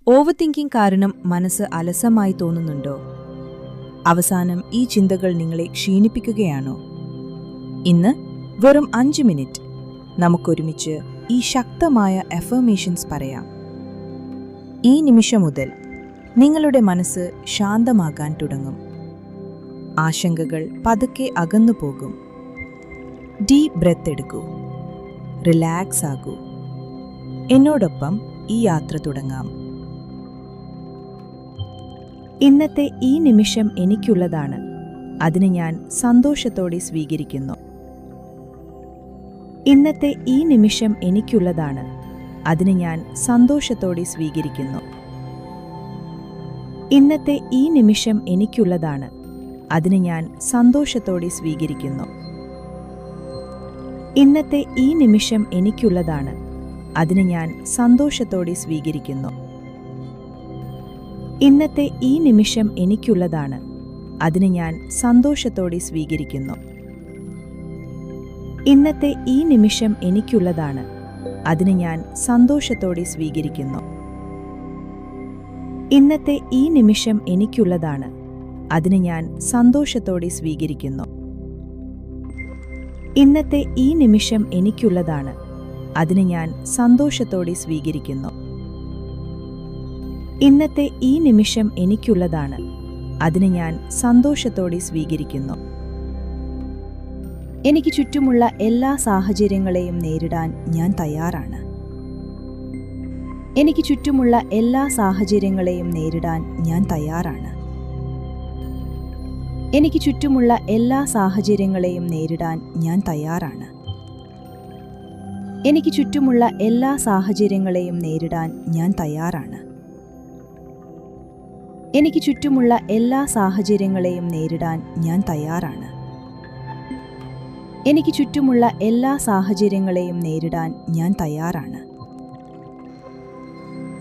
Over thinking കാരണം മനസ്സ് അലസമായി തോന്നുന്നുണ്ടോ? അവസാനം ഈ ചിന്തകൾ നിങ്ങളെ ക്ഷീണിപ്പിക്കുകയാണോ? ഇന്ന് വെറും 5 മിനിറ്റ് നമുക്കൊരുമിച്ച് ഈ ശക്തമായ അഫർമേഷൻസ് പറയാം. ഈ നിമിഷം മുതൽ നിങ്ങളുടെ മനസ്സ് ശാന്തമാകാൻ തുടങ്ങും. ആശങ്കകൾ പതുക്കെ അകന്നു പോകും. ഡീപ് ബ്രെത്ത് എടുക്കൂ. റിലാക്സ് ആകൂ. എന്നോടൊപ്പം ഈ യാത്ര തുടങ്ങാം. ഇന്നത്തെ ഈ നിമിഷം എനിക്കുള്ളതാണ്. അതിനെ ഞാൻ സന്തോഷത്തോടെ സ്വീകരിക്കുന്നു. ഇന്നത്തെ ഈ നിമിഷം എനിക്കുള്ളതാണ്. അതിനെ ഞാൻ സന്തോഷത്തോടെ സ്വീകരിക്കുന്നു. ഇന്നത്തെ ഈ നിമിഷം എനിക്കുള്ളതാണ്. അതിനെ ഞാൻ സന്തോഷത്തോടെ സ്വീകരിക്കുന്നു. ഇന്നത്തെ ഈ നിമിഷം എനിക്കുള്ളതാണ്. അതിനെ ഞാൻ സന്തോഷത്തോടെ സ്വീകരിക്കുന്നു. ഇന്നത്തെ ഈ നിമിഷം എനിക്കുള്ളതാണ്. അതിനെ ഞാൻ സന്തോഷത്തോടെ സ്വീകരിക്കുന്നു. ഇന്നത്തെ ഈ നിമിഷം എനിക്കുള്ളതാണ്. അതിനെ ഞാൻ സന്തോഷത്തോടെ സ്വീകരിക്കുന്നു. ഇന്നത്തെ ഈ നിമിഷം എനിക്കുള്ളതാണ്. അതിനെ ഞാൻ സന്തോഷത്തോടെ സ്വീകരിക്കുന്നു. ഇന്നത്തെ ഈ നിമിഷം എനിക്കുള്ളതാണ്. അതിനെ ഞാൻ സന്തോഷത്തോടെ സ്വീകരിക്കുന്നു. ഇന്നത്തെ ഈ നിമിഷം എനിക്കുള്ളതാണ്. അതിനെ ഞാൻ സന്തോഷത്തോടെ സ്വീകരിക്കുന്നു. എനിക്ക് ചുറ്റുമുള്ള എല്ലാ സാഹചര്യങ്ങളെയും നേരിടാൻ ഞാൻ തയ്യാറാണ്. എനിക്ക് ചുറ്റുമുള്ള എല്ലാ സാഹചര്യങ്ങളെയും നേരിടാൻ ഞാൻ തയ്യാറാണ്. എനിക്ക് ചുറ്റുമുള്ള എല്ലാ സാഹചര്യങ്ങളെയും നേരിടാൻ ഞാൻ തയ്യാറാണ്. എനിക്ക് ചുറ്റുമുള്ള എല്ലാ സാഹചര്യങ്ങളെയും നേരിടാൻ ഞാൻ തയ്യാറാണ്. എനിക്ക് ചുറ്റുമുള്ള എല്ലാ സാഹചര്യങ്ങളെയും നേരിടാൻ ഞാൻ തയ്യാറാണ്. എനിക്ക് ചുറ്റുമുള്ള എല്ലാ സാഹചര്യങ്ങളെയും നേരിടാൻ ഞാൻ തയ്യാറാണ്.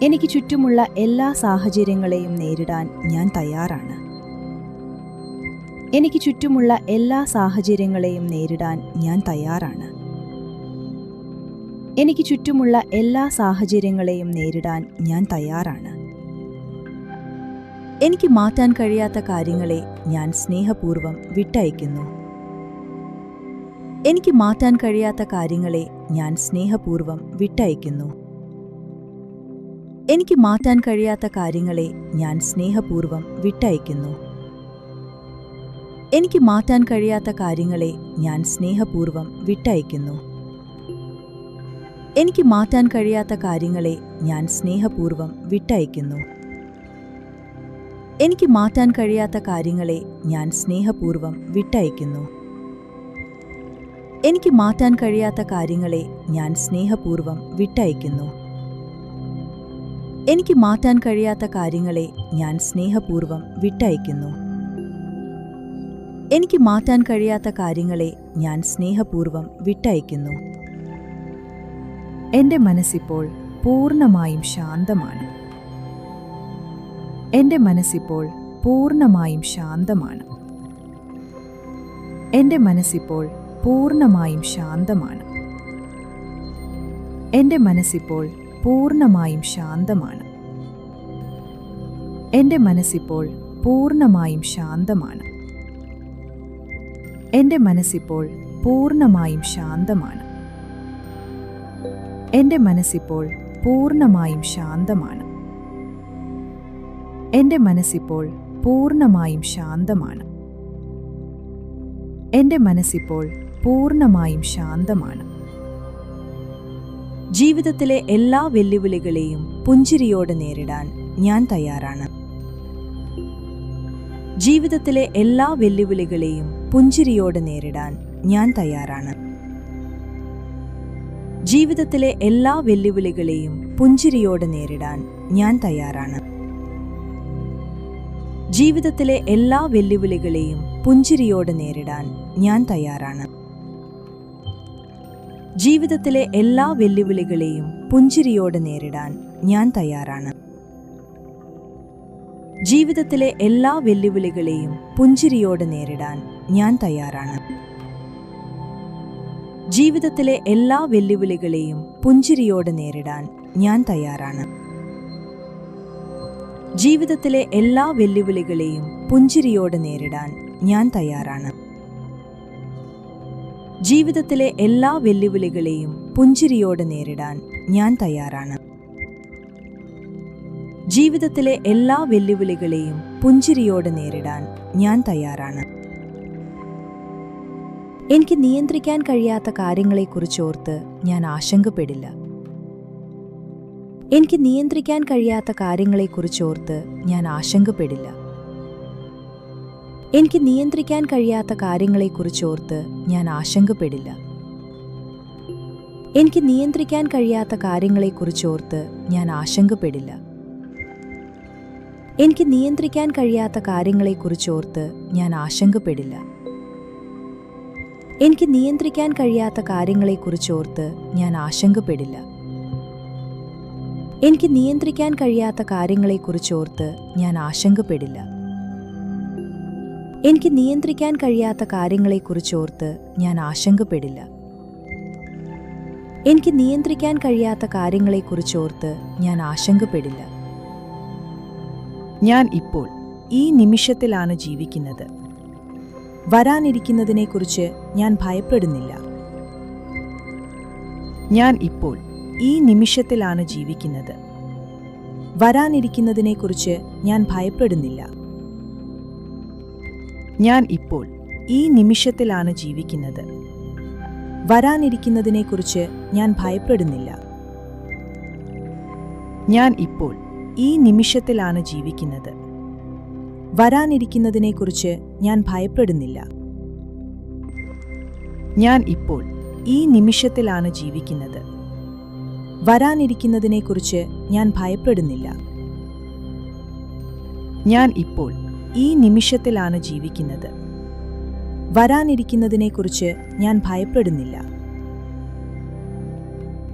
എനിക്ക് ചുറ്റുമുള്ള എല്ലാ സാഹചര്യങ്ങളെയും നേരിടാൻ ഞാൻ തയ്യാറാണ്. എനിക്ക് ചുറ്റുമുള്ള എല്ലാ സാഹചര്യങ്ങളെയും നേരിടാൻ ഞാൻ തയ്യാറാണ്. എനിക്ക് ചുറ്റുമുള്ള എല്ലാ സാഹചര്യങ്ങളെയും നേരിടാൻ ഞാൻ തയ്യാറാണ്. എനിക്ക് മാറ്റാൻ കഴിയാത്ത കാര്യങ്ങളെ ഞാൻ സ്നേഹപൂർവ്വം വിട്ടയക്കുന്നു. എനിക്ക് മാറ്റാൻ കഴിയാത്ത കാര്യങ്ങളെ ഞാൻ സ്നേഹപൂർവ്വം വിട്ടയക്കുന്നു. എനിക്ക് മാറ്റാൻ കഴിയാത്ത കാര്യങ്ങളെ ഞാൻ സ്നേഹപൂർവ്വം വിട്ടയക്കുന്നു. എനിക്ക് മാറ്റാൻ കഴിയാത്ത കാര്യങ്ങളെ ഞാൻ സ്നേഹപൂർവ്വം വിട്ടയക്കുന്നു. എനിക്ക് മാറ്റാൻ കഴിയാത്ത കാര്യങ്ങളെ ഞാൻ സ്നേഹപൂർവ്വം വിട്ടയക്കുന്നു. എനിക്ക് മാറ്റാൻ കഴിയാത്ത കാര്യങ്ങളെ ഞാൻ സ്നേഹപൂർവ്വം വിട്ടയക്കുന്നു. എനിക്ക് മാറ്റാൻ കഴിയാത്ത കാര്യങ്ങളെ ഞാൻ സ്നേഹപൂർവ്വം വിട്ടയക്കുന്നു. എനിക്ക് മാറ്റാൻ കഴിയാത്ത കാര്യങ്ങളെ ഞാൻ സ്നേഹപൂർവ്വം വിട്ടയക്കുന്നു. എനിക്ക് മാറ്റാൻ കഴിയാത്ത കാര്യങ്ങളെ ഞാൻ സ്നേഹപൂർവ്വം വിട്ടയക്കുന്നു. എൻ്റെ മനസ്സിപ്പോൾ പൂർണ്ണമായും ശാന്തമാണ്. എൻ്റെ മനസ്സിപ്പോൾ പൂർണ്ണമായും ശാന്തമാണ്. എൻ്റെ മനസ്സിപ്പോൾ പൂർണ്ണമായും ശാന്തമാണ്. എൻ്റെ മനസ്സിപ്പോൾ പൂർണ്ണമായും ശാന്തമാണ്. എൻ്റെ മനസ്സിപ്പോൾ പൂർണ്ണമായും ശാന്തമാണ്. എൻ്റെ മനസ്സിപ്പോൾ പൂർണ്ണമായും ശാന്തമാണ്. എൻ്റെ മനസ്സിപ്പോൾ പൂർണ്ണമായും ശാന്തമാണ്. എൻ്റെ മനസ്സിപ്പോൾ പൂർണ്ണമായും ശാന്തമാണ്. എൻ്റെ മനസ്സിപ്പോൾ പൂർണ്ണമായും ശാന്തമാണ്. ജീവിതത്തിലെ എല്ലാ വെല്ലുവിളികളെയും പുഞ്ചിരിയോടെ നേരിടാൻ ഞാൻ തയ്യാറാണ്. ജീവിതത്തിലെ എല്ലാ വെല്ലുവിളികളെയും പുഞ്ചിരിയോടെ നേരിടാൻ ഞാൻ തയ്യാറാണ്. ജീവിതത്തിലെ എല്ലാ വെല്ലുവിളികളെയും പുഞ്ചിരിയോടെ നേരിടാൻ ഞാൻ തയ്യാറാണ്. ജീവിതത്തിലെ എല്ലാ വെല്ലുവിളികളെയും പുഞ്ചിരിയോടെ നേരിടാൻ ഞാൻ തയ്യാറാണ്. ജീവിതത്തിലെ എല്ലാ വെല്ലുവിളികളെയും പുഞ്ചിരിയോടെ നേരിടാൻ ഞാൻ തയ്യാറാണ്. ജീവിതത്തിലെ എല്ലാ വെല്ലുവിളികളെയും പുഞ്ചിരിയോടെ നേരിടാൻ ഞാൻ തയ്യാറാണ്. ജീവിതത്തിലെ എല്ലാ വെല്ലുവിളികളെയും പുഞ്ചിരിയോടെ നേരിടാൻ ഞാൻ തയ്യാറാണ്. ജീവിതത്തിലെ എല്ലാ വെല്ലുവിളികളെയും പുഞ്ചിരിയോടെ നേരിടാൻ ഞാൻ തയ്യാറാണ്. ജീവിതത്തിലെ എല്ലാ വെല്ലുവിളികളെയും പുഞ്ചിരിയോടെ നേരിടാൻ ഞാൻ തയ്യാറാണ്. ജീവിതത്തിലെ എല്ലാ വെല്ലുവിളികളെയും പുഞ്ചിരിയോടെ നേരിടാൻ ഞാൻ തയ്യാറാണ്. എനിക്ക് നിയന്ത്രിക്കാൻ കഴിയാത്ത കാര്യങ്ങളെക്കുറിച്ചോർത്ത് ഞാൻ ആശങ്കപ്പെടില്ല. എനിക്ക് നിയന്ത്രിക്കാൻ കഴിയാത്ത കാര്യങ്ങളെക്കുറിച്ചോർത്ത് ഞാൻ ആശങ്കപ്പെടില്ല. എനിക്ക് നിയന്ത്രിക്കാൻ കഴിയാത്ത കാര്യങ്ങളെക്കുറിച്ചോർത്ത് ഞാൻ ആശങ്കപ്പെടില്ല. എനിക്ക് നിയന്ത്രിക്കാൻ കഴിയാത്ത കാര്യങ്ങളെക്കുറിച്ചോർത്ത് ഞാൻ ആശങ്കപ്പെടില്ല. എനിക്ക് നിയന്ത്രിക്കാൻ കഴിയാത്ത കാര്യങ്ങളെക്കുറിച്ചോർത്ത് ഞാൻ ആശങ്കപ്പെടില്ല. എനിക്ക് നിയന്ത്രിക്കാൻ കഴിയാത്ത കാര്യങ്ങളെക്കുറിച്ചോർത്ത് ഞാൻ ആശങ്കപ്പെടില്ല. എനിക്ക് നിയന്ത്രിക്കാൻ കഴിയാത്ത കാര്യങ്ങളെക്കുറിച്ചോർത്ത് ഞാൻ ആശങ്കപ്പെടില്ല. എനിക്ക് നിയന്ത്രിക്കാൻ കഴിയാത്ത കാര്യങ്ങളെക്കുറിച്ചോർത്ത് ഞാൻ ആശങ്കപ്പെടില്ല. എനിക്ക് നിയന്ത്രിക്കാൻ കഴിയാത്ത കാര്യങ്ങളെക്കുറിച്ചോർത്ത് ഞാൻ ആശങ്കപ്പെടില്ല. ഞാൻ ഇപ്പോൾ ഈ നിമിഷത്തിലാണ് ജീവിക്കുന്നത്. വരാനിരിക്കുന്നതിനെക്കുറിച്ച് ഞാൻ ഭയപ്പെടുന്നില്ല. ഞാൻ ഇപ്പോൾ ഈ നിമിഷത്തിലാണ് ജീവിക്കുന്നത്. വരാനിരിക്കുന്നതിനെക്കുറിച്ച് ഞാൻ ഭയപ്പെടുന്നില്ല. ഞാൻ ഇപ്പോൾ ഈ നിമിഷത്തിലാണ് ജീവിക്കുന്നത്. വരാനിരിക്കുന്നതിനെക്കുറിച്ച് ഞാൻ ഭയപ്പെടുന്നില്ല. ഞാൻ ഇപ്പോൾ ഈ നിമിഷത്തിലാണ് ജീവിക്കുന്നത്. വരാനിരിക്കുന്നതിനെക്കുറിച്ച് ഞാൻ ഭയപ്പെടുന്നില്ല. ഞാൻ ഇപ്പോൾ ഈ നിമിഷത്തിലാണ് ജീവിക്കുന്നത്. വരാനിരിക്കുന്നതിനെക്കുറിച്ച് ഞാൻ ഭയപ്പെടുന്നില്ല. ഞാൻ ഇപ്പോൾ ഈ നിമിഷത്തിലാണ് ജീവിക്കുന്നത്. വരാനിരിക്കുന്നതിനെക്കുറിച്ച് ഞാൻ ഭയപ്പെടുന്നില്ല.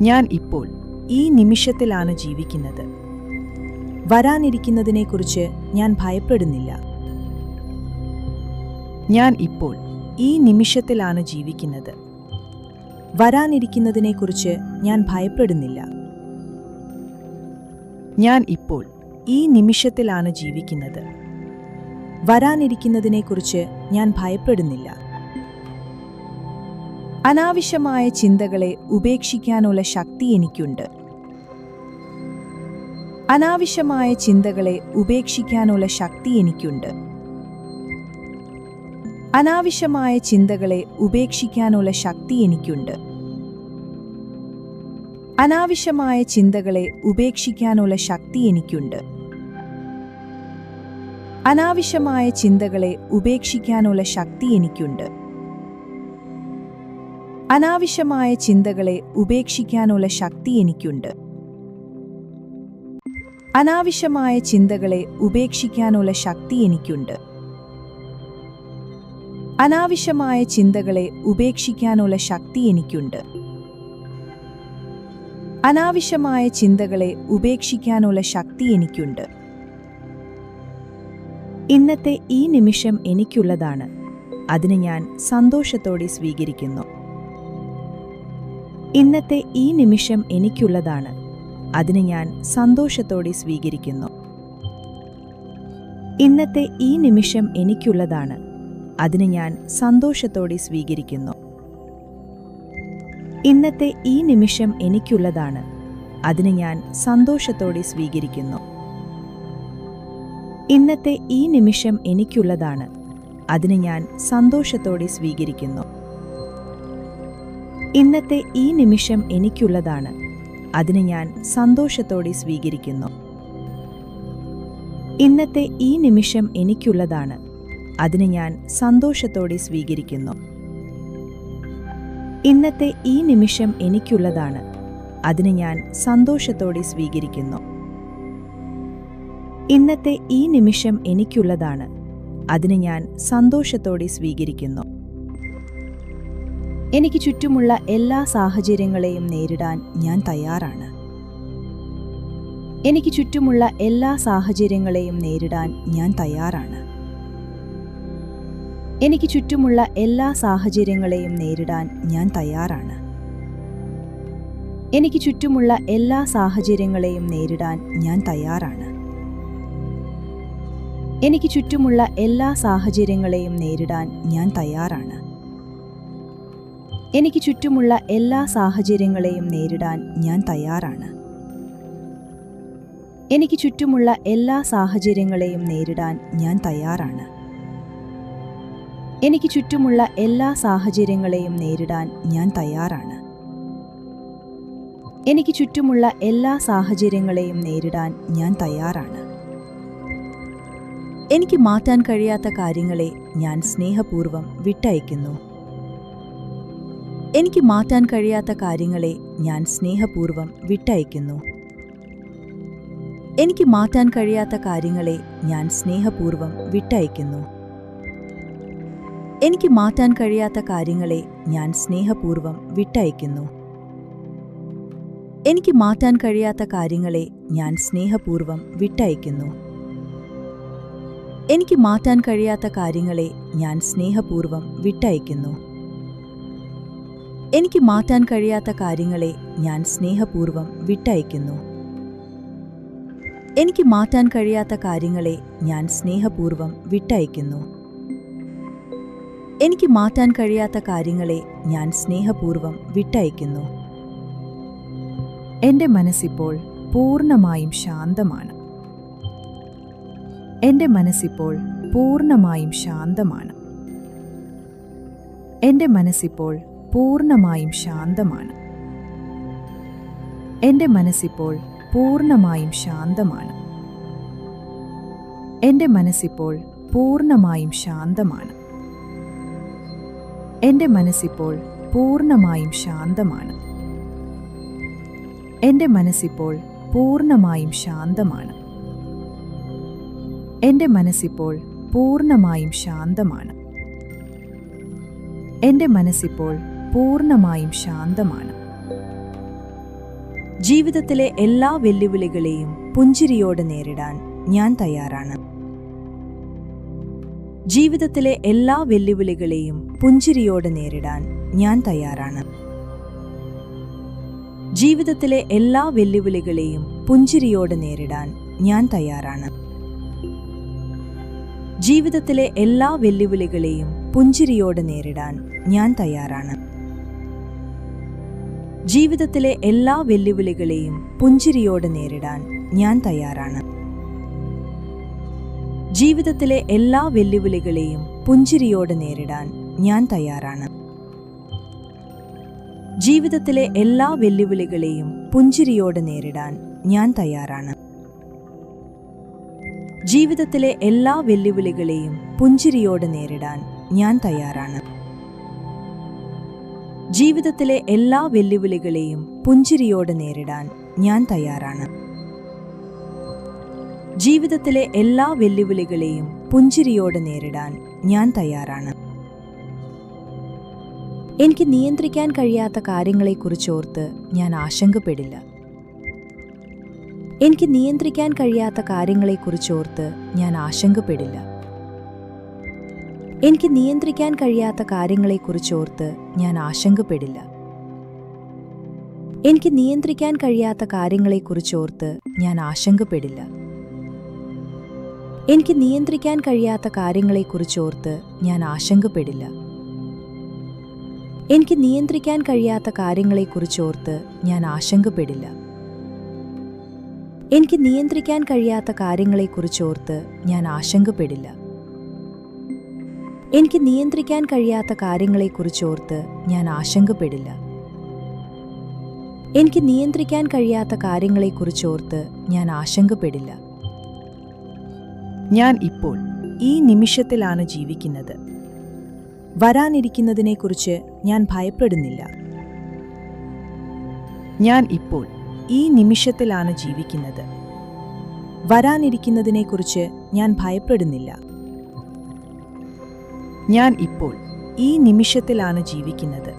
ഞാൻ ഇപ്പോൾ ഈ നിമിഷത്തിലാണ് ജീവിക്കുന്നത്. വരാനിരിക്കുന്നതിനെക്കുറിച്ച് ഞാൻ ഭയപ്പെടുന്നില്ല. ഞാൻ ഇപ്പോൾ ഈ നിമിഷത്തിലാണ് ജീവിക്കുന്നത്. വരാനിരിക്കുന്നതിനെക്കുറിച്ച് ഞാൻ ഭയപ്പെടുന്നില്ല. ഞാൻ ഇപ്പോൾ ഈ നിമിഷത്തിലാണ് ജീവിക്കുന്നത്. വരാനിരിക്കുന്നതിനെക്കുറിച്ച് ഞാൻ ഭയപ്പെടുന്നില്ല. അനാവശ്യമായ ചിന്തകളെ ഉപേക്ഷിക്കാനുള്ള ശക്തി എനിക്കുണ്ട്. അനാവശ്യമായ ചിന്തകളെ ഉപേക്ഷിക്കാനുള്ള ശക്തി എനിക്കുണ്ട്. അനാവശ്യമായ ചിന്തകളെ ഉപേക്ഷിക്കാനുള്ള ശക്തി എനിക്കുണ്ട്. അനാവശ്യമായ ചിന്തകളെ ഉപേക്ഷിക്കാനുള്ള ശക്തി എനിക്കുണ്ട്. അനാവശ്യമായ ചിന്തകളെ ഉപേക്ഷിക്കാനുള്ള ശക്തി എനിക്കുണ്ട്. അനാവശ്യമായ ചിന്തകളെ ഉപേക്ഷിക്കാനുള്ള ശക്തി എനിക്കുണ്ട്. അനാവശ്യമായ ചിന്തകളെ ഉപേക്ഷിക്കാനുള്ള ശക്തി എനിക്കുണ്ട്. അനാവശ്യമായ ചിന്തകളെ ഉപേക്ഷിക്കാനുള്ള ശക്തി എനിക്കുണ്ട്. അനാവശ്യമായ ചിന്തകളെ ഉപേക്ഷിക്കാനുള്ള ശക്തി എനിക്കുണ്ട്. ഇന്നത്തെ ഈ നിമിഷം എനിക്കുള്ളതാണ്. അതിന് ഞാൻ സന്തോഷത്തോടെ സ്വീകരിക്കുന്നു. ഇന്നത്തെ ഈ നിമിഷം എനിക്കുള്ളതാണ്. അതിന് ഞാൻ സന്തോഷത്തോടെ സ്വീകരിക്കുന്നു. ഇന്നത്തെ ഈ നിമിഷം എനിക്കുള്ളതാണ്. അതിന് ഞാൻ സന്തോഷത്തോടെ സ്വീകരിക്കുന്നു. ഇന്നത്തെ ഈ നിമിഷം എനിക്കുള്ളതാണ്. അതിന് ഞാൻ സന്തോഷത്തോടെ സ്വീകരിക്കുന്നു. ഇന്നത്തെ ഈ നിമിഷം എനിക്കുള്ളതാണ്. അതിന് ഞാൻ സന്തോഷത്തോടെ സ്വീകരിക്കുന്നു. ഇന്നത്തെ ഈ നിമിഷം എനിക്കുള്ളതാണ്. അതിന് ഞാൻ സന്തോഷത്തോടെ സ്വീകരിക്കുന്നു. ഇന്നത്തെ ഈ നിമിഷം എനിക്കുള്ളതാണ്. അതിന് ഞാൻ സന്തോഷത്തോടെ സ്വീകരിക്കുന്നു. ഇന്നത്തെ ഈ നിമിഷം എനിക്കുള്ളതാണ്. അതിന് ഞാൻ സന്തോഷത്തോടെ സ്വീകരിക്കുന്നു. ഇന്നത്തെ ഈ നിമിഷം എനിക്കുള്ളതാണ്. അതിന് ഞാൻ സന്തോഷത്തോടെ സ്വീകരിക്കുന്നു. എനിക്ക് ചുറ്റുമുള്ള എല്ലാ സാഹചര്യങ്ങളെയും നേരിടാൻ ഞാൻ തയ്യാറാണ്. എനിക്ക് ചുറ്റുമുള്ള എല്ലാ സാഹചര്യങ്ങളെയും നേരിടാൻ ഞാൻ തയ്യാറാണ്. എനിക്ക് ചുറ്റുമുള്ള എല്ലാ സാഹചര്യങ്ങളെയും നേരിടാൻ ഞാൻ തയ്യാറാണ്. എനിക്ക് ചുറ്റുമുള്ള എല്ലാ സാഹചര്യങ്ങളെയും നേരിടാൻ ഞാൻ തയ്യാറാണ്. എനിക്ക് ചുറ്റുമുള്ള എല്ലാ സാഹചര്യങ്ങളെയും നേരിടാൻ ഞാൻ തയ്യാറാണ്. എനിക്ക് ചുറ്റുമുള്ള എല്ലാ സാഹചര്യങ്ങളെയും നേരിടാൻ ഞാൻ തയ്യാറാണ്. എനിക്ക് ചുറ്റുമുള്ള എല്ലാ സാഹചര്യങ്ങളെയും നേരിടാൻ ഞാൻ തയ്യാറാണ്. എനിക്ക് ചുറ്റുമുള്ള എല്ലാ സാഹചര്യങ്ങളെയും നേരിടാൻ ഞാൻ തയ്യാറാണ്. എനിക്ക് ചുറ്റുമുള്ള എല്ലാ സാഹചര്യങ്ങളെയും നേരിടാൻ ഞാൻ തയ്യാറാണ്. എനിക്ക് മാറ്റാൻ കഴിയാത്ത കാര്യങ്ങളെ ഞാൻ സ്നേഹപൂർവ്വം വിട്ടയക്കുന്നു. എനിക്ക് മാറ്റാൻ കഴിയാത്ത കാര്യങ്ങളെ ഞാൻ സ്നേഹപൂർവ്വം വിട്ടയക്കുന്നു. എനിക്ക് മാറ്റാൻ കഴിയാത്ത കാര്യങ്ങളെ ഞാൻ സ്നേഹപൂർവ്വം വിട്ടയക്കുന്നു. എനിക്ക് മാറ്റാൻ കഴിയാത്ത കാര്യങ്ങളെ ഞാൻ സ്നേഹപൂർവ്വം വിട്ടയക്കുന്നു. എനിക്ക് മാറ്റാൻ കഴിയാത്ത കാര്യങ്ങളെ ഞാൻ സ്നേഹപൂർവ്വം വിട്ടയക്കുന്നു. എനിക്ക് മാറ്റാൻ കഴിയാത്ത കാര്യങ്ങളെ ഞാൻ സ്നേഹപൂർവ്വം വിട്ടയക്കുന്നു. എനിക്ക് മാറ്റാൻ കഴിയാത്ത കാര്യങ്ങളെ ഞാൻ സ്നേഹപൂർവ്വം വിട്ടയക്കുന്നു. എനിക്ക് മാറ്റാൻ കഴിയാത്ത കാര്യങ്ങളെ ഞാൻ സ്നേഹപൂർവ്വം വിട്ടയക്കുന്നു. എനിക്ക് മാറ്റാൻ കഴിയാത്ത കാര്യങ്ങളെ ഞാൻ സ്നേഹപൂർവ്വം വിട്ടയക്കുന്നു. എൻ്റെ മനസ്സിപ്പോൾ പൂർണ്ണമായും ശാന്തമാണ്. എൻ്റെ മനസ്സിപ്പോൾ പൂർണ്ണമായും ശാന്തമാണ്. എൻ്റെ മനസ്സിപ്പോൾ പൂർണ്ണമായും ശാന്തമാണ്. എൻ്റെ മനസ്സിപ്പോൾ പൂർണ്ണമായും ശാന്തമാണ്. എൻ്റെ മനസ്സിപ്പോൾ പൂർണ്ണമായും ശാന്തമാണ്. എൻ്റെ മനസ്സിപ്പോൾ പൂർണ്ണമായും ശാന്തമാണ്. എൻ്റെ മനസ്സിപ്പോൾ പൂർണ്ണമായും ശാന്തമാണ്. എൻ്റെ മനസ്സിപ്പോൾ പൂർണ്ണമായും ശാന്തമാണ്. എൻ്റെ മനസ്സിപ്പോൾ പൂർണ്ണമായും ശാന്തമാണ്. ജീവിതത്തിലെ എല്ലാ വെല്ലുവിളികളെയും പുഞ്ചിരിയോടെ നേരിടാൻ ഞാൻ തയ്യാറാണ്. ജീവിതത്തിലെ എല്ലാ വെല്ലുവിളികളെയും പുഞ്ചിരിയോടെ നേരിടാൻ ഞാൻ തയ്യാറാണ്. ജീവിതത്തിലെ എല്ലാ വെല്ലുവിളികളെയും പുഞ്ചിരിയോടെ നേരിടാൻ ഞാൻ തയ്യാറാണ്. ജീവിതത്തിലെ എല്ലാ വെല്ലുവിളികളെയും പുഞ്ചിരിയോടെ നേരിടാൻ ഞാൻ തയ്യാറാണ്. ജീവിതത്തിലെ എല്ലാ വെല്ലുവിളികളെയും പുഞ്ചിരിയോടെ നേരിടാൻ ഞാൻ തയ്യാറാണ്. ജീവിതത്തിലെ എല്ലാ വെല്ലുവിളികളെയും പുഞ്ചിരിയോടെ നേരിടാൻ ഞാൻ തയ്യാറാണ്. ജീവിതത്തിലെ എല്ലാ വെല്ലുവിളികളെയും പുഞ്ചിരിയോടെ നേരിടാൻ ഞാൻ തയ്യാറാണ്. ജീവിതത്തിലെ എല്ലാ വെല്ലുവിളികളെയും പുഞ്ചിരിയോടെ നേരിടാൻ ഞാൻ തയ്യാറാണ്. ജീവിതത്തിലെ എല്ലാ വെല്ലുവിളികളെയും പുഞ്ചിരിയോടെ നേരിടാൻ ഞാൻ തയ്യാറാണ്. ജീവിതത്തിലെ എല്ലാ വെല്ലുവിളികളെയും പുഞ്ചിരിയോടെ നേരിടാൻ ഞാൻ തയ്യാറാണ്. എനിക്ക് നിയന്ത്രിക്കാൻ കഴിയാത്ത കാര്യങ്ങളെക്കുറിച്ചോർത്ത് ഞാൻ ആശങ്കപ്പെടില്ല. എനിക്ക് നിയന്ത്രിക്കാൻ കഴിയാത്ത കാര്യങ്ങളെക്കുറിച്ചോർത്ത് ഞാൻ ആശങ്കപ്പെടില്ല. എനിക്ക് നിയന്ത്രിക്കാൻ കഴിയാത്ത കാര്യങ്ങളെക്കുറിച്ചോർത്ത് ഞാൻ ആശങ്കപ്പെടില്ല. എനിക്ക് നിയന്ത്രിക്കാൻ കഴിയാത്ത കാര്യങ്ങളെക്കുറിച്ചോർത്ത് ഞാൻ ആശങ്കപ്പെടില്ല. എനിക്ക് നിയന്ത്രിക്കാൻ കഴിയാത്ത കാര്യങ്ങളെക്കുറിച്ചോർത്ത് ഞാൻ ആശങ്കപ്പെടില്ല. എനിക്ക് നിയന്ത്രിക്കാൻ കഴിയാത്ത കാര്യങ്ങളെക്കുറിച്ചോർത്ത് ഞാൻ ആശങ്കപ്പെടില്ല. എനിക്ക് നിയന്ത്രിക്കാൻ കഴിയാത്ത കാര്യങ്ങളെക്കുറിച്ചോർത്ത് ഞാൻ ആശങ്കപ്പെടില്ല. എനിക്ക് നിയന്ത്രിക്കാൻ കഴിയാത്ത കാര്യങ്ങളെക്കുറിച്ചോർത്ത് ഞാൻ ആശങ്കപ്പെടില്ല. എനിക്ക് നിയന്ത്രിക്കാൻ കഴിയാത്ത കാര്യങ്ങളെക്കുറിച്ചോർത്ത് ഞാൻ ആശങ്കപ്പെടില്ല. ഞാൻ ഇപ്പോൾ ഈ നിമിഷത്തിലാണ് ജീവിക്കുന്നത്. വരാനിരിക്കുന്നതിനെക്കുറിച്ച് ഞാൻ ഭയപ്പെടുന്നില്ല. ഞാൻ ഇപ്പോൾ ഈ നിമിഷത്തിലാണ് ജീവിക്കുന്നത്. വരാനിരിക്കുന്നതിനെക്കുറിച്ച് ഞാൻ ഭയപ്പെടുന്നില്ല. ഞാൻ ഇപ്പോൾ ഈ നിമിഷത്തിലാണ് ജീവിക്കുന്നത്.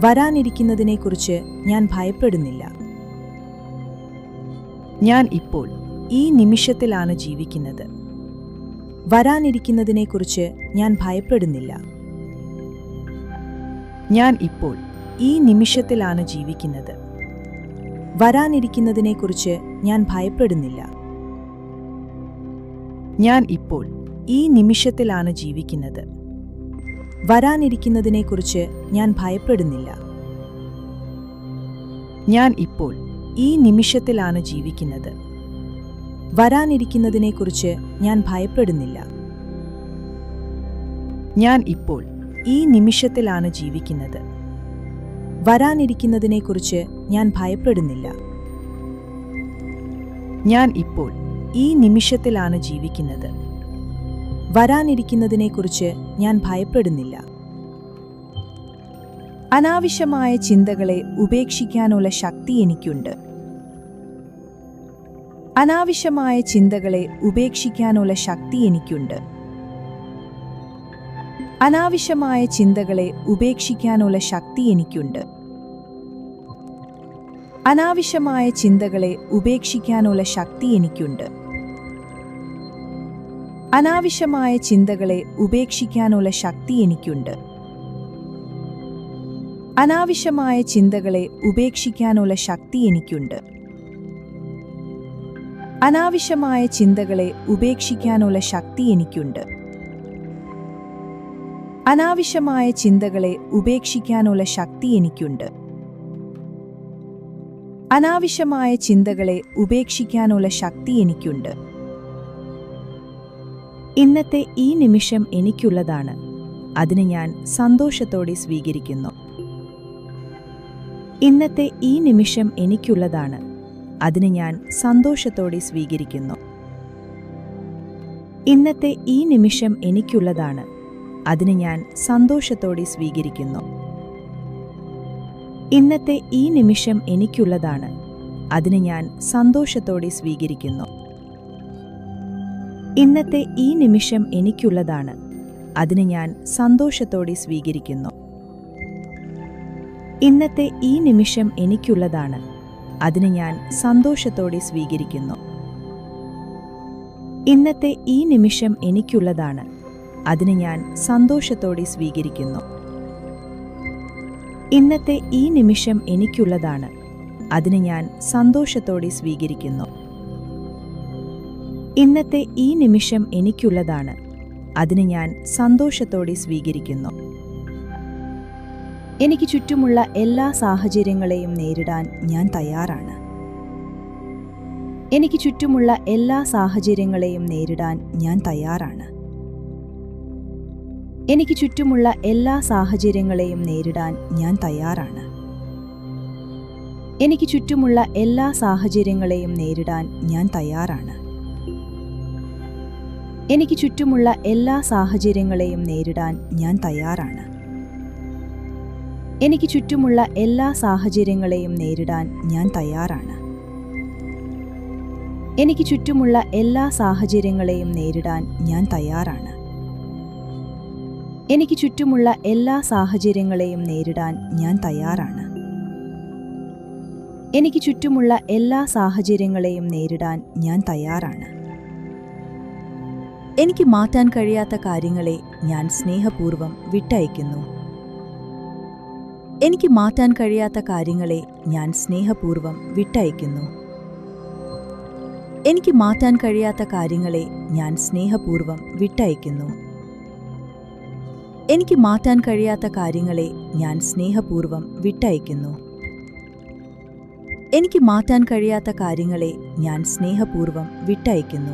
വരാനിരിക്കുന്നതിനെക്കുറിച്ച് ഞാൻ ഭയപ്പെടുന്നില്ല. ഞാൻ ഇപ്പോൾ ഈ നിമിഷത്തിലാണ് ജീവിക്കുന്നത്. വരാനിരിക്കുന്നതിനെക്കുറിച്ച് ഞാൻ ഭയപ്പെടുന്നില്ല. ഞാൻ ഇപ്പോൾ ഈ നിമിഷത്തിലാണ് ജീവിക്കുന്നത്. വരാനിരിക്കുന്നതിനെക്കുറിച്ച് ഞാൻ ഭയപ്പെടുന്നില്ല. ഞാൻ ഇപ്പോൾ ഈ നിമിഷത്തിലാണ് ജീവിക്കുന്നത്. വരാനിരിക്കുന്നതിനെക്കുറിച്ച് ഞാൻ ഭയപ്പെടുന്നില്ല. ഞാൻ ഇപ്പോൾ ഈ നിമിഷത്തിലാണ് ജീവിക്കുന്നത്. വരാനിരിക്കുന്നതിനെക്കുറിച്ച് ഞാൻ ഭയപ്പെടുന്നില്ല. ഞാൻ ഇപ്പോൾ ഈ നിമിഷത്തിലാണ് ജീവിക്കുന്നത്. വരാനിരിക്കുന്നതിനെക്കുറിച്ച് ഞാൻ ഭയപ്പെടുന്നില്ല. ഞാൻ ഇപ്പോൾ ഈ നിമിഷത്തിലാണ് ജീവിക്കുന്നത്. വരാനിരിക്കുന്നതിനെക്കുറിച്ച് ഞാൻ ഭയപ്പെടുന്നില്ല. അനാവശ്യമായ ചിന്തകളെ ഉപേക്ഷിക്കാനുള്ള ശക്തി എനിക്കുണ്ട്. അനാവശ്യമായ ചിന്തകളെ ഉപേക്ഷിക്കാനുള്ള ശക്തി എനിക്കുണ്ട്. അനാവശ്യമായ ചിന്തകളെ ഉപേക്ഷിക്കാനുള്ള ശക്തി എനിക്കുണ്ട്. അനാവശ്യമായ ചിന്തകളെ ഉപേക്ഷിക്കാനുള്ള ശക്തി എനിക്കുണ്ട്. അനാവശ്യമായ ചിന്തകളെ ഉപേക്ഷിക്കാനുള്ള ശക്തി എനിക്കുണ്ട്. അനാവശ്യമായ ചിന്തകളെ ഉപേക്ഷിക്കാനുള്ള ശക്തി എനിക്കുണ്ട്. അനാവശ്യമായ ചിന്തകളെ ഉപേക്ഷിക്കാനുള്ള ശക്തി എനിക്കുണ്ട്. അനാവശ്യമായ ചിന്തകളെ ഉപേക്ഷിക്കാനുള്ള ശക്തി എനിക്കുണ്ട്. അനാവശ്യമായ ചിന്തകളെ ഉപേക്ഷിക്കാനുള്ള ശക്തി എനിക്കുണ്ട്. ഇന്നത്തെ ഈ നിമിഷം എനിക്കുള്ളതാണ്. അതിന് ഞാൻ സന്തോഷത്തോടെ സ്വീകരിക്കുന്നു. ഇന്നത്തെ ഈ നിമിഷം എനിക്കുള്ളതാണ്. അതിന് ഞാൻ സന്തോഷത്തോടെ സ്വീകരിക്കുന്നു. ഇന്നത്തെ ഈ നിമിഷം എനിക്കുള്ളതാണ്. അതിന് ഞാൻ സന്തോഷത്തോടെ സ്വീകരിക്കുന്നു. ഇന്നത്തെ ഈ നിമിഷം എനിക്കുള്ളതാണ്. അതിന് ഞാൻ സന്തോഷത്തോടെ സ്വീകരിക്കുന്നു. ഇന്നത്തെ ഈ നിമിഷം എനിക്കുള്ളതാണ്. അതിന് ഞാൻ സന്തോഷത്തോടെ സ്വീകരിക്കുന്നു. ഇന്നത്തെ ഈ നിമിഷം എനിക്കുള്ളതാണ്. അതിന് ഞാൻ സന്തോഷത്തോടെ സ്വീകരിക്കുന്നു. ഇന്നത്തെ ഈ നിമിഷം എനിക്കുള്ളതാണ്. അതിന് ഞാൻ സന്തോഷത്തോടെ സ്വീകരിക്കുന്നു. ഇന്നത്തെ ഈ നിമിഷം എനിക്കുള്ളതാണ്. അതിന് ഞാൻ സന്തോഷത്തോടെ സ്വീകരിക്കുന്നു. ഇന്നത്തെ ഈ നിമിഷം എനിക്കുള്ളതാണ്. അതിന് ഞാൻ സന്തോഷത്തോടെ സ്വീകരിക്കുന്നു. എനിക്ക് ചുറ്റുമുള്ള എല്ലാ സാഹചര്യങ്ങളെയും നേരിടാൻ ഞാൻ തയ്യാറാണ്. എനിക്ക് ചുറ്റുമുള്ള എല്ലാ സാഹചര്യങ്ങളെയും നേരിടാൻ ഞാൻ തയ്യാറാണ്. എനിക്ക് ചുറ്റുമുള്ള എല്ലാ സാഹചര്യങ്ങളെയും നേരിടാൻ ഞാൻ തയ്യാറാണ്. എനിക്ക് ചുറ്റുമുള്ള എല്ലാ സാഹചര്യങ്ങളെയും നേരിടാൻ ഞാൻ തയ്യാറാണ്. എനിക്ക് ചുറ്റുമുള്ള എല്ലാ സാഹചര്യങ്ങളെയും നേരിടാൻ ഞാൻ തയ്യാറാണ്. എനിക്ക് ചുറ്റുമുള്ള എല്ലാ സാഹചര്യങ്ങളെയും നേരിടാൻ ഞാൻ തയ്യാറാണ്. എനിക്ക് ചുറ്റുമുള്ള എല്ലാ സാഹചര്യങ്ങളെയും നേരിടാൻ ഞാൻ തയ്യാറാണ്. എനിക്ക് ചുറ്റുമുള്ള എല്ലാ സാഹചര്യങ്ങളെയും നേരിടാൻ ഞാൻ തയ്യാറാണ്. എനിക്ക് ചുറ്റുമുള്ള എല്ലാ സാഹചര്യങ്ങളെയും നേരിടാൻ ഞാൻ തയ്യാറാണ്. എനിക്ക് മാറ്റാൻ കഴിയാത്ത കാര്യങ്ങളെ ഞാൻ സ്നേഹപൂർവ്വം വിട്ടയക്കുന്നു. എനിക്ക് മാറ്റാൻ കഴിയാത്ത കാര്യങ്ങളെ ഞാൻ സ്നേഹപൂർവ്വം വിട്ടയക്കുന്നു. എനിക്ക് മാറ്റാൻ കഴിയാത്ത കാര്യങ്ങളെ ഞാൻ സ്നേഹപൂർവ്വം വിട്ടയക്കുന്നു. എനിക്ക് മാറ്റാൻ കഴിയാത്ത കാര്യങ്ങളെ ഞാൻ സ്നേഹപൂർവ്വം വിട്ടയക്കുന്നു. എനിക്ക് മാറ്റാൻ കഴിയാത്ത കാര്യങ്ങളെ ഞാൻ സ്നേഹപൂർവ്വം വിട്ടയക്കുന്നു.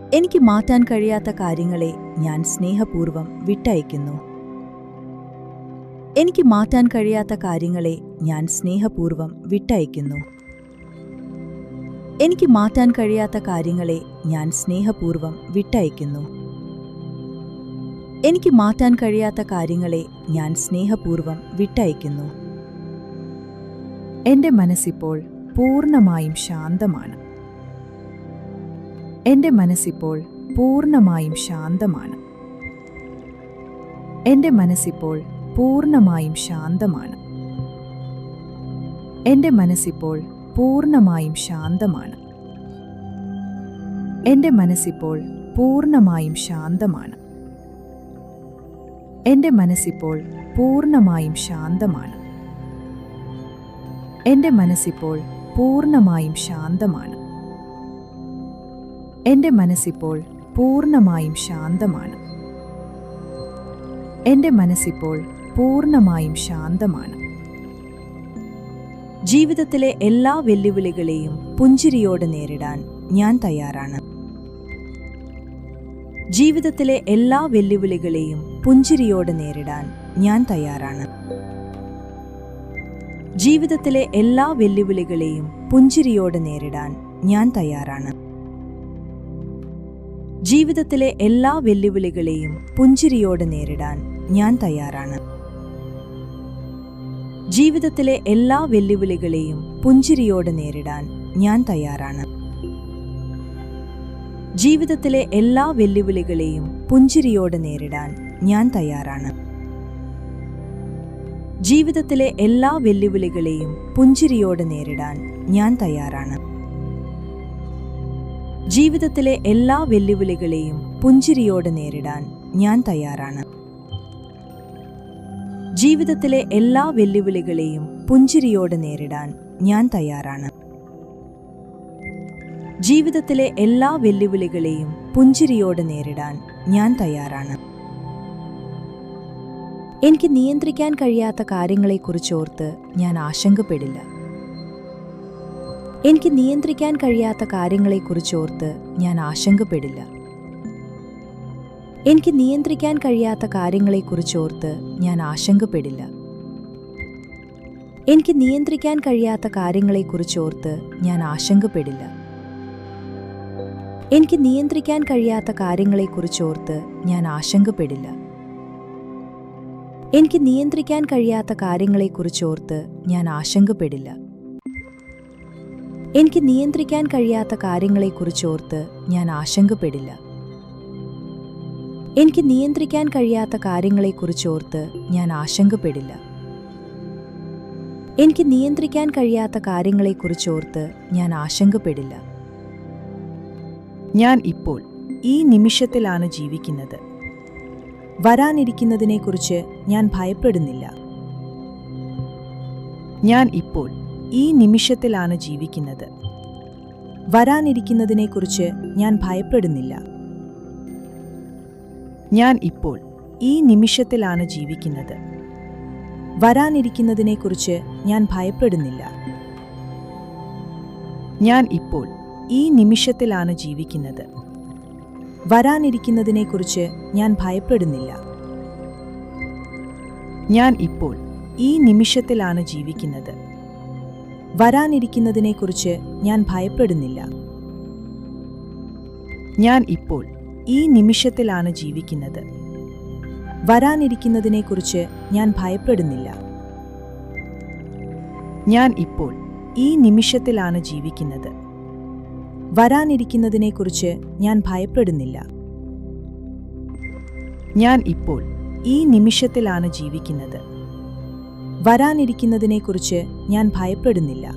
എനിക്ക് മാറ്റാൻ കഴിയാത്ത കാര്യങ്ങളെ ഞാൻ സ്നേഹപൂർവ്വം വിട്ടയക്കുന്നു. എനിക്ക് മാറ്റാൻ കഴിയാത്ത കാര്യങ്ങളെ ഞാൻ സ്നേഹപൂർവ്വം വിട്ടയക്കുന്നു. എനിക്ക് മാറ്റാൻ കഴിയാത്ത കാര്യങ്ങളെ ഞാൻ സ്നേഹപൂർവ്വം വിട്ടയക്കുന്നു. എനിക്ക് മാറ്റാൻ കഴിയാത്ത കാര്യങ്ങളെ ഞാൻ സ്നേഹപൂർവ്വം വിട്ടയക്കുന്നു. എൻ്റെ മനസ്സിപ്പോൾ പൂർണ്ണമായും ശാന്തമാണ്. എൻ്റെ മനസ്സിപ്പോൾ പൂർണ്ണമായും ശാന്തമാണ്. എൻ്റെ മനസ്സിപ്പോൾ പൂർണ്ണമായും ശാന്തമാണ്. എൻ്റെ മനസ്സിപ്പോൾ പൂർണ്ണമായും ശാന്തമാണ്. എൻ്റെ മനസ്സിപ്പോൾ പൂർണ്ണമായും ശാന്തമാണ്. എൻ്റെ മനസ്സിപ്പോൾ പൂർണ്ണമായും ശാന്തമാണ്. എൻ്റെ മനസ്സിപ്പോൾ പൂർണ്ണമായും ശാന്തമാണ്. എൻ്റെ മനസ്സിപ്പോൾ പൂർണ്ണമായും ശാന്തമാണ്. എൻ്റെ മനസ്സിപ്പോൾ പൂർണ്ണമായും ശാന്തമാണ്. ജീവിതത്തിലെ എല്ലാ വെല്ലുവിളികളെയും പുഞ്ചിരിയോടെ നേരിടാൻ ഞാൻ തയ്യാറാണ്. ജീവിതത്തിലെ എല്ലാ വെല്ലുവിളികളെയും പുഞ്ചിരിയോടെ നേരിടാൻ ഞാൻ തയ്യാറാണ്. ജീവിതത്തിലെ എല്ലാ വെല്ലുവിളികളെയും പുഞ്ചിരിയോടെ നേരിടാൻ ഞാൻ തയ്യാറാണ്. ജീവിതത്തിലെ എല്ലാ വെല്ലുവിളികളെയും പുഞ്ചിരിയോടെ നേരിടാൻ ഞാൻ തയ്യാറാണ്. ജീവിതത്തിലെ എല്ലാ വെല്ലുവിളികളെയും പുഞ്ചിരിയോടെ നേരിടാൻ ഞാൻ തയ്യാറാണ്. ജീവിതത്തിലെ എല്ലാ വെല്ലുവിളികളെയും പുഞ്ചിരിയോടെ നേരിടാൻ ഞാൻ തയ്യാറാണ്. ജീവിതത്തിലെ എല്ലാ വെല്ലുവിളികളെയും പുഞ്ചിരിയോടെ നേരിടാൻ ഞാൻ തയ്യാറാണ്. ജീവിതത്തിലെ എല്ലാ വെല്ലുവിളികളെയും പുഞ്ചിരിയോടെ നേരിടാൻ ഞാൻ തയ്യാറാണ്. ജീവിതത്തിലെ എല്ലാ വെല്ലുവിളികളെയും പുഞ്ചിരിയോടെ നേരിടാൻ ഞാൻ തയ്യാറാണ്. ജീവിതത്തിലെ എല്ലാ വെല്ലുവിളികളെയും പുഞ്ചിരിയോടെ നേരിടാൻ ഞാൻ തയ്യാറാണ്. എനിക്ക് നിയന്ത്രിക്കാൻ കഴിയാത്ത കാര്യങ്ങളെക്കുറിച്ചോർത്ത് ഞാൻ ആശങ്കപ്പെടില്ല. എനിക്ക് നിയന്ത്രിക്കാൻ കഴിയാത്ത കാര്യങ്ങളെക്കുറിച്ചോർത്ത് ഞാൻ ആശങ്കപ്പെടില്ല. എനിക്ക് നിയന്ത്രിക്കാൻ കഴിയാത്ത കാര്യങ്ങളെക്കുറിച്ചോർത്ത് ഞാൻ ആശങ്കപ്പെടില്ല. എനിക്ക് നിയന്ത്രിക്കാൻ കഴിയാത്ത കാര്യങ്ങളെക്കുറിച്ചോർത്ത് ഞാൻ ആശങ്കപ്പെടില്ല. എനിക്ക് നിയന്ത്രിക്കാൻ കഴിയാത്ത കാര്യങ്ങളെക്കുറിച്ചോർത്ത് ഞാൻ ആശങ്കപ്പെടില്ല. എനിക്ക് നിയന്ത്രിക്കാൻ കഴിയാത്ത കാര്യങ്ങളെക്കുറിച്ചോർത്ത് ഞാൻ ആശങ്കപ്പെടില്ല. എനിക്ക് നിയന്ത്രിക്കാൻ കഴിയാത്ത കാര്യങ്ങളെക്കുറിച്ചോർത്ത് ഞാൻ ആശങ്കപ്പെടില്ല. എനിക്ക് നിയന്ത്രിക്കാൻ കഴിയാത്ത കാര്യങ്ങളെക്കുറിച്ചോർത്ത് ഞാൻ ആശങ്കപ്പെടില്ല. എനിക്ക് നിയന്ത്രിക്കാൻ കഴിയാത്ത കാര്യങ്ങളെക്കുറിച്ചോർത്ത് ഞാൻ ആശങ്കപ്പെടില്ല. ഞാൻ ഇപ്പോൾ ഈ നിമിഷത്തിലാണ് ജീവിക്കുന്നത്. വരാനിരിക്കുന്നതിനെക്കുറിച്ച് ഞാൻ ഭയപ്പെടുന്നില്ല. ഞാൻ ഇപ്പോൾ ഈ നിമിഷത്തിലാണ് ജീവിക്കുന്നത്. വരാനിരിക്കുന്നതിനെക്കുറിച്ച് ഞാൻ ഭയപ്പെടുന്നില്ല. ഞാൻ ഇപ്പോൾ ഈ നിമിഷത്തിലാണ് ജീവിക്കുന്നത്. വരാനിരിക്കുന്നതിനെക്കുറിച്ച് ഞാൻ ഭയപ്പെടുന്നില്ല. ഞാൻ ഇപ്പോൾ ഈ നിമിഷത്തിലാണ് ജീവിക്കുന്നത്. വരാനിരിക്കുന്നതിനെക്കുറിച്ച് ഞാൻ ഭയപ്പെടുന്നില്ല. ഞാൻ ഇപ്പോൾ ഈ നിമിഷത്തിലാണ് ജീവിക്കുന്നത്. വരാനിരിക്കുന്നതിനെക്കുറിച്ച് ഞാൻ ഭയപ്പെടുന്നില്ല. ഞാൻ ഇപ്പോൾ ഈ നിമിഷത്തിലാണ് ജീവിക്കുന്നത്. വരാനിരിക്കുന്നതിനെക്കുറിച്ച് ഞാൻ ഭയപ്പെടുന്നില്ല. ഞാൻ ഇപ്പോൾ ഈ നിമിഷത്തിലാണ് ജീവിക്കുന്നത്. വരാനിരിക്കുന്നതിനെക്കുറിച്ച് ഞാൻ ഭയപ്പെടുന്നില്ല. ഞാൻ ഇപ്പോൾ ഈ നിമിഷത്തിലാണ് ജീവിക്കുന്നത്. വരാനിരിക്കുന്നതിനെക്കുറിച്ച് ഞാൻ ഭയപ്പെടുന്നില്ല.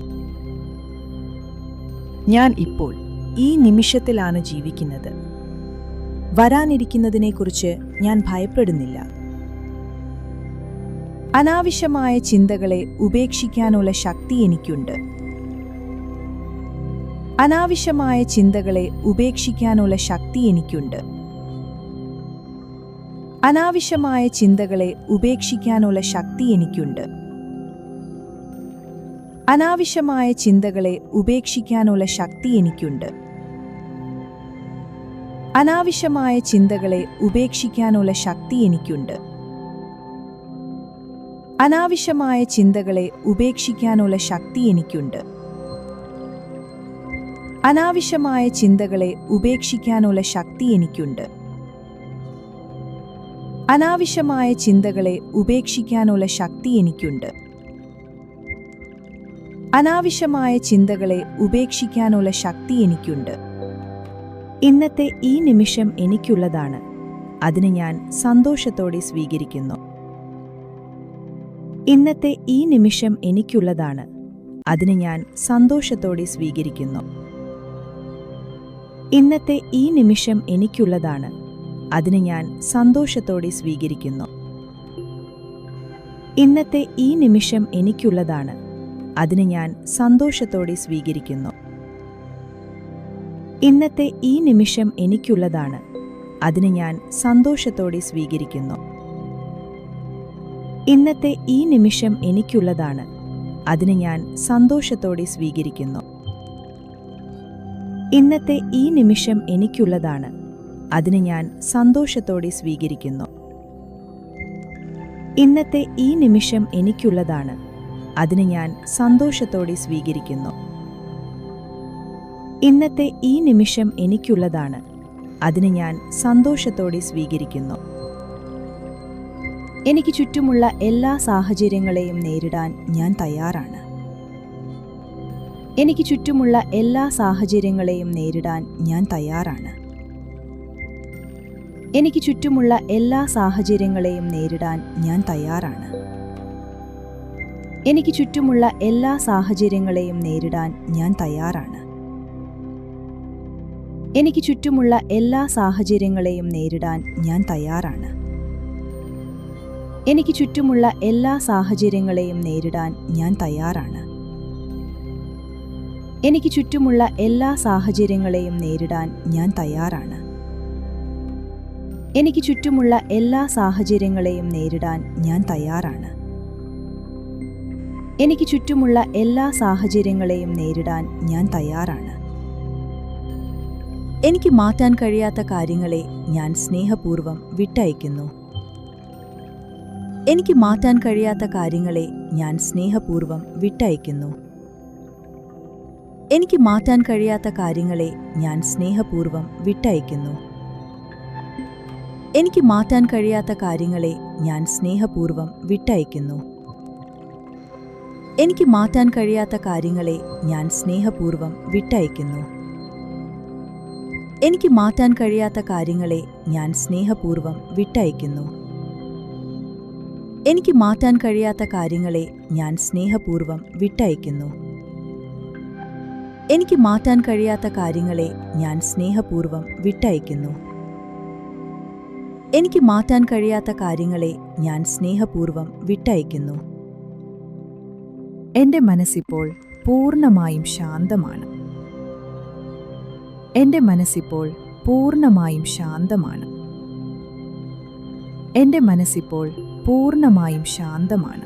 ഞാൻ ഇപ്പോൾ ഈ നിമിഷത്തിലാണ് ജീവിക്കുന്നത്. വരാനിരിക്കുന്നതിനെക്കുറിച്ച് ഞാൻ ഭയപ്പെടുന്നില്ല. അനാവശ്യമായ ചിന്തകളെ ഉപേക്ഷിക്കാനുള്ള ശക്തി എനിക്കുണ്ട്. അനാവശ്യമായ ചിന്തകളെ ഉപേക്ഷിക്കാനുള്ള ശക്തി എനിക്കുണ്ട്. അനാവശ്യമായ ചിന്തകളെ ഉപേക്ഷിക്കാനുള്ള ശക്തി എനിക്കുണ്ട്. അനാവശ്യമായ ചിന്തകളെ ഉപേക്ഷിക്കാനുള്ള ശക്തി എനിക്കുണ്ട്. അനാവശ്യമായ ചിന്തകളെ ഉപേക്ഷിക്കാനുള്ള ശക്തി എനിക്കുണ്ട്. അനാവശ്യമായ ചിന്തകളെ ഉപേക്ഷിക്കാനുള്ള ശക്തി എനിക്കുണ്ട്. അനാവശ്യമായ ചിന്തകളെ ഉപേക്ഷിക്കാനുള്ള ശക്തി എനിക്കുണ്ട്. അനാവശ്യമായ ചിന്തകളെ ഉപേക്ഷിക്കാനുള്ള ശക്തി എനിക്കുണ്ട്. അനാവശ്യമായ ചിന്തകളെ ഉപേക്ഷിക്കാനുള്ള ശക്തി എനിക്കുണ്ട്. ഇന്നത്തെ ഈ നിമിഷം എനിക്കുള്ളതാണ്. അതിന് ഞാൻ സന്തോഷത്തോടെ സ്വീകരിക്കുന്നു. ഇന്നത്തെ ഈ നിമിഷം എനിക്കുള്ളതാണ്. അതിന് ഞാൻ സന്തോഷത്തോടെ സ്വീകരിക്കുന്നു. ഇന്നത്തെ ഈ നിമിഷം എനിക്കുള്ളതാണ്. അതിന് ഞാൻ സന്തോഷത്തോടെ സ്വീകരിക്കുന്നു. ഇന്നത്തെ ഈ നിമിഷം എനിക്കുള്ളതാണ്. അതിന് ഞാൻ സന്തോഷത്തോടെ സ്വീകരിക്കുന്നു. ഇന്നത്തെ ഈ നിമിഷം എനിക്കുള്ളതാണ്. അതിന് ഞാൻ സന്തോഷത്തോടെ സ്വീകരിക്കുന്നു. ഇന്നത്തെ ഈ നിമിഷം എനിക്കുള്ളതാണ്. അതിന് ഞാൻ സന്തോഷത്തോടെ സ്വീകരിക്കുന്നു. ഇന്നത്തെ ഈ നിമിഷം എനിക്കുള്ളതാണ്. അതിന് ഞാൻ സന്തോഷത്തോടെ സ്വീകരിക്കുന്നു. ഇന്നത്തെ ഈ നിമിഷം എനിക്കുള്ളതാണ്. അതിന് ഞാൻ സന്തോഷത്തോടെ സ്വീകരിക്കുന്നു. ഇന്നത്തെ ഈ നിമിഷം എനിക്കുള്ളതാണ്. അതിന് ഞാൻ സന്തോഷത്തോടെ സ്വീകരിക്കുന്നു. എനിക്ക് ചുറ്റുമുള്ള എല്ലാ സാഹചര്യങ്ങളെയും നേരിടാൻ ഞാൻ തയ്യാറാണ്. എനിക്ക് ചുറ്റുമുള്ള എല്ലാ സാഹചര്യങ്ങളെയും നേരിടാൻ ഞാൻ തയ്യാറാണ്. എനിക്ക് ചുറ്റുമുള്ള എല്ലാ സാഹചര്യങ്ങളെയും നേരിടാൻ ഞാൻ തയ്യാറാണ്. എനിക്ക് ചുറ്റുമുള്ള എല്ലാ സാഹചര്യങ്ങളെയും നേരിടാൻ ഞാൻ തയ്യാറാണ്. എനിക്ക് ചുറ്റുമുള്ള എല്ലാ സാഹചര്യങ്ങളെയും നേരിടാൻ ഞാൻ തയ്യാറാണ്. എനിക്ക് ചുറ്റുമുള്ള എല്ലാ സാഹചര്യങ്ങളെയും നേരിടാൻ ഞാൻ തയ്യാറാണ്. എനിക്ക് ചുറ്റുമുള്ള എല്ലാ സാഹചര്യങ്ങളെയും നേരിടാൻ ഞാൻ തയ്യാറാണ്. എനിക്ക് ചുറ്റുമുള്ള എല്ലാ സാഹചര്യങ്ങളെയും നേരിടാൻ ഞാൻ തയ്യാറാണ്. എനിക്ക് ചുറ്റുമുള്ള എല്ലാ സാഹചര്യങ്ങളെയും നേരിടാൻ ഞാൻ തയ്യാറാണ്. എനിക്ക് മാറ്റാൻ കഴിയാത്ത കാര്യങ്ങളെ ഞാൻ സ്നേഹപൂർവ്വം വിട്ടയക്കുന്നു. എനിക്ക് മാറ്റാൻ കഴിയാത്ത കാര്യങ്ങളെ ഞാൻ സ്നേഹപൂർവ്വം വിട്ടയക്കുന്നു. എനിക്ക് മാറ്റാൻ കഴിയാത്ത കാര്യങ്ങളെ ഞാൻ സ്നേഹപൂർവ്വം വിട്ടയക്കുന്നു. എനിക്ക് മാറ്റാൻ കഴിയാത്ത കാര്യങ്ങളെ ഞാൻ സ്നേഹപൂർവ്വം വിട്ടയക്കുന്നു. എനിക്ക് മാറ്റാൻ കഴിയാത്ത കാര്യങ്ങളെ ഞാൻ സ്നേഹപൂർവ്വം വിട്ടയക്കുന്നു. എനിക്ക് മാറ്റാൻ കഴിയാത്ത കാര്യങ്ങളെ ഞാൻ സ്നേഹപൂർവ്വം വിട്ടയക്കുന്നു. എനിക്ക് മാറ്റാൻ കഴിയാത്ത കാര്യങ്ങളെ ഞാൻ സ്നേഹപൂർവ്വം വിട്ടയക്കുന്നു. എനിക്ക് മാറ്റാൻ കഴിയാത്ത കാര്യങ്ങളെ ഞാൻ സ്നേഹപൂർവ്വം വിട്ടയക്കുന്നു. എനിക്ക് മാറ്റാൻ കഴിയാത്ത കാര്യങ്ങളെ ഞാൻ സ്നേഹപൂർവ്വം വിട്ടയക്കുന്നു. എൻ്റെ മനസ്സിപ്പോൾ പൂർണ്ണമായും ശാന്തമാണ്. എൻ്റെ മനസ്സിപ്പോൾ പൂർണ്ണമായും ശാന്തമാണ്. എൻ്റെ മനസ്സിപ്പോൾ പൂർണ്ണമായും ശാന്തമാണ്.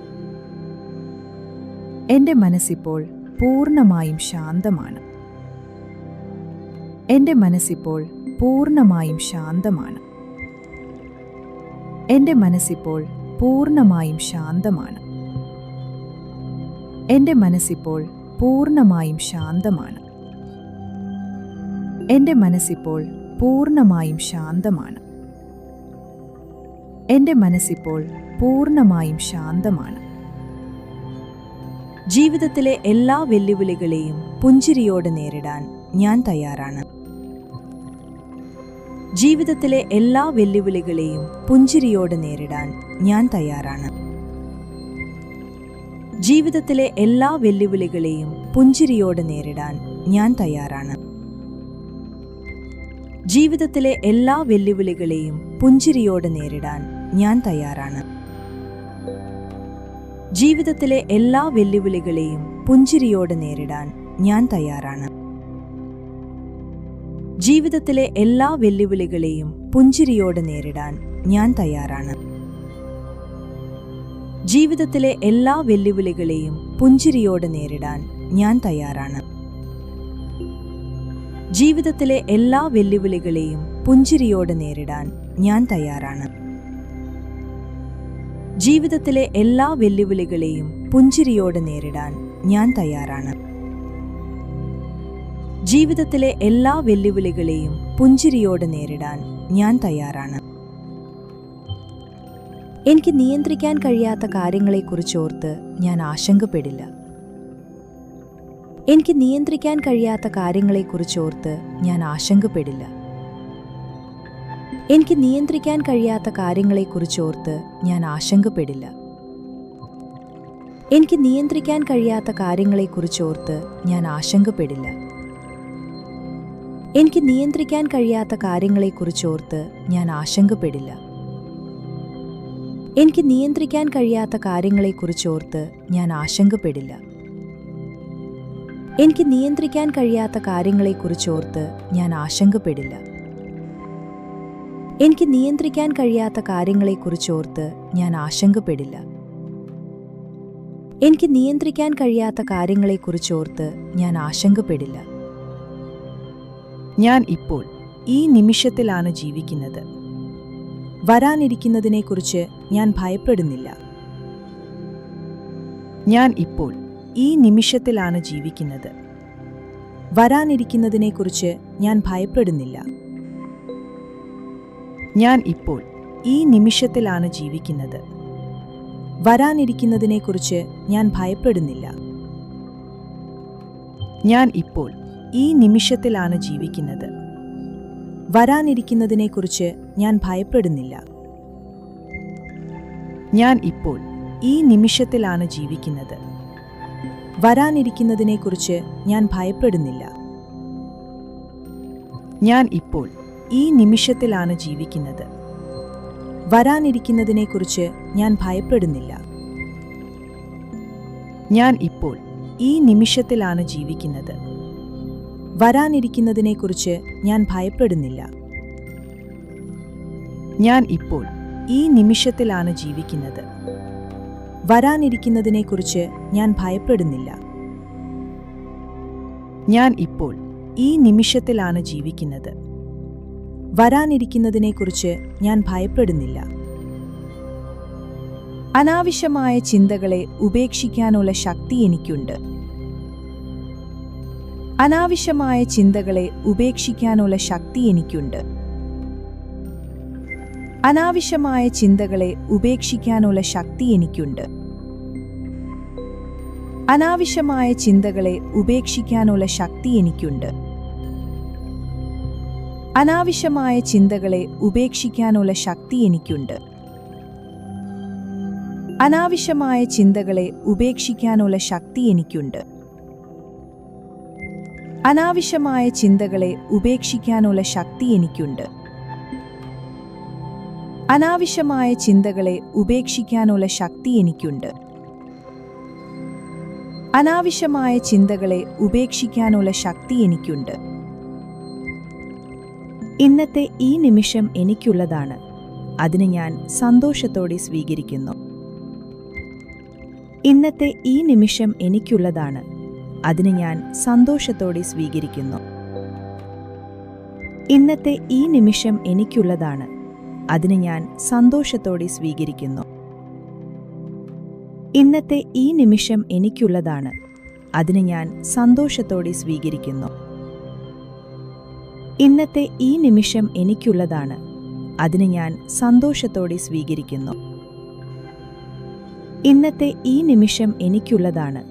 എൻ്റെ മനസ്സിപ്പോൾ പൂർണ്ണമായും ശാന്തമാണ്. എൻ്റെ മനസ്സിപ്പോൾ പൂർണ്ണമായും ശാന്തമാണ്. എൻ്റെ മനസ്സിപ്പോൾ പൂർണ്ണമായും ശാന്തമാണ്. എൻ്റെ മനസ്സിപ്പോൾ പൂർണ്ണമായും ശാന്തമാണ്. എൻ്റെ മനസ്സിപ്പോൾ പൂർണ്ണമായും ശാന്തമാണ്. എൻ്റെ മനസ്സിപ്പോൾ പൂർണ്ണമായും ശാന്തമാണ്. ജീവിതത്തിലെ എല്ലാ വെല്ലുവിളികളെയും പുഞ്ചിരിയോടെ നേരിടാൻ ഞാൻ തയ്യാറാണ്. ജീവിതത്തിലെ എല്ലാ വെല്ലുവിളികളെയും പുഞ്ചിരിയോടെ നേരിടാൻ ഞാൻ തയ്യാറാണ്. ജീവിതത്തിലെ എല്ലാ വെല്ലുവിളികളെയും പുഞ്ചിരിയോടെ നേരിടാൻ ഞാൻ തയ്യാറാണ്. ജീവിതത്തിലെ എല്ലാ വെല്ലുവിളികളെയും പുഞ്ചിരിയോടെ നേരിടാൻ ഞാൻ തയ്യാറാണ്. ജീവിതത്തിലെ എല്ലാ വെല്ലുവിളികളെയും പുഞ്ചിരിയോടെ നേരിടാൻ ഞാൻ തയ്യാറാണ്. ജീവിതത്തിലെ എല്ലാ വെല്ലുവിളികളെയും പുഞ്ചിരിയോടെ നേരിടാൻ ഞാൻ തയ്യാറാണ്. ജീവിതത്തിലെ എല്ലാ വെല്ലുവിളികളെയും പുഞ്ചിരിയോടെ നേരിടാൻ ഞാൻ തയ്യാറാണ്. ജീവിതത്തിലെ എല്ലാ വെല്ലുവിളികളെയും പുഞ്ചിരിയോടെ നേരിടാൻ ഞാൻ തയ്യാറാണ്. ജീവിതത്തിലെ എല്ലാ വെല്ലുവിളികളെയും പുഞ്ചിരിയോടെ നേരിടാൻ ഞാൻ തയ്യാറാണ്. ജീവിതത്തിലെ എല്ലാ വെല്ലുവിളികളെയും പുഞ്ചിരിയോടെ നേരിടാൻ ഞാൻ തയ്യാറാണ്. എനിക്ക് നിയന്ത്രിക്കാൻ കഴിയാത്ത കാര്യങ്ങളെക്കുറിച്ചോർത്ത് ഞാൻ ആശങ്കപ്പെടില്ല. എനിക്ക് നിയന്ത്രിക്കാൻ കഴിയാത്ത കാര്യങ്ങളെക്കുറിച്ചോർത്ത് ഞാൻ ആശങ്കപ്പെടില്ല. എനിക്ക് നിയന്ത്രിക്കാൻ കഴിയാത്ത കാര്യങ്ങളെക്കുറിച്ചോർത്ത് ഞാൻ ആശങ്കപ്പെടില്ല. എനിക്ക് നിയന്ത്രിക്കാൻ കഴിയാത്ത കാര്യങ്ങളെക്കുറിച്ചോർത്ത് ഞാൻ ആശങ്കപ്പെടില്ല. എനിക്ക് നിയന്ത്രിക്കാൻ കഴിയാത്ത കാര്യങ്ങളെക്കുറിച്ചോർത്ത് ഞാൻ ആശങ്കപ്പെടില്ല. എനിക്ക് നിയന്ത്രിക്കാൻ കഴിയാത്ത കാര്യങ്ങളെക്കുറിച്ചോർത്ത് ഞാൻ ആശങ്കപ്പെടില്ല. എനിക്ക് നിയന്ത്രിക്കാൻ കഴിയാത്ത കാര്യങ്ങളെക്കുറിച്ചോർത്ത് ഞാൻ ആശങ്കപ്പെടില്ല. എനിക്ക് നിയന്ത്രിക്കാൻ കഴിയാത്ത കാര്യങ്ങളെക്കുറിച്ചോർത്ത് ഞാൻ ആശങ്കപ്പെടില്ല. എനിക്ക് നിയന്ത്രിക്കാൻ കഴിയാത്ത കാര്യങ്ങളെക്കുറിച്ചോർത്ത് ഞാൻ ആശങ്കപ്പെടില്ല. ഞാൻ ഇപ്പോൾ ഈ നിമിഷത്തിലാണ് ജീവിക്കുന്നത്. വരാനിരിക്കുന്നതിനെക്കുറിച്ച് ഞാൻ ഭയപ്പെടുന്നില്ല. ഞാൻ ഇപ്പോൾ ഈ നിമിഷത്തിലാണ് ജീവിക്കുന്നത്. വരാനിരിക്കുന്നതിനെക്കുറിച്ച് ഞാൻ ഭയപ്പെടുന്നില്ല. ഞാൻ ഇപ്പോൾ ഈ നിമിഷത്തിലാണ് ജീവിക്കുന്നത്. വരാനിരിക്കുന്നതിനെക്കുറിച്ച് ഞാൻ ഭയപ്പെടുന്നില്ല. ഞാൻ ഇപ്പോൾ ഈ നിമിഷത്തിലാണ് ജീവിക്കുന്നത്. വരാനിരിക്കുന്നതിനെക്കുറിച്ച് ഞാൻ ഭയപ്പെടുന്നില്ല. ഞാൻ ഇപ്പോൾ ഈ നിമിഷത്തിലാണ് ജീവിക്കുന്നത്. വരാനിരിക്കുന്നതിനെക്കുറിച്ച് ഞാൻ ഭയപ്പെടുന്നില്ല. ഞാൻ ഇപ്പോൾ ഈ നിമിഷത്തിലാണ് ജീവിക്കുന്നത്. വരാനിരിക്കുന്നതിനെക്കുറിച്ച് ഞാൻ ഭയപ്പെടുന്നില്ല. ഞാൻ ഇപ്പോൾ ഈ നിമിഷത്തിലാണ് ജീവിക്കുന്നത്. വരാനിരിക്കുന്നതിനെക്കുറിച്ച് ഞാൻ ഭയപ്പെടുന്നില്ല. ഞാൻ ഇപ്പോൾ ഈ നിമിഷത്തിലാണ് ജീവിക്കുന്നത്. വരാനിരിക്കുന്നതിനെക്കുറിച്ച് ഞാൻ ഭയപ്പെടുന്നില്ല. ഞാൻ ഇപ്പോൾ ഈ നിമിഷത്തിലാണ് ജീവിക്കുന്നത്. വരാനിരിക്കുന്നതിനെക്കുറിച്ച് ഞാൻ ഭയപ്പെടുന്നില്ല. അനാവശ്യമായ ചിന്തകളെ ഉപേക്ഷിക്കാനുള്ള ശക്തി എനിക്കുണ്ട്. അനാവശ്യമായ ചിന്തകളെ ഉപേക്ഷിക്കാനുള്ള ശക്തി എനിക്കുണ്ട്. അനാവശ്യമായ ചിന്തകളെ ഉപേക്ഷിക്കാനുള്ള ശക്തി എനിക്കുണ്ട്. അനാവശ്യമായ ചിന്തകളെ ഉപേക്ഷിക്കാനുള്ള ശക്തി എനിക്കുണ്ട്. അനാവശ്യമായ ചിന്തകളെ ഉപേക്ഷിക്കാനുള്ള ശക്തി എനിക്കുണ്ട്. അനാവശ്യമായ ചിന്തകളെ ഉപേക്ഷിക്കാനുള്ള ശക്തി എനിക്കുണ്ട്. അനാവശ്യമായ ചിന്തകളെ ഉപേക്ഷിക്കാനുള്ള ശക്തി എനിക്കുണ്ട്. അനാവശ്യമായ ചിന്തകളെ ഉപേക്ഷിക്കാനുള്ള ശക്തി എനിക്കുണ്ട്. അനാവശ്യമായ ചിന്തകളെ ഉപേക്ഷിക്കാനുള്ള ശക്തി എനിക്കുണ്ട്. ഇന്നത്തെ ഈ നിമിഷം എനിക്കുള്ളതാണ്. അതിന് ഞാൻ സന്തോഷത്തോടെ സ്വീകരിക്കുന്നു. ഇന്നത്തെ ഈ നിമിഷം എനിക്കുള്ളതാണ്. അതിന് ഞാൻ സന്തോഷത്തോടെ സ്വീകരിക്കുന്നു. ഇന്നത്തെ ഈ നിമിഷം എനിക്കുള്ളതാണ്. അതിന് ഞാൻ സന്തോഷത്തോടെ സ്വീകരിക്കുന്നു. ഇന്നത്തെ ഈ നിമിഷം എനിക്കുള്ളതാണ്. അതിന് ഞാൻ സന്തോഷത്തോടെ സ്വീകരിക്കുന്നു. ഇന്നത്തെ ഈ നിമിഷം എനിക്കുള്ളതാണ്. അതിന് ഞാൻ സന്തോഷത്തോടെ സ്വീകരിക്കുന്നു. ഇന്നത്തെ ഈ നിമിഷം എനിക്കുള്ളതാണ്.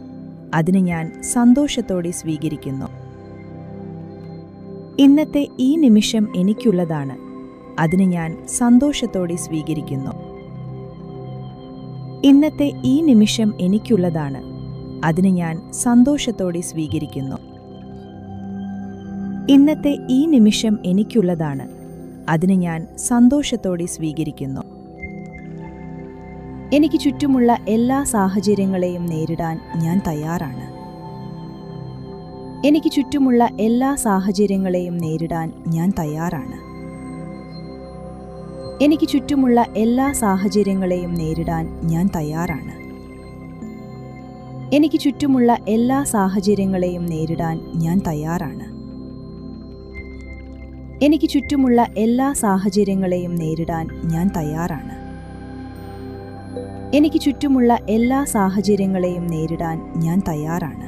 അതിന് ഞാൻ സന്തോഷത്തോടെ സ്വീകരിക്കുന്നു. ഇന്നത്തെ ഈ നിമിഷം എനിക്കുള്ളതാണ്. അതിന് ഞാൻ സന്തോഷത്തോടെ സ്വീകരിക്കുന്നു. ഇന്നത്തെ ഈ നിമിഷം എനിക്കുള്ളതാണ്. അതിന് ഞാൻ സന്തോഷത്തോടെ സ്വീകരിക്കുന്നു. ഇന്നത്തെ ഈ നിമിഷം എനിക്കുള്ളതാണ്. അതിന് ഞാൻ സന്തോഷത്തോടെ സ്വീകരിക്കുന്നു. എനിക്ക് ചുറ്റുമുള്ള എല്ലാ സാഹചര്യങ്ങളെയും നേരിടാൻ ഞാൻ തയ്യാറാണ്. എനിക്ക് ചുറ്റുമുള്ള എല്ലാ സാഹചര്യങ്ങളെയും നേരിടാൻ ഞാൻ തയ്യാറാണ്. എനിക്ക് ചുറ്റുമുള്ള എല്ലാ സാഹചര്യങ്ങളെയും നേരിടാൻ ഞാൻ തയ്യാറാണ്. എനിക്ക് ചുറ്റുമുള്ള എല്ലാ സാഹചര്യങ്ങളെയും നേരിടാൻ ഞാൻ തയ്യാറാണ്. എനിക്ക് ചുറ്റുമുള്ള എല്ലാ സാഹചര്യങ്ങളെയും നേരിടാൻ ഞാൻ തയ്യാറാണ്. എനിക്ക് ചുറ്റുമുള്ള എല്ലാ സാഹചര്യങ്ങളെയും നേരിടാൻ ഞാൻ തയ്യാറാണ്.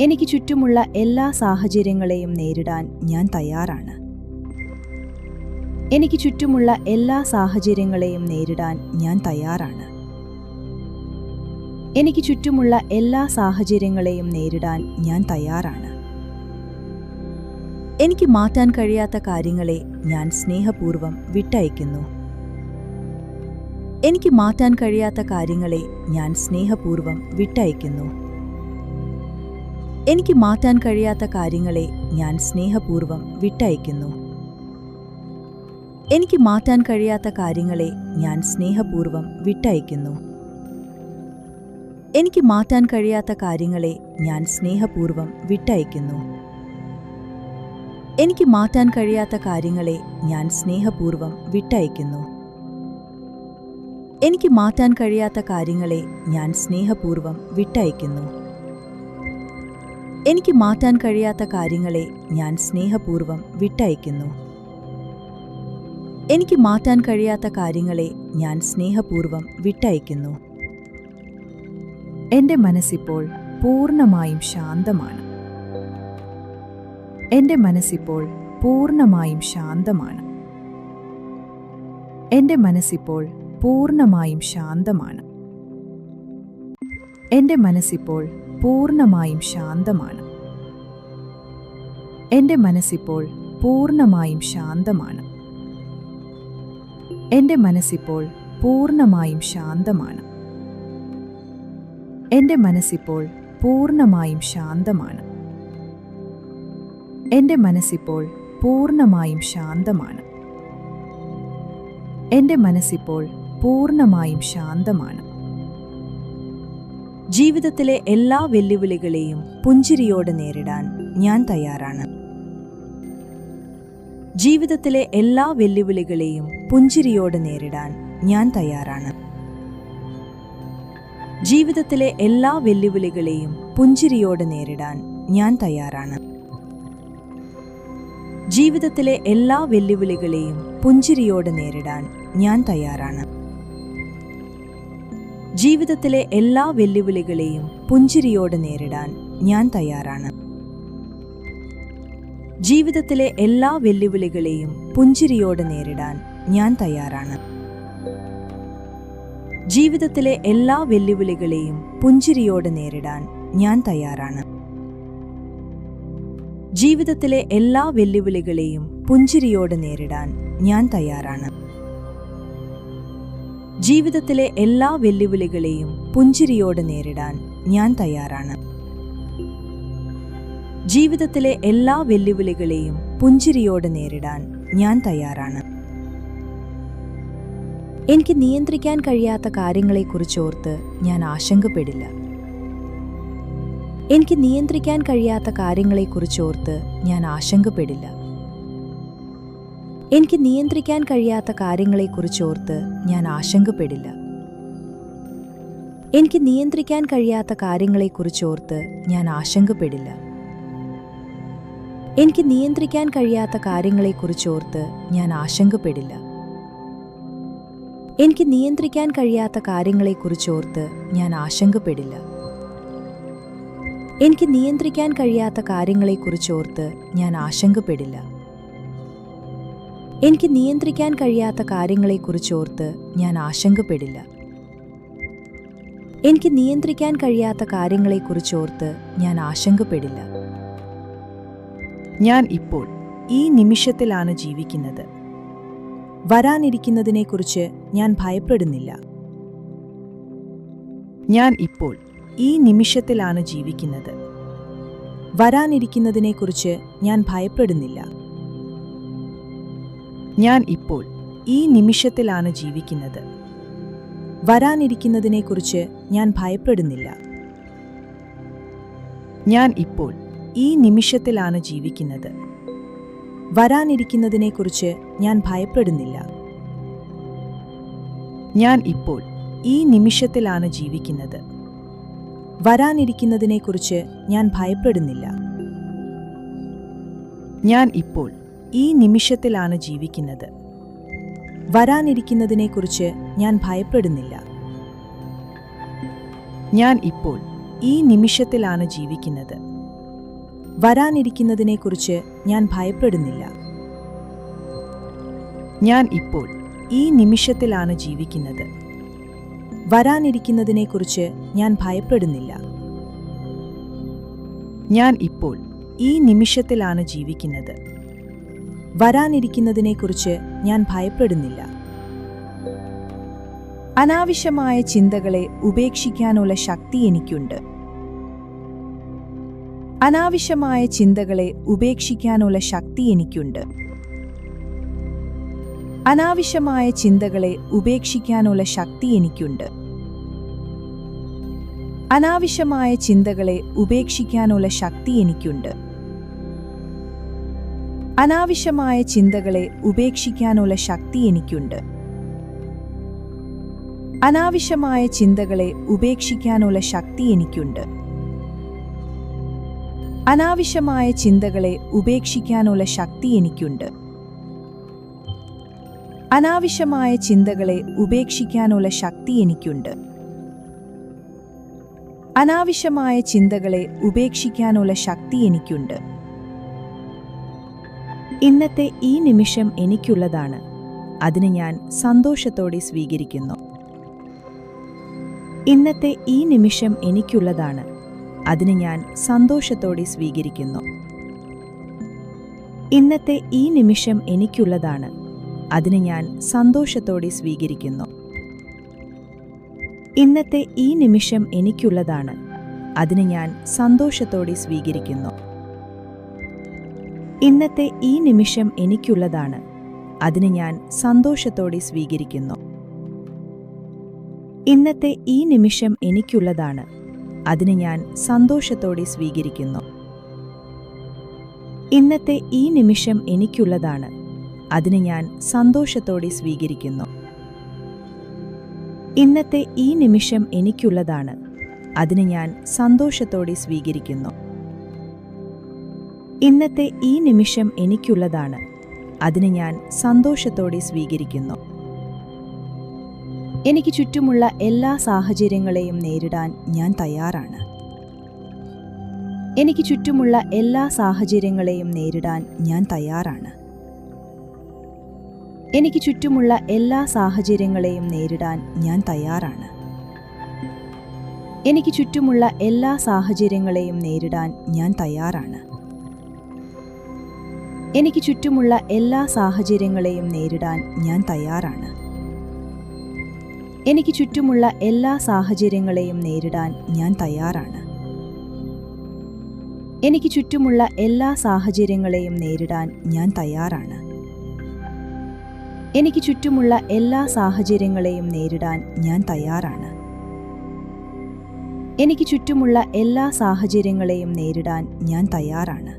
എനിക്ക് ചുറ്റുമുള്ള എല്ലാ സാഹചര്യങ്ങളെയും നേരിടാൻ ഞാൻ തയ്യാറാണ്. എനിക്ക് ചുറ്റുമുള്ള എല്ലാ സാഹചര്യങ്ങളെയും നേരിടാൻ ഞാൻ തയ്യാറാണ്. എനിക്ക് ചുറ്റുമുള്ള എല്ലാ സാഹചര്യങ്ങളെയും നേരിടാൻ ഞാൻ തയ്യാറാണ്. എനിക്ക് മാറ്റാൻ കഴിയാത്ത കാര്യങ്ങളെ ഞാൻ സ്നേഹപൂർവ്വം വിട്ടയക്കുന്നു. എനിക്ക് മാറ്റാൻ കഴിയാത്ത കാര്യങ്ങളെ ഞാൻ സ്നേഹപൂർവ്വം വിട്ടയക്കുന്നു. എനിക്ക് മാറ്റാൻ കഴിയാത്ത കാര്യങ്ങളെ ഞാൻ സ്നേഹപൂർവ്വം വിട്ടയക്കുന്നു. എനിക്ക് മാറ്റാൻ കഴിയാത്ത കാര്യങ്ങളെ ഞാൻ സ്നേഹപൂർവ്വം വിട്ടയക്കുന്നു. എനിക്ക് മാറ്റാൻ കഴിയാത്ത കാര്യങ്ങളെ ഞാൻ സ്നേഹപൂർവ്വം വിട്ടയക്കുന്നു. എനിക്ക് മാറ്റാൻ കഴിയാത്ത കാര്യങ്ങളെ ഞാൻ സ്നേഹപൂർവ്വം വിട്ടയക്കുന്നു. എനിക്ക് മാറ്റാൻ കഴിയാത്ത കാര്യങ്ങളെ ഞാൻ സ്നേഹപൂർവ്വം വിട്ടയക്കുന്നു. എനിക്ക് മാറ്റാൻ കഴിയാത്ത കാര്യങ്ങളെ ഞാൻ സ്നേഹപൂർവ്വം വിട്ടയക്കുന്നു. എനിക്ക് മാറ്റാൻ കഴിയാത്ത കാര്യങ്ങളെ ഞാൻ സ്നേഹപൂർവ്വം വിട്ടയക്കുന്നു. എന്റെ മനസ്സിപ്പോൾ പൂർണ്ണമായും ശാന്തമാണ്. എന്റെ മനസ്സിപ്പോൾ പൂർണ്ണമായും ശാന്തമാണ്. എന്റെ മനസ്സിപ്പോൾ പൂർണ്ണമായും ശാന്തമാണ്. എന്റെ മനസ്സിപ്പോൾ പൂർണ്ണമായും ശാന്തമാണ്. എന്റെ മനസ്സിപ്പോൾ പൂർണ്ണമായും ശാന്തമാണ്. എന്റെ മനസ്സിപ്പോൾ പൂർണ്ണമായും ശാന്തമാണ്. എന്റെ മനസ്സിപ്പോൾ പൂർണ്ണമായും ശാന്തമാണ്. എന്റെ മനസ്സിപ്പോൾ പൂർണ്ണമായും ശാന്തമാണ്. എന്റെ മനസ്സിപ്പോൾ പൂർണ്ണമായും ശാന്തമാണ്. ജീവിതത്തിലെ എല്ലാ വെല്ലുവിളികളെയും പുഞ്ചിരിയോടെ നേരിടാൻ ഞാൻ തയ്യാറാണ്. ജീവിതത്തിലെ എല്ലാ വെല്ലുവിളികളെയും പുഞ്ചിരിയോടെ നേരിടാൻ ഞാൻ തയ്യാറാണ്. ജീവിതത്തിലെ എല്ലാ വെല്ലുവിളികളെയും പുഞ്ചിരിയോടെ നേരിടാൻ ഞാൻ തയ്യാറാണ്. ജീവിതത്തിലെ എല്ലാ വെല്ലുവിളികളെയും പുഞ്ചിരിയോടെ നേരിടാൻ ഞാൻ തയ്യാറാണ്. ജീവിതത്തിലെ എല്ലാ വെല്ലുവിളികളെയും പുഞ്ചിരിയോടെ നേരിടാൻ ഞാൻ തയ്യാറാണ്. ജീവിതത്തിലെ എല്ലാ വെല്ലുവിളികളെയും പുഞ്ചിരിയോടെ നേരിടാൻ ഞാൻ തയ്യാറാണ്. ജീവിതത്തിലെ എല്ലാ വെല്ലുവിളികളെയും പുഞ്ചിരിയോടെ നേരിടാൻ ഞാൻ തയ്യാറാണ്. ജീവിതത്തിലെ എല്ലാ വെല്ലുവിളികളെയും പുഞ്ചിരിയോടെ നേരിടാൻ ഞാൻ തയ്യാറാണ്. ജീവിതത്തിലെ എല്ലാ വെല്ലുവിളികളെയും പുഞ്ചിരിയോടെ നേരിടാൻ ഞാൻ തയ്യാറാണ്. ജീവിതത്തിലെ എല്ലാ വെല്ലുവിളികളെയും പുഞ്ചിരിയോടെ നേരിടാൻ ഞാൻ തയ്യാറാണ്. എനിക്ക് നിയന്ത്രിക്കാൻ കഴിയാത്ത കാര്യങ്ങളെക്കുറിച്ചോർത്ത് ഞാൻ ആശങ്കപ്പെടില്ല. എനിക്ക് നിയന്ത്രിക്കാൻ കഴിയാത്ത കാര്യങ്ങളെക്കുറിച്ചോർത്ത് ഞാൻ ആശങ്കപ്പെടില്ല. എനിക്ക് നിയന്ത്രിക്കാൻ കഴിയാത്ത കാര്യങ്ങളെക്കുറിച്ചോർത്ത് ഞാൻ ആശങ്കപ്പെടില്ല. എനിക്ക് നിയന്ത്രിക്കാൻ കഴിയാത്ത കാര്യങ്ങളെക്കുറിച്ചോർത്ത് ഞാൻ ആശങ്കപ്പെടില്ല. എനിക്ക് നിയന്ത്രിക്കാൻ കഴിയാത്ത കാര്യങ്ങളെക്കുറിച്ചോർത്ത് ഞാൻ ആശങ്കപ്പെടില്ല. എനിക്ക് നിയന്ത്രിക്കാൻ കഴിയാത്ത കാര്യങ്ങളെക്കുറിച്ചോർത്ത് ഞാൻ ആശങ്കപ്പെടില്ല. എനിക്ക് നിയന്ത്രിക്കാൻ കഴിയാത്ത കാര്യങ്ങളെക്കുറിച്ചോർത്ത് ഞാൻ ആശങ്കപ്പെടില്ല. എനിക്ക് നിയന്ത്രിക്കാൻ കഴിയാത്ത കാര്യങ്ങളെക്കുറിച്ചോർത്ത് ഞാൻ ആശങ്കപ്പെടില്ല. എനിക്ക് നിയന്ത്രിക്കാൻ കഴിയാത്ത കാര്യങ്ങളെക്കുറിച്ചോർത്ത് ഞാൻ ആശങ്കപ്പെടില്ല. ഞാൻ ഇപ്പോൾ ഈ നിമിഷത്തിലാണ് ജീവിക്കുന്നത്. വരാനിരിക്കുന്നതിനെക്കുറിച്ച് ഞാൻ ഭയപ്പെടുന്നില്ല. ഞാൻ ഇപ്പോൾ ഈ നിമിഷത്തിലാണ് ജീവിക്കുന്നത്. വരാനിരിക്കുന്നതിനെക്കുറിച്ച് ഞാൻ ഭയപ്പെടുന്നില്ല. ഞാൻ ഇപ്പോൾ ഈ നിമിഷത്തിലാണ് ജീവിക്കുന്നത്. വരാനിരിക്കുന്നതിനെക്കുറിച്ച് ഞാൻ ഭയപ്പെടുന്നില്ല. ഞാൻ ഇപ്പോൾ ഈ നിമിഷത്തിലാണ് ജീവിക്കുന്നത്. വരാനിരിക്കുന്നതിനെക്കുറിച്ച് ഞാൻ ഭയപ്പെടുന്നില്ല. ഞാൻ ഇപ്പോൾ ഈ നിമിഷത്തിലാണ് ജീവിക്കുന്നത്. വരാനിരിക്കുന്നതിനെക്കുറിച്ച് ഞാൻ ഭയപ്പെടുന്നില്ല. ഞാൻ ഇപ്പോൾ ഈ നിമിഷത്തിലാണ് ജീവിക്കുന്നത്. വരാനിരിക്കുന്നതിനെക്കുറിച്ച് ഞാൻ ഭയപ്പെടുന്നില്ല. ഞാൻ ഇപ്പോൾ ഈ നിമിഷത്തിലാണ് ജീവിക്കുന്നത്. വരാനിരിക്കുന്നതിനെക്കുറിച്ച് ഞാൻ ഭയപ്പെടുന്നില്ല. ഞാൻ ഇപ്പോൾ ഈ നിമിഷത്തിലാണ് ജീവിക്കുന്നത്. വരാനിരിക്കുന്നതിനെക്കുറിച്ച് ഞാൻ ഭയപ്പെടുന്നില്ല. ഞാൻ ഇപ്പോൾ ഈ നിമിഷത്തിലാണ് ജീവിക്കുന്നത്. വരാനിരിക്കുന്നതിനെക്കുറിച്ച് ഞാൻ ഭയപ്പെടുന്നില്ല. അനാവശ്യമായ ചിന്തകളെ ഉപേക്ഷിക്കാനുള്ള ശക്തി എനിക്കുണ്ട്. അനാവശ്യമായ ചിന്തകളെ ഉപേക്ഷിക്കാനുള്ള ശക്തി എനിക്കുണ്ട്. അനാവശ്യമായ ചിന്തകളെ ഉപേക്ഷിക്കാനുള്ള ശക്തി എനിക്കുണ്ട്. അനാവശ്യമായ ചിന്തകളെ ഉപേക്ഷിക്കാനുള്ള ശക്തി എനിക്കുണ്ട്. അനാവശ്യമായ ചിന്തകളെ ഉപേക്ഷിക്കാനുള്ള ശക്തി എനിക്കുണ്ട്. അനാവശ്യമായ ചിന്തകളെ ഉപേക്ഷിക്കാനുള്ള ശക്തി എനിക്കുണ്ട്. അനാവശ്യമായ ചിന്തകളെ ഉപേക്ഷിക്കാനുള്ള ശക്തി എനിക്കുണ്ട്. അനാവശ്യമായ ചിന്തകളെ ഉപേക്ഷിക്കാനുള്ള ശക്തി എനിക്കുണ്ട്. അനാവശ്യമായ ചിന്തകളെ ഉപേക്ഷിക്കാനുള്ള ശക്തി എനിക്കുണ്ട്. ഇന്നത്തെ ഈ നിമിഷം എനിക്കുള്ളതാണ്. അതിന് ഞാൻ സന്തോഷത്തോടെ സ്വീകരിക്കുന്നു. ഇന്നത്തെ ഈ നിമിഷം എനിക്കുള്ളതാണ്. അതിന് ഞാൻ സന്തോഷത്തോടെ സ്വീകരിക്കുന്നു. ഇന്നത്തെ ഈ നിമിഷം എനിക്കുള്ളതാണ്. അതിന് ഞാൻ സന്തോഷത്തോടെ സ്വീകരിക്കുന്നു. ഇന്നത്തെ ഈ നിമിഷം എനിക്കുള്ളതാണ്. അതിന് ഞാൻ സന്തോഷത്തോടെ സ്വീകരിക്കുന്നു. ഇന്നത്തെ ഈ നിമിഷം എനിക്കുള്ളതാണ്. അതിന് ഞാൻ സന്തോഷത്തോടെ സ്വീകരിക്കുന്നു. ഇന്നത്തെ ഈ നിമിഷം എനിക്കുള്ളതാണ്. അതിന് ഞാൻ സന്തോഷത്തോടെ സ്വീകരിക്കുന്നു. ഇന്നത്തെ ഈ നിമിഷം എനിക്കുള്ളതാണ്. അതിന് ഞാൻ സന്തോഷത്തോടെ സ്വീകരിക്കുന്നു. ഇന്നത്തെ ഈ നിമിഷം എനിക്കുള്ളതാണ്. അതിന് ഞാൻ സന്തോഷത്തോടെ സ്വീകരിക്കുന്നു. ഇന്നത്തെ ഈ നിമിഷം എനിക്കുള്ളതാണ്. അതിന് ഞാൻ സന്തോഷത്തോടെ സ്വീകരിക്കുന്നു. എനിക്ക് ചുറ്റുമുള്ള എല്ലാ സാഹചര്യങ്ങളെയും നേരിടാൻ ഞാൻ തയ്യാറാണ്. എനിക്ക് ചുറ്റുമുള്ള എല്ലാ സാഹചര്യങ്ങളെയും നേരിടാൻ ഞാൻ തയ്യാറാണ്. എനിക്ക് ചുറ്റുമുള്ള എല്ലാ സാഹചര്യങ്ങളെയും നേരിടാൻ ഞാൻ തയ്യാറാണ്. എനിക്ക് ചുറ്റുമുള്ള എല്ലാ സാഹചര്യങ്ങളെയും നേരിടാൻ ഞാൻ തയ്യാറാണ്. എനിക്ക് ചുറ്റുമുള്ള എല്ലാ സാഹചര്യങ്ങളെയും നേരിടാൻ ഞാൻ തയ്യാറാണ്. എനിക്ക് ചുറ്റുമുള്ള എല്ലാ സാഹചര്യങ്ങളെയും നേരിടാൻ ഞാൻ തയ്യാറാണ്. എനിക്ക് ചുറ്റുമുള്ള എല്ലാ സാഹചര്യങ്ങളെയും നേരിടാൻ ഞാൻ തയ്യാറാണ്. എനിക്ക് ചുറ്റുമുള്ള എല്ലാ സാഹചര്യങ്ങളെയും നേരിടാൻ ഞാൻ തയ്യാറാണ്. എനിക്ക് ചുറ്റുമുള്ള എല്ലാ സാഹചര്യങ്ങളെയും നേരിടാൻ ഞാൻ തയ്യാറാണ്.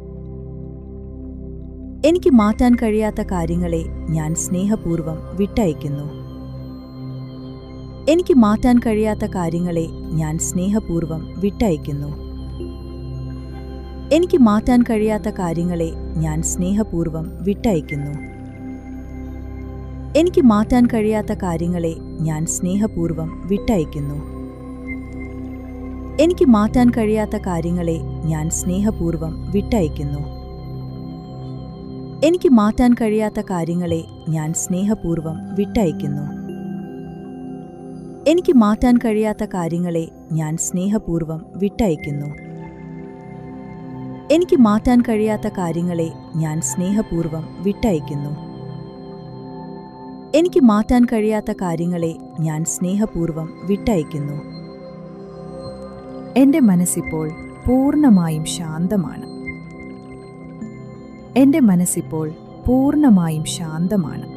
എനിക്ക് മാറ്റാൻ കഴിയാത്ത കാര്യങ്ങളെ ഞാൻ സ്നേഹപൂർവ്വം വിട്ടയക്കുന്നു. എനിക്ക് മാറ്റാൻ കഴിയാത്ത കാര്യങ്ങളെ ഞാൻ സ്നേഹപൂർവ്വം വിട്ടയക്കുന്നു. എനിക്ക് മാറ്റാൻ കഴിയാത്ത കാര്യങ്ങളെ ഞാൻ സ്നേഹപൂർവ്വം വിട്ടയക്കുന്നു. എനിക്ക് മാറ്റാൻ കഴിയാത്ത കാര്യങ്ങളെ ഞാൻ സ്നേഹപൂർവ്വം വിട്ടയക്കുന്നു. എനിക്ക് മാറ്റാൻ കഴിയാത്ത കാര്യങ്ങളെ ഞാൻ സ്നേഹപൂർവ്വം വിട്ടയക്കുന്നു. എനിക്ക് മാറ്റാൻ കഴിയാത്ത കാര്യങ്ങളെ ഞാൻ സ്നേഹപൂർവ്വം വിട്ടയക്കുന്നു. എനിക്ക് മാറ്റാൻ കഴിയാത്ത കാര്യങ്ങളെ ഞാൻ സ്നേഹപൂർവ്വം വിട്ടയക്കുന്നു. എനിക്ക് മാറ്റാൻ കഴിയാത്ത കാര്യങ്ങളെ ഞാൻ സ്നേഹപൂർവ്വം വിട്ടയക്കുന്നു. എനിക്ക് മാറ്റാൻ കഴിയാത്ത കാര്യങ്ങളെ ഞാൻ സ്നേഹപൂർവ്വം വിട്ടയക്കുന്നു. എൻ്റെ മനസ്സിപ്പോൾ പൂർണ്ണമായും ശാന്തമാണ്. എൻ്റെ മനസ്സിപ്പോൾ പൂർണ്ണമായും ശാന്തമാണ്.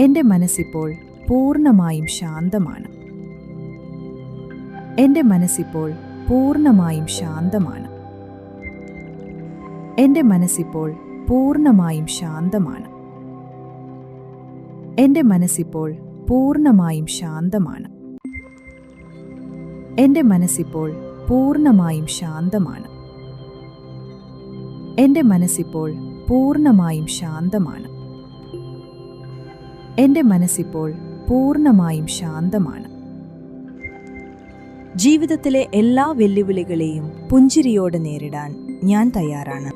എൻ്റെ മനസ്സിപ്പോൾ പൂർണ്ണമായും ശാന്തമാണ്. എൻ്റെ മനസ്സിപ്പോൾ പൂർണ്ണമായും ശാന്തമാണ്. എൻ്റെ മനസ്സിപ്പോൾ പൂർണ്ണമായും ശാന്തമാണ്. എൻ്റെ മനസ്സിപ്പോൾ പൂർണ്ണമായും ശാന്തമാണ്. എൻ്റെ മനസ്സിപ്പോൾ പൂർണ്ണമായും ശാന്തമാണ്. എൻ്റെ മനസ്സിപ്പോൾ പൂർണ്ണമായും ശാന്തമാണ്. എൻ്റെ മനസ്സിപ്പോൾ പൂർണ്ണമായും ശാന്തമാണ്. ജീവിതത്തിലെ എല്ലാ വെല്ലുവിളികളെയും പുഞ്ചിരിയോടെ നേരിടാൻ ഞാൻ തയ്യാറാണ്.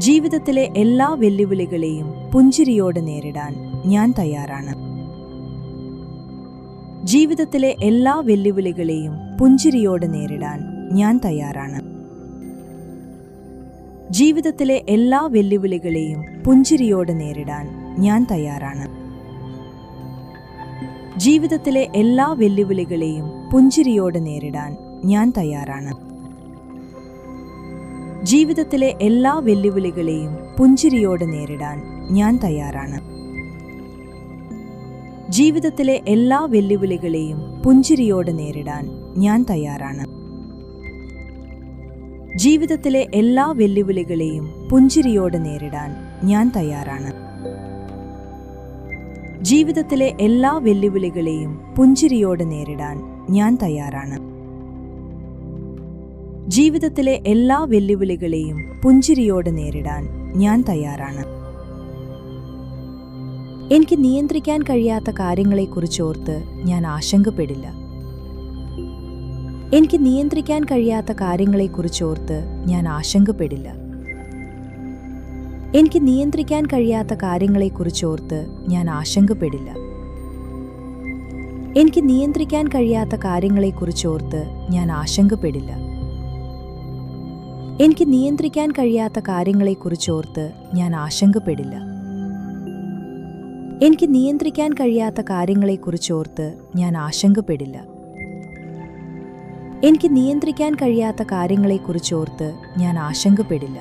ജീവിതത്തിലെ എല്ലാ വെല്ലുവിളികളെയും പുഞ്ചിരിയോടെ നേരിടാൻ ഞാൻ തയ്യാറാണ്. ജീവിതത്തിലെ എല്ലാ വെല്ലുവിളികളെയും പുഞ്ചിരിയോടെ നേരിടാൻ ഞാൻ തയ്യാറാണ്. ജീവിതത്തിലെ എല്ലാ വെല്ലുവിളികളെയും പുഞ്ചിരിയോടെ നേരിടാൻ ഞാൻ തയ്യാറാണ്. ജീവിതത്തിലെ എല്ലാ വെല്ലുവിളികളെയും പുഞ്ചിരിയോടെ നേരിടാൻ ഞാൻ തയ്യാറാണ്. ജീവിതത്തിലെ എല്ലാ വെല്ലുവിളികളെയും പുഞ്ചിരിയോടെ നേരിടാൻ ഞാൻ തയ്യാറാണ്. ജീവിതത്തിലെ എല്ലാ വെല്ലുവിളികളെയും പുഞ്ചിരിയോടെ നേരിടാൻ ഞാൻ തയ്യാറാണ്. ജീവിതത്തിലെ എല്ലാ വെല്ലുവിളികളെയും പുഞ്ചിരിയോടെ നേരിടാൻ ഞാൻ തയ്യാറാണ്. ജീവിതത്തിലെ എല്ലാ വെല്ലുവിളികളെയും പുഞ്ചിരിയോടെ നേരിടാൻ ഞാൻ തയ്യാറാണ്. ജീവിതത്തിലെ എല്ലാ വെല്ലുവിളികളെയും പുഞ്ചിരിയോടെ നേരിടാൻ ഞാൻ തയ്യാറാണ്. എനിക്ക് നിയന്ത്രിക്കാൻ കഴിയാത്ത കാര്യങ്ങളെക്കുറിച്ചോർത്ത് ഞാൻ ആശങ്കപ്പെടില്ല. എനിക്ക് നിയന്ത്രിക്കാൻ കഴിയാത്ത കാര്യങ്ങളെക്കുറിച്ചോർത്ത് ഞാൻ ആശങ്കപ്പെടില്ല. എനിക്ക് നിയന്ത്രിക്കാൻ കഴിയാത്ത കാര്യങ്ങളെക്കുറിച്ചോർത്ത് ഞാൻ ആശങ്കപ്പെടില്ല. എനിക്ക് നിയന്ത്രിക്കാൻ കഴിയാത്ത കാര്യങ്ങളെക്കുറിച്ചോർത്ത് ഞാൻ ആശങ്കപ്പെടില്ല. എനിക്ക് നിയന്ത്രിക്കാൻ കഴിയാത്ത കാര്യങ്ങളെക്കുറിച്ചോർത്ത് ഞാൻ ആശങ്കപ്പെടില്ല. എനിക്ക് നിയന്ത്രിക്കാൻ കഴിയാത്ത കാര്യങ്ങളെക്കുറിച്ചോർത്ത് ഞാൻ ആശങ്കപ്പെടില്ല. എനിക്ക് നിയന്ത്രിക്കാൻ കഴിയാത്ത കാര്യങ്ങളെക്കുറിച്ചോർത്ത് ഞാൻ ആശങ്കപ്പെടില്ല.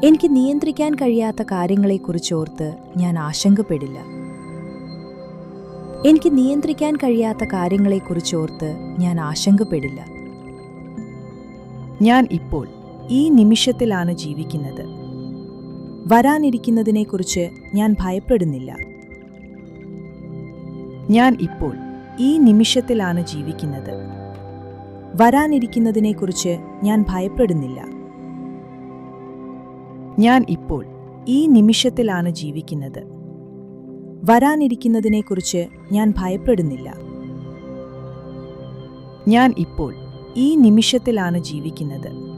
എനിക്ക് നിയന്ത്രിക്കാൻ കഴിയാത്ത കാര്യങ്ങളെക്കുറിച്ചോർത്ത് ഞാൻ ആശങ്കപ്പെടില്ല. എനിക്ക് നിയന്ത്രിക്കാൻ കഴിയാത്ത കാര്യങ്ങളെക്കുറിച്ചോർത്ത് ഞാൻ ആശങ്കപ്പെടില്ല. ഞാൻ ഇപ്പോൾ ഈ നിമിഷത്തിലാണ് ജീവിക്കുന്നത്. വരാനിരിക്കുന്നതിനെക്കുറിച്ച് ഞാൻ ഭയപ്പെടുന്നില്ല. ഞാൻ ഇപ്പോൾ ഈ നിമിഷത്തിലാണ് ജീവിക്കുന്നത്. വരാനിരിക്കുന്നതിനെക്കുറിച്ച് ഞാൻ ഭയപ്പെടുന്നില്ല. ഞാൻ ഇപ്പോൾ ഈ നിമിഷത്തിലാണ് ജീവിക്കുന്നത്. വരാനിരിക്കുന്നതിനെക്കുറിച്ച് ഞാൻ ഭയപ്പെടുന്നില്ല. ഞാൻ ഇപ്പോൾ ഈ നിമിഷത്തിലാണ് ജീവിക്കുന്നത്.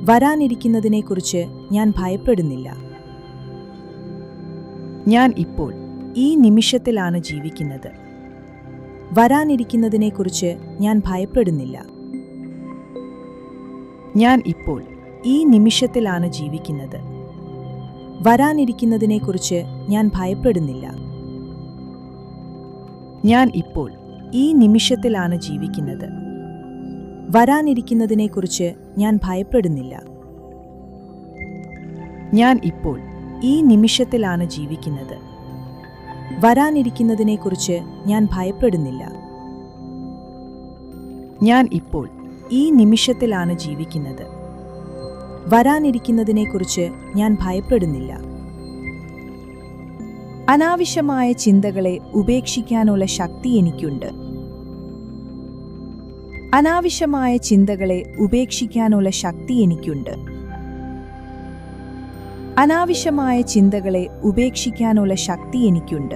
വരാനിരിക്കുന്നതിനെക്കുറിച്ച് ഞാൻ ഭയപ്പെടുന്നില്ല. ഞാൻ ഇപ്പോൾ ഈ നിമിഷത്തിലാണ് ജീവിക്കുന്നത്. വരാനിരിക്കുന്നതിനെക്കുറിച്ച് ഞാൻ ഭയപ്പെടുന്നില്ല. ഞാൻ ഇപ്പോൾ ഈ നിമിഷത്തിലാണ് ജീവിക്കുന്നത്. വരാനിരിക്കുന്നതിനെക്കുറിച്ച് ഞാൻ ഭയപ്പെടുന്നില്ല. ഞാൻ ഇപ്പോൾ ഈ നിമിഷത്തിലാണ് ജീവിക്കുന്നത്. വരാനിരിക്കുന്നതിനെക്കുറിച്ച് ഞാൻ ഭയപ്പെടുന്നില്ല. ഞാൻ ഇപ്പോൾ ഈ നിമിഷത്തിലാണ് ജീവിക്കുന്നത്. വരാനിരിക്കുന്നതിനെക്കുറിച്ച് ഞാൻ ഭയപ്പെടുന്നില്ല. ഞാൻ ഇപ്പോൾ ഈ നിമിഷത്തിലാണ് ജീവിക്കുന്നത്. വരാനിരിക്കുന്നതിനെക്കുറിച്ച് ഞാൻ ഭയപ്പെടുന്നില്ല. അനാവശ്യമായ ചിന്തകളെ ഉപേക്ഷിക്കാനുള്ള ശക്തി എനിക്കുണ്ട്. അനാവശ്യമായ ചിന്തകളെ ഉപേക്ഷിക്കാനുള്ള ശക്തി എനിക്കുണ്ട്. അനാവശ്യമായ ചിന്തകളെ ഉപേക്ഷിക്കാനുള്ള ശക്തി എനിക്കുണ്ട്.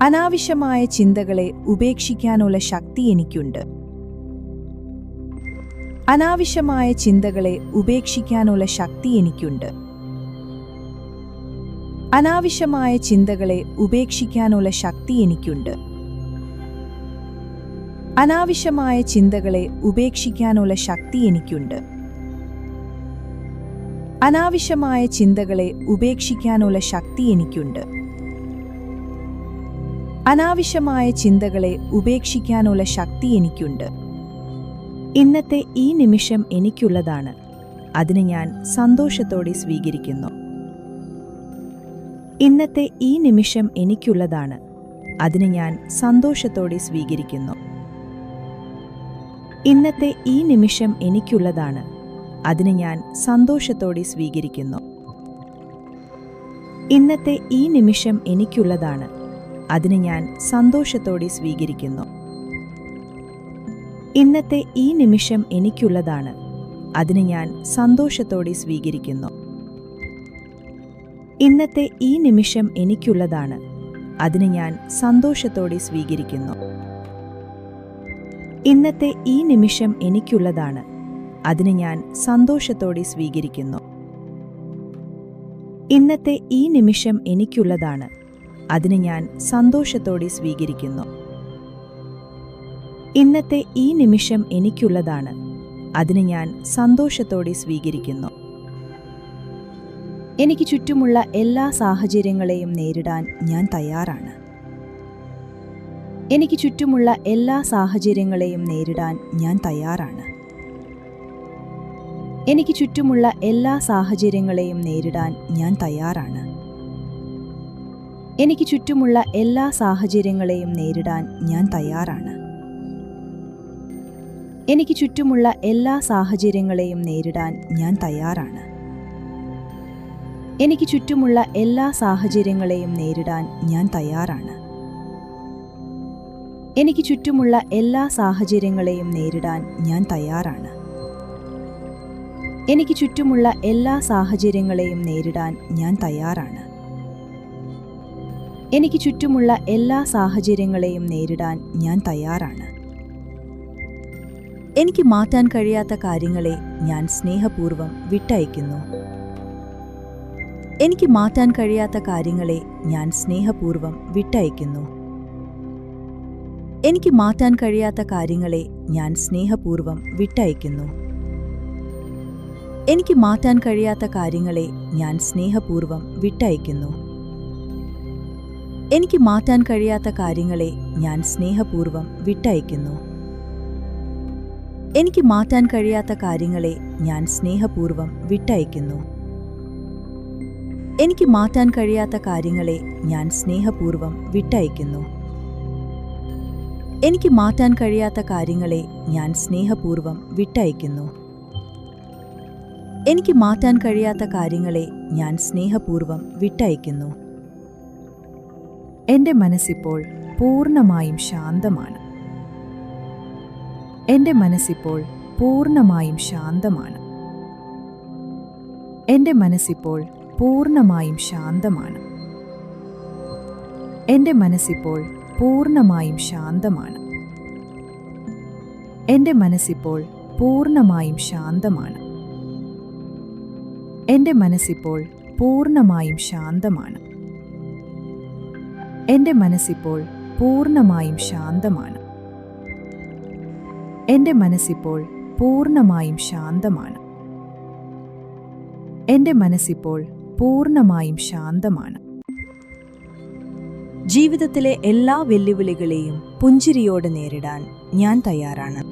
അനാവശ്യമായ ചിന്തകളെ ഉപേക്ഷിക്കാനുള്ള ശക്തി എനിക്കുണ്ട്. അനാവശ്യമായ ചിന്തകളെ ഉപേക്ഷിക്കാനുള്ള ശക്തി എനിക്കുണ്ട്. അനാവശ്യമായ ചിന്തകളെ ഉപേക്ഷിക്കാനുള്ള ശക്തി എനിക്കുണ്ട്. അനാവശ്യമായ ചിന്തകളെ ഉപേക്ഷിക്കാനുള്ള ശക്തി എനിക്കുണ്ട്. അനാവശ്യമായ ചിന്തകളെ ഉപേക്ഷിക്കാനുള്ള ശക്തി എനിക്കുണ്ട്. അനാവശ്യമായ ചിന്തകളെ ഉപേക്ഷിക്കാനുള്ള ശക്തി എനിക്കുണ്ട്. ഇന്നത്തെ ഈ നിമിഷം എനിക്കുള്ളതാണ്. അതിന് ഞാൻ സന്തോഷത്തോടെ സ്വീകരിക്കുന്നു. ഇന്നത്തെ ഈ നിമിഷം എനിക്കുള്ളതാണ്. അതിന് ഞാൻ സന്തോഷത്തോടെ സ്വീകരിക്കുന്നു. ഇന്നത്തെ ഈ നിമിഷം എനിക്കുള്ളതാണ്. അതിന് ഞാൻ സന്തോഷത്തോടെ സ്വീകരിക്കുന്നു. ഇന്നത്തെ ഈ നിമിഷം എനിക്കുള്ളതാണ്. അതിന് ഞാൻ സന്തോഷത്തോടെ സ്വീകരിക്കുന്നു. ഇന്നത്തെ ഈ നിമിഷം എനിക്കുള്ളതാണ്. അതിന് ഞാൻ സന്തോഷത്തോടെ സ്വീകരിക്കുന്നു. ഇന്നത്തെ ഈ നിമിഷം എനിക്കുള്ളതാണ്. അതിന് ഞാൻ സന്തോഷത്തോടെ സ്വീകരിക്കുന്നു. ഇന്നത്തെ ഈ നിമിഷം എനിക്കുള്ളതാണ്. അതിന് ഞാൻ സന്തോഷത്തോടെ സ്വീകരിക്കുന്നു. ഇന്നത്തെ ഈ നിമിഷം എനിക്കുള്ളതാണ്. അതിന് ഞാൻ സന്തോഷത്തോടെ സ്വീകരിക്കുന്നു. ഇന്നത്തെ ഈ നിമിഷം എനിക്കുള്ളതാണ്. അതിന് ഞാൻ സന്തോഷത്തോടെ സ്വീകരിക്കുന്നു. എനിക്ക് ചുറ്റുമുള്ള എല്ലാ സാഹചര്യങ്ങളെയും നേരിടാൻ ഞാൻ തയ്യാറാണ്. എനിക്ക് ചുറ്റുമുള്ള എല്ലാ സാഹചര്യങ്ങളെയും നേരിടാൻ ഞാൻ തയ്യാറാണ്. എനിക്ക് ചുറ്റുമുള്ള എല്ലാ സാഹചര്യങ്ങളെയും നേരിടാൻ ഞാൻ തയ്യാറാണ്. എനിക്ക് ചുറ്റുമുള്ള എല്ലാ സാഹചര്യങ്ങളെയും നേരിടാൻ ഞാൻ തയ്യാറാണ്. എനിക്ക് ചുറ്റുമുള്ള എല്ലാ സാഹചര്യങ്ങളെയും നേരിടാൻ ഞാൻ തയ്യാറാണ്. എനിക്ക് ചുറ്റുമുള്ള എല്ലാ സാഹചര്യങ്ങളെയും നേരിടാൻ ഞാൻ തയ്യാറാണ്. എനിക്ക് ചുറ്റുമുള്ള എല്ലാ സാഹചര്യങ്ങളെയും നേരിടാൻ ഞാൻ തയ്യാറാണ്. എനിക്ക് ചുറ്റുമുള്ള എല്ലാ സാഹചര്യങ്ങളെയും നേരിടാൻ ഞാൻ തയ്യാറാണ്. എനിക്ക് ചുറ്റുമുള്ള എല്ലാ സാഹചര്യങ്ങളെയും നേരിടാൻ ഞാൻ തയ്യാറാണ്. എനിക്ക് മാറ്റാൻ കഴിയാത്ത കാര്യങ്ങളെ ഞാൻ സ്നേഹപൂർവ്വം വിട്ടയക്കുന്നു. എനിക്ക് മാറ്റാൻ കഴിയാത്ത കാര്യങ്ങളെ ഞാൻ സ്നേഹപൂർവ്വം വിട്ടയക്കുന്നു. എനിക്ക് മാറ്റാൻ കഴിയാത്ത കാര്യങ്ങളെ ഞാൻ സ്നേഹപൂർവ്വം വിട്ടയക്കുന്നു. എനിക്ക് മാറ്റാൻ കഴിയാത്ത കാര്യങ്ങളെ ഞാൻ സ്നേഹപൂർവ്വം വിട്ടയക്കുന്നു. എനിക്ക് മാറ്റാൻ കഴിയാത്ത കാര്യങ്ങളെ ഞാൻ സ്നേഹപൂർവ്വം വിട്ടയക്കുന്നു. എനിക്ക് മാറ്റാൻ കഴിയാത്ത കാര്യങ്ങളെ ഞാൻ സ്നേഹപൂർവ്വം വിട്ടയക്കുന്നു. എനിക്ക് മാറ്റാൻ കഴിയാത്ത കാര്യങ്ങളെ ഞാൻ സ്നേഹപൂർവ്വം വിട്ടയക്കുന്നു. എനിക്ക് മാറ്റാൻ കഴിയാത്ത കാര്യങ്ങളെ ഞാൻ സ്നേഹപൂർവ്വം വിട്ടയക്കുന്നു. എനിക്ക് മാറ്റാൻ കഴിയാത്ത കാര്യങ്ങളെ ഞാൻ സ്നേഹപൂർവ്വം വിട്ടയക്കുന്നു. എൻ്റെ മനസ്സിപ്പോൾ പൂർണ്ണമായും ശാന്തമാണ്. എൻ്റെ മനസ്സിപ്പോൾ പൂർണ്ണമായും ശാന്തമാണ്. എൻ്റെ മനസ്സിപ്പോൾ പൂർണ്ണമായും ശാന്തമാണ്. എൻ്റെ മനസ്സിപ്പോൾ പൂർണ്ണമായും ശാന്തമാണ്. എൻ്റെ മനസ്സിപ്പോൾ പൂർണ്ണമായും ശാന്തമാണ്. എൻ്റെ മനസ്സിപ്പോൾ പൂർണ്ണമായും ശാന്തമാണ്. എൻ്റെ മനസ്സിപ്പോൾ പൂർണ്ണമായും ശാന്തമാണ്. എൻ്റെ മനസ്സിപ്പോൾ പൂർണ്ണമായും ശാന്തമാണ്. എൻ്റെ മനസ്സിപ്പോൾ പൂർണ്ണമായും ശാന്തമാണ്. ജീവിതത്തിലെ എല്ലാ വെല്ലുവിളികളെയും പുഞ്ചിരിയോടെ നേരിടാൻ ഞാൻ തയ്യാറാണ്.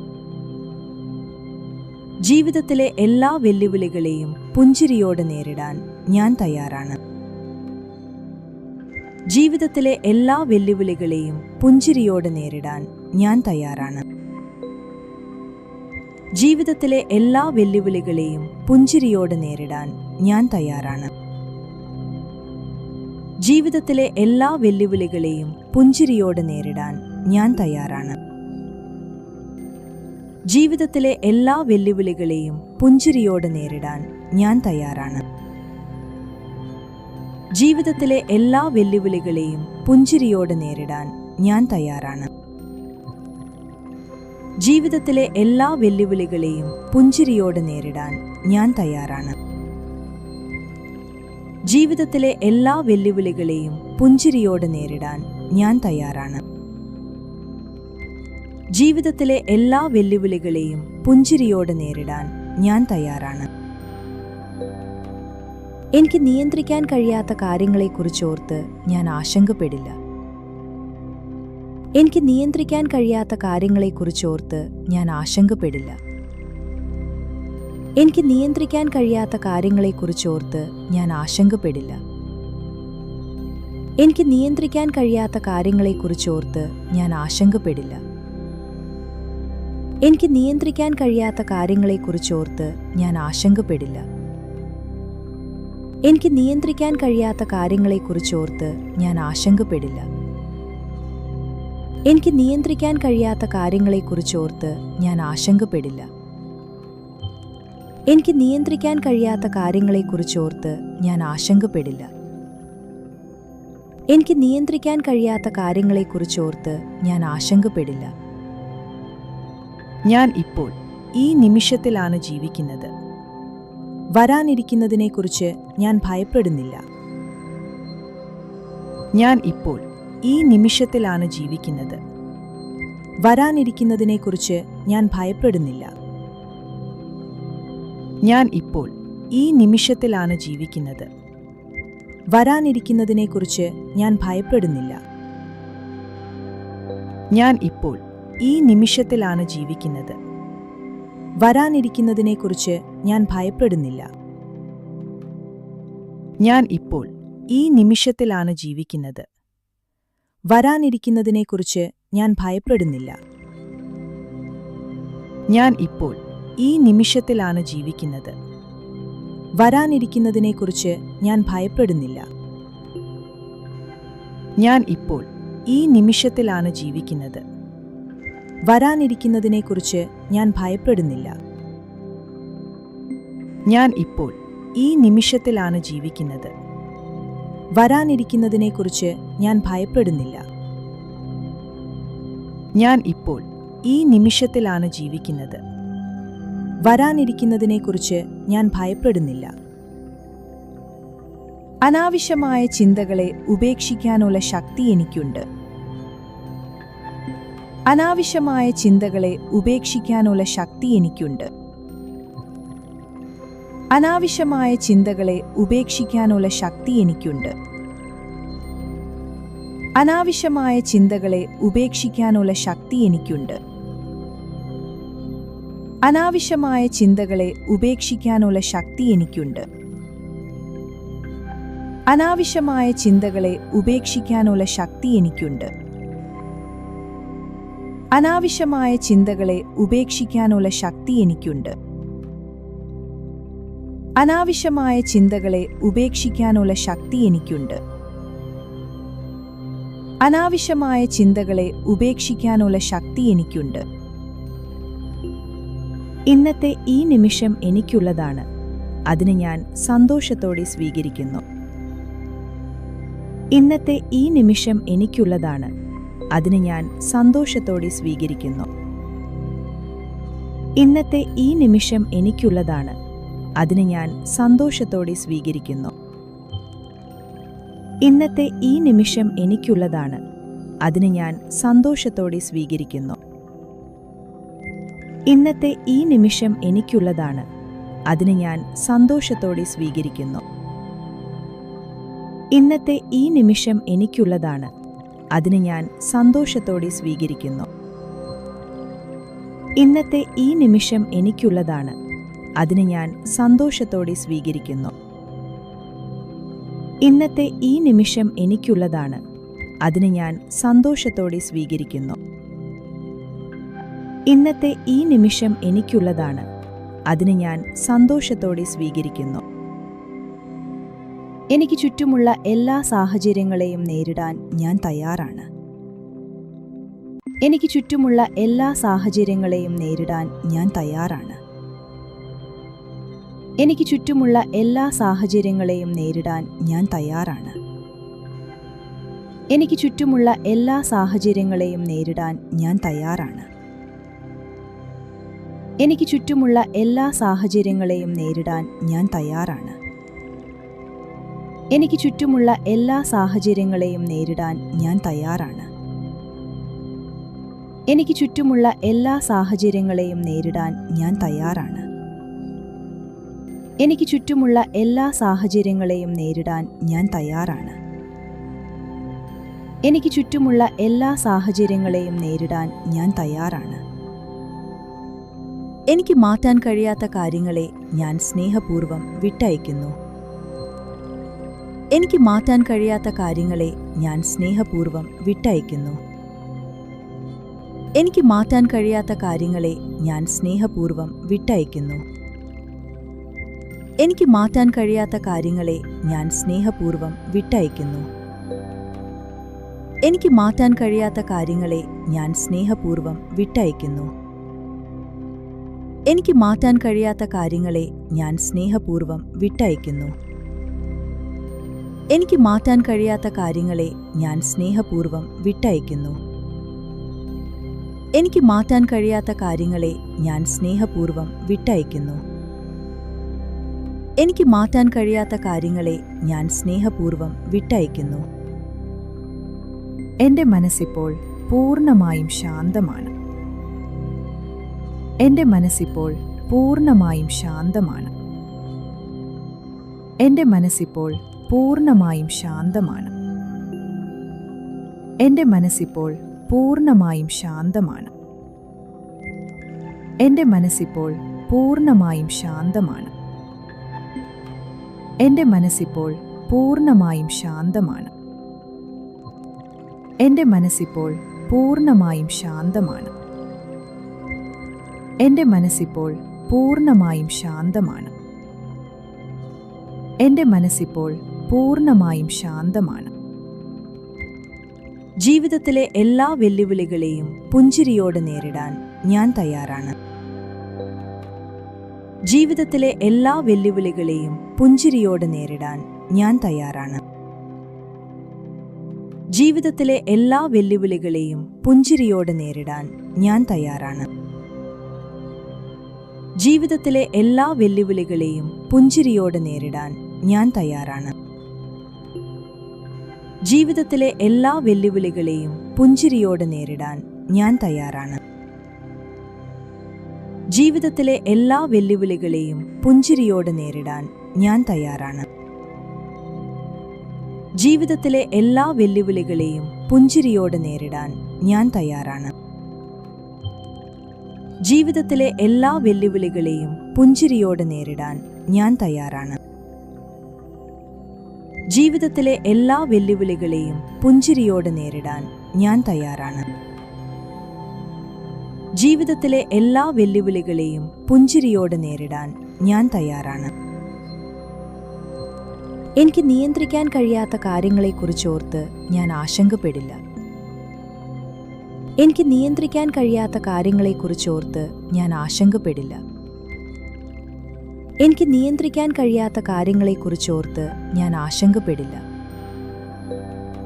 ജീവിതത്തിലെ എല്ലാ വെല്ലുവിളികളെയും പുഞ്ചിരിയോടെ നേരിടാൻ ഞാൻ തയ്യാറാണ്. ജീവിതത്തിലെ എല്ലാ വെല്ലുവിളികളെയും പുഞ്ചിരിയോടെ നേരിടാൻ ഞാൻ തയ്യാറാണ്. ജീവിതത്തിലെ എല്ലാ വെല്ലുവിളികളെയും പുഞ്ചിരിയോടെ നേരിടാൻ ഞാൻ തയ്യാറാണ്. ജീവിതത്തിലെ എല്ലാ വെല്ലുവിളികളെയും പുഞ്ചിരിയോടെ നേരിടാൻ ഞാൻ തയ്യാറാണ്. ജീവിതത്തിലെ എല്ലാ വെല്ലുവിളികളെയും പുഞ്ചിരിയോടെ നേരിടാൻ ഞാൻ തയ്യാറാണ്. ജീവിതത്തിലെ എല്ലാ വെല്ലുവിളികളെയും പുഞ്ചിരിയോടെ നേരിടാൻ ഞാൻ തയ്യാറാണ്. ജീവിതത്തിലെ എല്ലാ വെല്ലുവിളികളെയും പുഞ്ചിരിയോടെ നേരിടാൻ ഞാൻ തയ്യാറാണ്. ജീവിതത്തിലെ എല്ലാ വെല്ലുവിളികളെയും പുഞ്ചിരിയോടെ നേരിടാൻ ഞാൻ തയ്യാറാണ്. ജീവിതത്തിലെ എല്ലാ വെല്ലുവിളികളെയും പുഞ്ചിരിയോടെ നേരിടാൻ ഞാൻ തയ്യാറാണ്. എനിക്ക് നിയന്ത്രിക്കാൻ കഴിയാത്ത കാര്യങ്ങളെക്കുറിച്ചോർത്ത് ഞാൻ ആശങ്കപ്പെടില്ല. എനിക്ക് നിയന്ത്രിക്കാൻ കഴിയാത്ത കാര്യങ്ങളെക്കുറിച്ചോർത്ത് ഞാൻ ആശങ്കപ്പെടില്ല. എനിക്ക് നിയന്ത്രിക്കാൻ കഴിയാത്ത കാര്യങ്ങളെക്കുറിച്ചോർത്ത് ഞാൻ ആശങ്കപ്പെടില്ല. എനിക്ക് നിയന്ത്രിക്കാൻ കഴിയാത്ത കാര്യങ്ങളെക്കുറിച്ചോർത്ത് ഞാൻ ആശങ്കപ്പെടില്ല. എനിക്ക് നിയന്ത്രിക്കാൻ കഴിയാത്ത കാര്യങ്ങളെക്കുറിച്ചോർത്ത് ഞാൻ ആശങ്കപ്പെടില്ല. എനിക്ക് നിയന്ത്രിക്കാൻ കഴിയാത്ത കാര്യങ്ങളെക്കുറിച്ചോർത്ത് ഞാൻ ആശങ്കപ്പെടില്ല. എനിക്ക് നിയന്ത്രിക്കാൻ കഴിയാത്ത കാര്യങ്ങളെക്കുറിച്ചോർത്ത് ഞാൻ ആശങ്കപ്പെടില്ല. എനിക്ക് നിയന്ത്രിക്കാൻ കഴിയാത്ത കാര്യങ്ങളെക്കുറിച്ചോർത്ത് ഞാൻ ആശങ്കപ്പെടില്ല. എനിക്ക് നിയന്ത്രിക്കാൻ കഴിയാത്ത കാര്യങ്ങളെക്കുറിച്ചോർത്ത് ഞാൻ ആശങ്കപ്പെടില്ല. ഞാൻ ഇപ്പോൾ ഈ നിമിഷത്തിലാണ് ജീവിക്കുന്നത്. വരാനിരിക്കുന്നതിനെക്കുറിച്ച് ഞാൻ ഭയപ്പെടുന്നില്ല. ഞാൻ ഇപ്പോൾ ഈ നിമിഷത്തിലാണ് ജീവിക്കുന്നത്. വരാനിരിക്കുന്നതിനെക്കുറിച്ച് ഞാൻ ഭയപ്പെടുന്നില്ല. ഞാൻ ഇപ്പോൾ ഈ നിമിഷത്തിലാണ് ജീവിക്കുന്നത്. വരാനിരിക്കുന്നതിനെക്കുറിച്ച് ഞാൻ ഭയപ്പെടുന്നില്ല. ഞാൻ ഇപ്പോൾ ഈ നിമിഷത്തിലാണ് ജീവിക്കുന്നത്. വരാനിരിക്കുന്നതിനെക്കുറിച്ച് ഞാൻ ഭയപ്പെടുന്നില്ല. ഞാൻ ഇപ്പോൾ ഈ നിമിഷത്തിലാണ് ജീവിക്കുന്നത്. വരാനിരിക്കുന്നതിനെക്കുറിച്ച് ഞാൻ ഭയപ്പെടുന്നില്ല. ഞാൻ ഇപ്പോൾ ഈ നിമിഷത്തിലാണ് ജീവിക്കുന്നത്. വരാനിരിക്കുന്നതിനെക്കുറിച്ച് ഞാൻ ഭയപ്പെടുന്നില്ല. ഞാൻ ഇപ്പോൾ ഈ നിമിഷത്തിലാണ് ജീവിക്കുന്നത്. വരാനിരിക്കുന്നതിനെക്കുറിച്ച് ഞാൻ ഭയപ്പെടുന്നില്ല. ഞാൻ ഇപ്പോൾ ഈ നിമിഷത്തിലാണ് ജീവിക്കുന്നത്. വരാനിരിക്കുന്നതിനെക്കുറിച്ച് ഞാൻ ഭയപ്പെടുന്നില്ല. ഞാൻ ഇപ്പോൾ ഈ നിമിഷത്തിലാണ് ജീവിക്കുന്നത്. വരാനിരിക്കുന്നതിനെക്കുറിച്ച് ഞാൻ ഭയപ്പെടുന്നില്ല. അനാവശ്യമായ ചിന്തകളെ ഉപേക്ഷിക്കാനുള്ള ശക്തി എനിക്കുണ്ട്. അനാവശ്യമായ ചിന്തകളെ ഉപേക്ഷിക്കാനുള്ള ശക്തി എനിക്കുണ്ട്. അനാവശ്യമായ ചിന്തകളെ ഉപേക്ഷിക്കാനുള്ള ശക്തി എനിക്കുണ്ട്. അനാവശ്യമായ ചിന്തകളെ ഉപേക്ഷിക്കാനുള്ള ശക്തി എനിക്കുണ്ട്. അനാവശ്യമായ ചിന്തകളെ ഉപേക്ഷിക്കാനുള്ള ശക്തി എനിക്കുണ്ട്. അനാവശ്യമായ ചിന്തകളെ ഉപേക്ഷിക്കാനുള്ള ശക്തി എനിക്കുണ്ട്. അനാവശ്യമായ ചിന്തകളെ ഉപേക്ഷിക്കാനുള്ള ശക്തി എനിക്കുണ്ട്. അനാവശ്യമായ ചിന്തകളെ ഉപേക്ഷിക്കാനുള്ള ശക്തി എനിക്കുണ്ട്. അനാവശ്യമായ ചിന്തകളെ ഉപേക്ഷിക്കാനുള്ള ശക്തി എനിക്കുണ്ട്. ഇന്നത്തെ ഈ നിമിഷം എനിക്കുള്ളതാണ്. അതിന് ഞാൻ സന്തോഷത്തോടെ സ്വീകരിക്കുന്നു. ഇന്നത്തെ ഈ നിമിഷം എനിക്കുള്ളതാണ്. അതിന് ഞാൻ സന്തോഷത്തോടെ സ്വീകരിക്കുന്നു. ഇന്നത്തെ ഈ നിമിഷം എനിക്കുള്ളതാണ്. അതിന് ഞാൻ സന്തോഷത്തോടെ സ്വീകരിക്കുന്നു. ഇന്നത്തെ ഈ നിമിഷം എനിക്കുള്ളതാണ്. അതിന് ഞാൻ സന്തോഷത്തോടെ സ്വീകരിക്കുന്നു. ഇന്നത്തെ ഈ നിമിഷം എനിക്കുള്ളതാണ്. അതിന് ഞാൻ സന്തോഷത്തോടെ സ്വീകരിക്കുന്നു. ഇന്നത്തെ ഈ നിമിഷം എനിക്കുള്ളതാണ്. അതിന് ഞാൻ സന്തോഷത്തോടെ സ്വീകരിക്കുന്നു. ഇന്നത്തെ ഈ നിമിഷം എനിക്കുള്ളതാണ്. അതിന് ഞാൻ സന്തോഷത്തോടെ സ്വീകരിക്കുന്നു. ഇന്നത്തെ ഈ നിമിഷം എനിക്കുള്ളതാണ്. അതിന് ഞാൻ സന്തോഷത്തോടെ സ്വീകരിക്കുന്നു. ഇന്നത്തെ ഈ നിമിഷം എനിക്കുള്ളതാണ്. അതിന് ഞാൻ സന്തോഷത്തോടെ സ്വീകരിക്കുന്നു. എനിക്ക് ചുറ്റുമുള്ള എല്ലാ സാഹചര്യങ്ങളെയും നേരിടാൻ ഞാൻ തയ്യാറാണ്. എനിക്ക് ചുറ്റുമുള്ള എല്ലാ സാഹചര്യങ്ങളെയും നേരിടാൻ ഞാൻ തയ്യാറാണ്. എനിക്ക് ചുറ്റുമുള്ള എല്ലാ സാഹചര്യങ്ങളെയും നേരിടാൻ ഞാൻ തയ്യാറാണ്. എനിക്ക് ചുറ്റുമുള്ള എല്ലാ സാഹചര്യങ്ങളെയും നേരിടാൻ ഞാൻ തയ്യാറാണ്. എനിക്ക് ചുറ്റുമുള്ള എല്ലാ സാഹചര്യങ്ങളെയും നേരിടാൻ ഞാൻ തയ്യാറാണ്. എനിക്ക് ചുറ്റുമുള്ള എല്ലാ സാഹചര്യങ്ങളെയും നേരിടാൻ ഞാൻ തയ്യാറാണ്. എനിക്ക് ചുറ്റുമുള്ള എല്ലാ സാഹചര്യങ്ങളെയും നേരിടാൻ ഞാൻ തയ്യാറാണ്. എനിക്ക് ചുറ്റുമുള്ള എല്ലാ സാഹചര്യങ്ങളെയും നേരിടാൻ ഞാൻ തയ്യാറാണ്. എനിക്ക് ചുറ്റുമുള്ള എല്ലാ സാഹചര്യങ്ങളെയും നേരിടാൻ ഞാൻ തയ്യാറാണ്. എനിക്ക് മാറ്റാൻ കഴിയാത്ത കാര്യങ്ങളെ ഞാൻ സ്നേഹപൂർവ്വം വിട്ടയക്കുന്നു. എനിക്ക് മാറ്റാൻ കഴിയാത്ത കാര്യങ്ങളെ ഞാൻ സ്നേഹപൂർവ്വം വിട്ടയക്കുന്നു. എനിക്ക് മാറ്റാൻ കഴിയാത്ത കാര്യങ്ങളെ ഞാൻ സ്നേഹപൂർവ്വം വിട്ടയക്കുന്നു. എനിക്ക് മാറ്റാൻ കഴിയാത്ത കാര്യങ്ങളെ ഞാൻ സ്നേഹപൂർവ്വം വിട്ടയക്കുന്നു. എനിക്ക് മാറ്റാൻ കഴിയാത്ത കാര്യങ്ങളെ ഞാൻ സ്നേഹപൂർവ്വം വിട്ടയക്കുന്നു. എനിക്ക് മാറ്റാൻ കഴിയാത്ത കാര്യങ്ങളെ ഞാൻ സ്നേഹപൂർവ്വം വിട്ടയക്കുന്നു. എനിക്ക് മാറ്റാൻ കഴിയാത്ത കാര്യങ്ങളെ ഞാൻ സ്നേഹപൂർവ്വം വിട്ടയക്കുന്നു. എനിക്ക് മാറ്റാൻ കഴിയാത്ത കാര്യങ്ങളെ ഞാൻ സ്നേഹപൂർവ്വം വിട്ടയക്കുന്നു. എനിക്ക് മാറ്റാൻ കഴിയാത്ത കാര്യങ്ങളെ ഞാൻ സ്നേഹപൂർവ്വം വിട്ടയക്കുന്നു. എൻ്റെ മനസ്സിപ്പോൾ പൂർണ്ണമായും ശാന്തമാണ്. എൻ്റെ മനസ്സിപ്പോൾ പൂർണ്ണമായും ശാന്തമാണ്. എൻ്റെ മനസ്സിപ്പോൾ പൂർണ്ണമായും ശാന്തമാണ്. എൻ്റെ മനസ്സിപ്പോൾ പൂർണ്ണമായും ശാന്തമാണ്. എൻ്റെ മനസ്സിപ്പോൾ പൂർണ്ണമായും ശാന്തമാണ്. എൻ്റെ മനസ്സിപ്പോൾ പൂർണ്ണമായും ശാന്തമാണ്. എൻ്റെ മനസ്സിപ്പോൾ പൂർണ്ണമായും ശാന്തമാണ്. എൻ്റെ മനസ്സിപ്പോൾ പൂർണ്ണമായും ശാന്തമാണ്. എൻ്റെ മനസ്സിപ്പോൾ പൂർണ്ണമായും ശാന്തമാണ്. ജീവിതത്തിലെ എല്ലാ വെല്ലുവിളികളെയും പുഞ്ചിരിയോടെ നേരിടാൻ ഞാൻ തയ്യാറാണ്. ജീവിതത്തിലെ എല്ലാ വെല്ലുവിളികളെയും പുഞ്ചിരിയോടെ നേരിടാൻ ഞാൻ തയ്യാറാണ്. ജീവിതത്തിലെ എല്ലാ വെല്ലുവിളികളെയും പുഞ്ചിരിയോടെ നേരിടാൻ ഞാൻ തയ്യാറാണ്. ജീവിതത്തിലെ എല്ലാ വെല്ലുവിളികളെയും പുഞ്ചിരിയോടെ നേരിടാൻ ഞാൻ തയ്യാറാണ്. ജീവിതത്തിലെ എല്ലാ വെല്ലുവിളികളെയും പുഞ്ചിരിയോടെ നേരിടാൻ ഞാൻ തയ്യാറാണ്. ജീവിതത്തിലെ എല്ലാ വെല്ലുവിളികളെയും പുഞ്ചിരിയോടെ നേരിടാൻ ഞാൻ തയ്യാറാണ്. ജീവിതത്തിലെ എല്ലാ വെല്ലുവിളികളെയും പുഞ്ചിരിയോടെ നേരിടാൻ ഞാൻ തയ്യാറാണ്. ജീവിതത്തിലെ എല്ലാ വെല്ലുവിളികളെയും പുഞ്ചിരിയോടെ നേരിടാൻ ഞാൻ തയ്യാറാണ്. ജീവിതത്തിലെ എല്ലാ വെല്ലുവിളികളെയും പുഞ്ചിരിയോടെ നേരിടാൻ ഞാൻ തയ്യാറാണ്. ജീവിതത്തിലെ എല്ലാ വെല്ലുവിളികളെയും പുഞ്ചിരിയോടെ നേരിടാൻ ഞാൻ തയ്യാറാണ്. എനിക്ക് നിയന്ത്രിക്കാൻ കഴിയാത്ത കാര്യങ്ങളെക്കുറിച്ചോർത്ത് ഞാൻ ആശങ്കപ്പെടില്ല. എനിക്ക് നിയന്ത്രിക്കാൻ കഴിയാത്ത കാര്യങ്ങളെക്കുറിച്ചോർത്ത് ഞാൻ ആശങ്കപ്പെടില്ല. എനിക്ക് നിയന്ത്രിക്കാൻ കഴിയാത്ത കാര്യങ്ങളെക്കുറിച്ചോർത്ത് ഞാൻ ആശങ്കപ്പെടില്ല.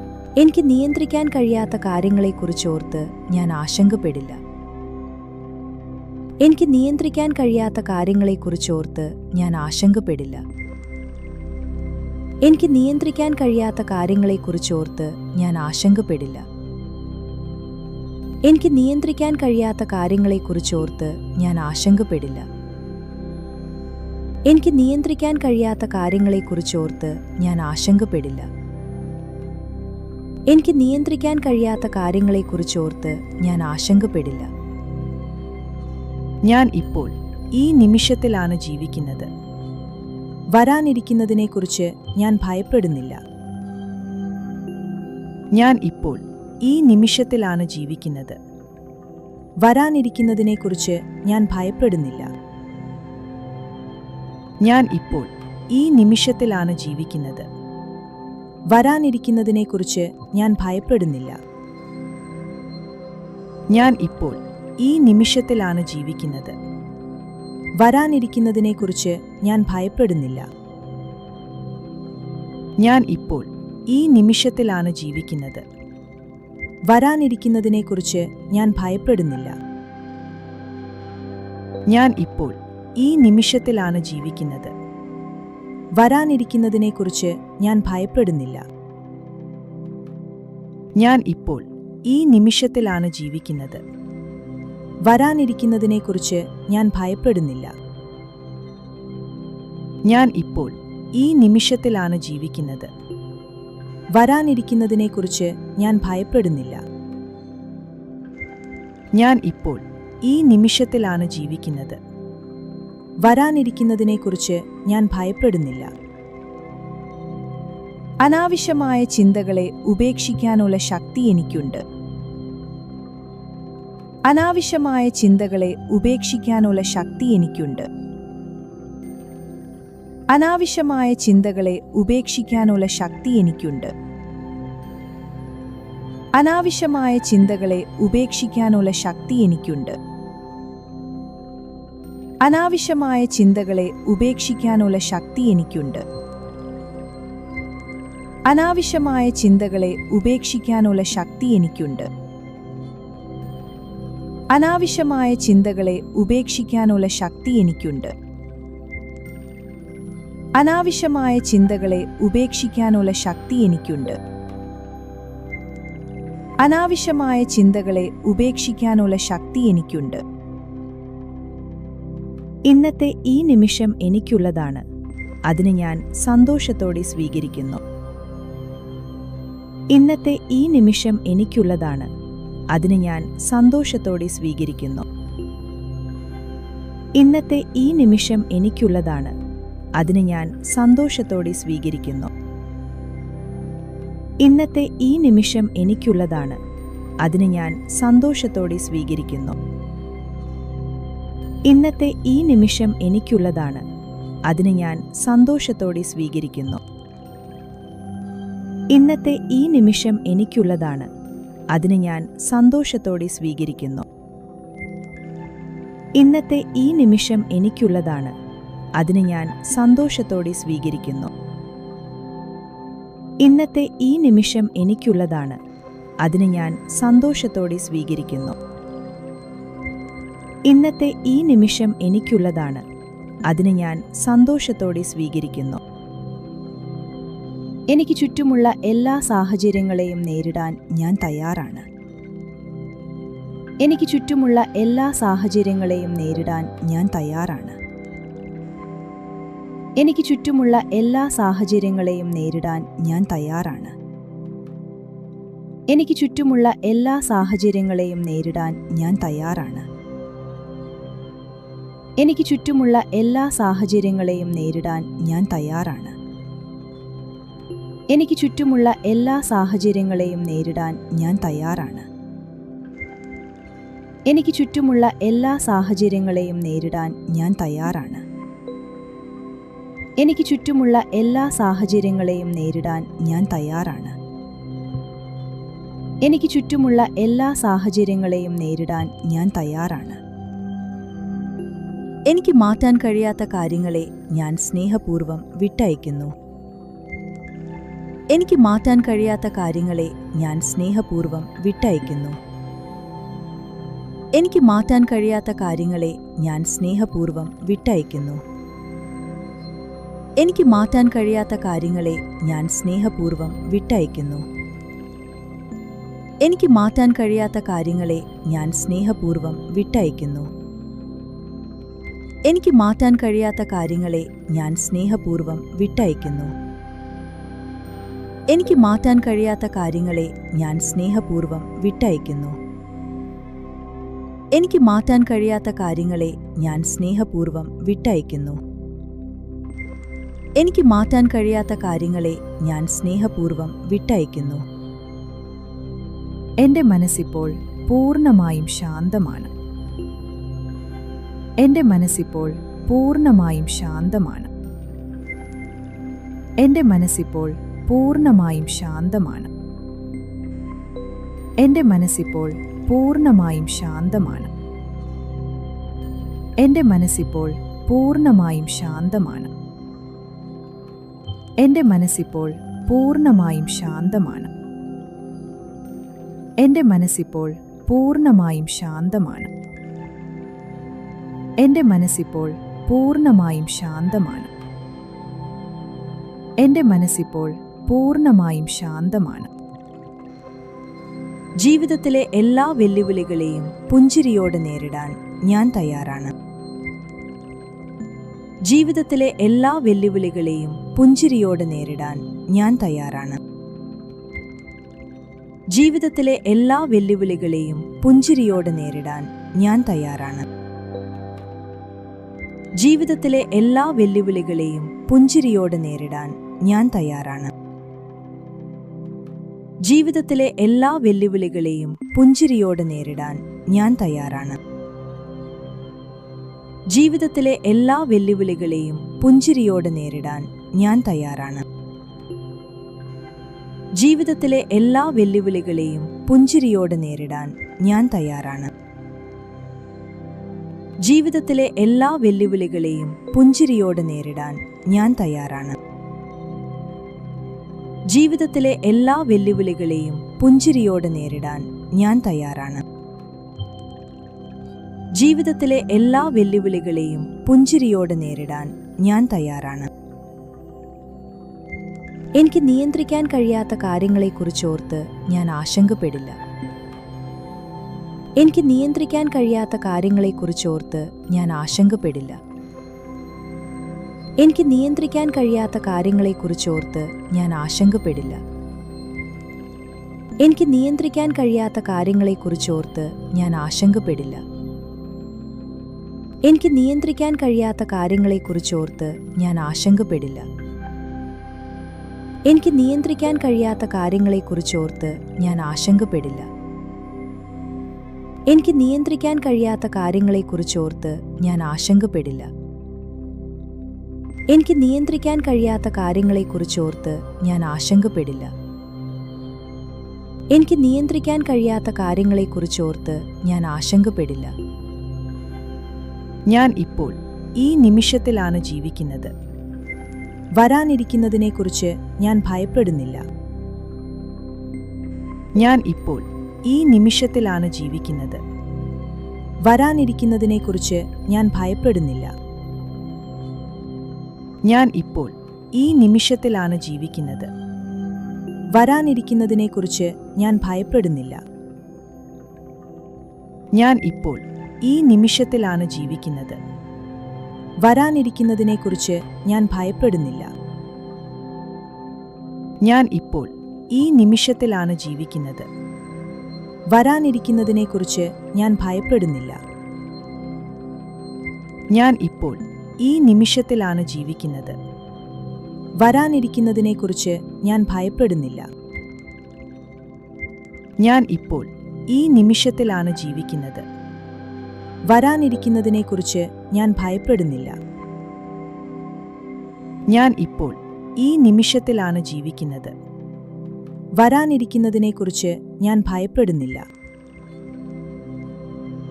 എനിക്ക് നിയന്ത്രിക്കാൻ കഴിയാത്ത കാര്യങ്ങളെക്കുറിച്ചോർത്ത് ഞാൻ ആശങ്കപ്പെടില്ല. എനിക്ക് നിയന്ത്രിക്കാൻ കഴിയാത്ത കാര്യങ്ങളെക്കുറിച്ചോർത്ത് ഞാൻ ആശങ്കപ്പെടില്ല. എനിക്ക് നിയന്ത്രിക്കാൻ കഴിയാത്ത കാര്യങ്ങളെക്കുറിച്ചോർത്ത് ഞാൻ ആശങ്കപ്പെടില്ല. എനിക്ക് നിയന്ത്രിക്കാൻ കഴിയാത്ത കാര്യങ്ങളെക്കുറിച്ചോർത്ത് ഞാൻ ആശങ്കപ്പെടില്ല. എനിക്ക് നിയന്ത്രിക്കാൻ കഴിയാത്ത കാര്യങ്ങളെക്കുറിച്ചോർത്ത് ഞാൻ ആശങ്കപ്പെടില്ല. എനിക്ക് നിയന്ത്രിക്കാൻ കഴിയാത്ത കാര്യങ്ങളെക്കുറിച്ചോർത്ത് ഞാൻ ആശങ്കപ്പെടില്ല. ഞാൻ ഇപ്പോൾ ഈ നിമിഷത്തിലാണ് ജീവിക്കുന്നത്. വരാനിരിക്കുന്നതിനെക്കുറിച്ച് ഞാൻ ഭയപ്പെടുന്നില്ല. ഞാൻ ഇപ്പോൾ ഈ നിമിഷത്തിലാണ് ജീവിക്കുന്നത്. വരാനിരിക്കുന്നതിനെക്കുറിച്ച് ഞാൻ ഭയപ്പെടുന്നില്ല. ഞാൻ ഇപ്പോൾ ഈ നിമിഷത്തിലാണ് ജീവിക്കുന്നത്. വരാനിരിക്കുന്നതിനെക്കുറിച്ച് ഞാൻ ഭയപ്പെടുന്നില്ല. ഞാൻ ഇപ്പോൾ ഈ നിമിഷത്തിലാണ് ജീവിക്കുന്നത്. വരാനിരിക്കുന്നതിനെക്കുറിച്ച് ഞാൻ ഭയപ്പെടുന്നില്ല. ഞാൻ ഇപ്പോൾ ഈ നിമിഷത്തിലാണ് ജീവിക്കുന്നത്. വരാനിരിക്കുന്നതിനെക്കുറിച്ച് ഞാൻ ഭയപ്പെടുന്നില്ല. ഞാൻ ഇപ്പോൾ ഈ നിമിഷത്തിലാണ് ജീവിക്കുന്നത്. വരാനിരിക്കുന്നതിനെക്കുറിച്ച് ഞാൻ ഭയപ്പെടുന്നില്ല. ഞാൻ ഇപ്പോൾ ഈ നിമിഷത്തിലാണ് ജീവിക്കുന്നത്. വരാനിരിക്കുന്നതിനെക്കുറിച്ച് ഞാൻ ഭയപ്പെടുന്നില്ല. ഞാൻ ഇപ്പോൾ ഈ നിമിഷത്തിലാണ് ജീവിക്കുന്നത്. വരാനിരിക്കുന്നതിനെക്കുറിച്ച് ഞാൻ ഭയപ്പെടുന്നില്ല. ഞാൻ ഇപ്പോൾ ഈ നിമിഷത്തിലാണ് ജീവിക്കുന്നത്. വരാനിരിക്കുന്നതിനെക്കുറിച്ച് ഞാൻ ഭയപ്പെടുന്നില്ല. അനാവശ്യമായ ചിന്തകളെ ഉപേക്ഷിക്കാനുള്ള ശക്തി എനിക്കുണ്ട്. അനാവശ്യമായ ചിന്തകളെ ഉപേക്ഷിക്കാനുള്ള ശക്തി എനിക്കുണ്ട്. അനാവശ്യമായ ചിന്തകളെ ഉപേക്ഷിക്കാനുള്ള ശക്തി എനിക്കുണ്ട്. അനാവശ്യമായ ചിന്തകളെ ഉപേക്ഷിക്കാനുള്ള ശക്തി എനിക്കുണ്ട്. അനാവശ്യമായ ചിന്തകളെ ഉപേക്ഷിക്കാനുള്ള ശക്തി എനിക്കുണ്ട്. അനാവശ്യമായ ചിന്തകളെ ഉപേക്ഷിക്കാനുള്ള ശക്തി എനിക്കുണ്ട്. അനാവശ്യമായ ചിന്തകളെ ഉപേക്ഷിക്കാനുള്ള ശക്തി എനിക്കുണ്ട്. അനാവശ്യമായ ചിന്തകളെ ഉപേക്ഷിക്കാനുള്ള ശക്തി എനിക്കുണ്ട്. അനാവശ്യമായ ചിന്തകളെ ഉപേക്ഷിക്കാനുള്ള ശക്തി എനിക്കുണ്ട്. ഇന്നത്തെ ഈ നിമിഷം എനിക്കുള്ളതാണ്. അതിന് ഞാൻ സന്തോഷത്തോടെ സ്വീകരിക്കുന്നു. ഇന്നത്തെ ഈ നിമിഷം എനിക്കുള്ളതാണ്. അതിന് ഞാൻ സന്തോഷത്തോടെ സ്വീകരിക്കുന്നു. ഇന്നത്തെ ഈ നിമിഷം എനിക്കുള്ളതാണ്. അതിന് ഞാൻ സന്തോഷത്തോടെ സ്വീകരിക്കുന്നു. ഇന്നത്തെ ഈ നിമിഷം എനിക്കുള്ളതാണ്. അതിന് ഞാൻ സന്തോഷത്തോടെ സ്വീകരിക്കുന്നു. ഇന്നത്തെ ഈ നിമിഷം എനിക്കുള്ളതാണ്. അതിന് ഞാൻ സന്തോഷത്തോടെ സ്വീകരിക്കുന്നു. ഇന്നത്തെ ഈ നിമിഷം എനിക്കുള്ളതാണ്. അതിന് ഞാൻ സന്തോഷത്തോടെ സ്വീകരിക്കുന്നു. ഇന്നത്തെ ഈ നിമിഷം എനിക്കുള്ളതാണ്. അതിന് ഞാൻ സന്തോഷത്തോടെ സ്വീകരിക്കുന്നു. ഇന്നത്തെ ഈ നിമിഷം എനിക്കുള്ളതാണ്. അതിന് ഞാൻ സന്തോഷത്തോടെ സ്വീകരിക്കുന്നു. ഇന്നത്തെ ഈ നിമിഷം എനിക്കുള്ളതാണ്. അതിന് ഞാൻ സന്തോഷത്തോടെ സ്വീകരിക്കുന്നു. എനിക്ക് ചുറ്റുമുള്ള എല്ലാ സാഹചര്യങ്ങളെയും നേരിടാൻ ഞാൻ തയ്യാറാണ്. എനിക്ക് ചുറ്റുമുള്ള എല്ലാ സാഹചര്യങ്ങളെയും നേരിടാൻ ഞാൻ തയ്യാറാണ്. എനിക്ക് ചുറ്റുമുള്ള എല്ലാ സാഹചര്യങ്ങളെയും നേരിടാൻ ഞാൻ തയ്യാറാണ്. എനിക്ക് ചുറ്റുമുള്ള എല്ലാ സാഹചര്യങ്ങളെയും നേരിടാൻ ഞാൻ തയ്യാറാണ്. എനിക്ക് ചുറ്റുമുള്ള എല്ലാ സാഹചര്യങ്ങളെയും നേരിടാൻ ഞാൻ തയ്യാറാണ്. എനിക്ക് ചുറ്റുമുള്ള എല്ലാ സാഹചര്യങ്ങളെയും നേരിടാൻ ഞാൻ തയ്യാറാണ്. എനിക്ക് ചുറ്റുമുള്ള എല്ലാ സാഹചര്യങ്ങളെയും നേരിടാൻ ഞാൻ തയ്യാറാണ്. എനിക്ക് ചുറ്റുമുള്ള എല്ലാ സാഹചര്യങ്ങളെയും നേരിടാൻ ഞാൻ തയ്യാറാണ്. എനിക്ക് ചുറ്റുമുള്ള എല്ലാ സാഹചര്യങ്ങളെയും നേരിടാൻ ഞാൻ തയ്യാറാണ്. എനിക്ക് മാറ്റാൻ കഴിയാത്ത കാര്യങ്ങളെ ഞാൻ സ്നേഹപൂർവ്വം വിട്ടയക്കുന്നു. എനിക്ക് മാറ്റാൻ കഴിയാത്ത കാര്യങ്ങളെ ഞാൻ സ്നേഹപൂർവ്വം വിട്ടയക്കുന്നു. എനിക്ക് മാറ്റാൻ കഴിയാത്ത കാര്യങ്ങളെ ഞാൻ സ്നേഹപൂർവ്വം വിട്ടയക്കുന്നു. എനിക്ക് മാറ്റാൻ കഴിയാത്ത കാര്യങ്ങളെ ഞാൻ സ്നേഹപൂർവ്വം വിട്ടയക്കുന്നു. എനിക്ക് മാറ്റാൻ കഴിയാത്ത കാര്യങ്ങളെ ഞാൻ സ്നേഹപൂർവ്വം വിട്ടയക്കുന്നു. എനിക്ക് മാറ്റാൻ കഴിയാത്ത കാര്യങ്ങളെ ഞാൻ സ്നേഹപൂർവ്വം വിട്ടയക്കുന്നു. എനിക്ക് മാറ്റാൻ കഴിയാത്ത കാര്യങ്ങളെ ഞാൻ സ്നേഹപൂർവ്വം വിട്ടയക്കുന്നു. എനിക്ക് മാറ്റാൻ കഴിയാത്ത കാര്യങ്ങളെ ഞാൻ സ്നേഹപൂർവ്വം വിട്ടയക്കുന്നു. എനിക്ക് മാറ്റാൻ കഴിയാത്ത കാര്യങ്ങളെ ഞാൻ സ്നേഹപൂർവ്വം വിട്ടയക്കുന്നു. എൻ്റെ മനസ്സിപ്പോൾ പൂർണ്ണമായും ശാന്തമാണ്. എൻ്റെ മനസ്സിപ്പോൾ പൂർണ്ണമായും ശാന്തമാണ്. എൻ്റെ മനസ്സിപ്പോൾ പൂർണ്ണമായും ശാന്തമാണ്. എൻ്റെ മനസ്സിപ്പോൾ പൂർണ്ണമായും ശാന്തമാണ്. എൻ്റെ മനസ്സിപ്പോൾ പൂർണ്ണമായും ശാന്തമാണ്. എൻ്റെ മനസ്സിപ്പോൾ പൂർണ്ണമായും ശാന്തമാണ്. എൻ്റെ മനസ്സിപ്പോൾ പൂർണ്ണമായും ശാന്തമാണ്. എൻ്റെ മനസ്സിപ്പോൾ പൂർണ്ണമായും ശാന്തമാണ്. എൻ്റെ മനസ്സിപ്പോൾ പൂർണ്ണമായും ശാന്തമാണ്. ജീവിതത്തിലെ എല്ലാ വെല്ലുവിളികളെയും പുഞ്ചിരിയോടെ നേരിടാൻ ഞാൻ തയ്യാറാണ്. ജീവിതത്തിലെ എല്ലാ വെല്ലുവിളികളെയും പുഞ്ചിരിയോടെ നേരിടാൻ ഞാൻ തയ്യാറാണ്. ജീവിതത്തിലെ എല്ലാ വെല്ലുവിളികളെയും പുഞ്ചിരിയോടെ നേരിടാൻ ഞാൻ തയ്യാറാണ്. ജീവിതത്തിലെ എല്ലാ വെല്ലുവിളികളെയും പുഞ്ചിരിയോടെ നേരിടാൻ ഞാൻ തയ്യാറാണ്. ജീവിതത്തിലെ എല്ലാ വെല്ലുവിളികളെയും പുഞ്ചിരിയോടെ നേരിടാൻ ഞാൻ തയ്യാറാണ്. ജീവിതത്തിലെ എല്ലാ വെല്ലുവിളികളെയും പുഞ്ചിരിയോടെ നേരിടാൻ ഞാൻ തയ്യാറാണ്. ജീവിതത്തിലെ എല്ലാ വെല്ലുവിളികളെയും പുഞ്ചിരിയോടെ നേരിടാൻ ഞാൻ തയ്യാറാണ്. ജീവിതത്തിലെ എല്ലാ വെല്ലുവിളികളെയും പുഞ്ചിരിയോടെ നേരിടാൻ ഞാൻ തയ്യാറാണ്. ജീവിതത്തിലെ എല്ലാ വെല്ലുവിളികളെയും പുഞ്ചിരിയോടെ നേരിടാൻ ഞാൻ തയ്യാറാണ്. ജീവിതത്തിലെ എല്ലാ വെല്ലുവിളികളെയും പുഞ്ചിരിയോടെ നേരിടാൻ ഞാൻ തയ്യാറാണ്. എനിക്ക് നിയന്ത്രിക്കാൻ കഴിയാത്ത കാര്യങ്ങളെക്കുറിച്ചോർത്ത് ഞാൻ ആശങ്കപ്പെടില്ല. എനിക്ക് നിയന്ത്രിക്കാൻ കഴിയാത്ത കാര്യങ്ങളെക്കുറിച്ചോർത്ത് ഞാൻ ആശങ്കപ്പെടില്ല. എനിക്ക് നിയന്ത്രിക്കാൻ കഴിയാത്ത കാര്യങ്ങളെക്കുറിച്ചോർത്ത് ഞാൻ ആശങ്കപ്പെടില്ല. എനിക്ക് നിയന്ത്രിക്കാൻ കഴിയാത്ത കാര്യങ്ങളെക്കുറിച്ചോർത്ത് ഞാൻ ആശങ്കപ്പെടില്ല. എനിക്ക് നിയന്ത്രിക്കാൻ കഴിയാത്ത കാര്യങ്ങളെക്കുറിച്ചോർത്ത് ഞാൻ ആശങ്കപ്പെടില്ല. എനിക്ക് നിയന്ത്രിക്കാൻ കഴിയാത്ത കാര്യങ്ങളെക്കുറിച്ചോർത്ത് ഞാൻ ആശങ്കപ്പെടില്ല. എനിക്ക് നിയന്ത്രിക്കാൻ കഴിയാത്ത കാര്യങ്ങളെക്കുറിച്ചോർത്ത് ഞാൻ ആശങ്കപ്പെടില്ല. എനിക്ക് നിയന്ത്രിക്കാൻ കഴിയാത്ത കാര്യങ്ങളെക്കുറിച്ചോർത്ത് ഞാൻ ആശങ്കപ്പെടില്ല. എനിക്ക് നിയന്ത്രിക്കാൻ കഴിയാത്ത കാര്യങ്ങളെക്കുറിച്ചോർത്ത് ഞാൻ ആശങ്കപ്പെടില്ല. ഞാൻ ഇപ്പോൾ ഈ നിമിഷത്തിലാണ് ജീവിക്കുന്നത്. വരാനിരിക്കുന്നതിനെക്കുറിച്ച് ഞാൻ ഭയപ്പെടുന്നില്ല. ഞാൻ ഇപ്പോൾ ഈ നിമിഷത്തിലാണ് ജീവിക്കുന്നത്. വരാനിരിക്കുന്നതിനെക്കുറിച്ച് ഞാൻ ഭയപ്പെടുന്നില്ല. ഞാൻ ഇപ്പോൾ ഈ നിമിഷത്തിലാണ് ജീവിക്കുന്നത്. വരാനിരിക്കുന്നതിനെക്കുറിച്ച് ഞാൻ ഭയപ്പെടുന്നില്ല. ഞാൻ ഇപ്പോൾ ഈ നിമിഷത്തിലാണ് ജീവിക്കുന്നത്. വരാനിരിക്കുന്നതിനെക്കുറിച്ച് ഞാൻ ഭയപ്പെടുന്നില്ല. ഞാൻ ഇപ്പോൾ ഈ നിമിഷത്തിലാണ് ജീവിക്കുന്നത്. വരാനിരിക്കുന്നതിനെക്കുറിച്ച് ഞാൻ ഭയപ്പെടുന്നില്ല. ഞാൻ ഇപ്പോൾ ഈ നിമിഷത്തിലാണ് ജീവിക്കുന്നത്. വരാനിരിക്കുന്നതിനെക്കുറിച്ച് ഞാൻ ഭയപ്പെടുന്നില്ല. ഞാൻ ഇപ്പോൾ ഈ നിമിഷത്തിലാണ് ജീവിക്കുന്നത്. വരാനിരിക്കുന്നതിനെക്കുറിച്ച് ഞാൻ ഭയപ്പെടുന്നില്ല. ഞാൻ ഇപ്പോൾ ഈ നിമിഷത്തിലാണ് ജീവിക്കുന്നത്. വരാനിരിക്കുന്നതിനെക്കുറിച്ച് ഞാൻ ഭയപ്പെടുന്നില്ല.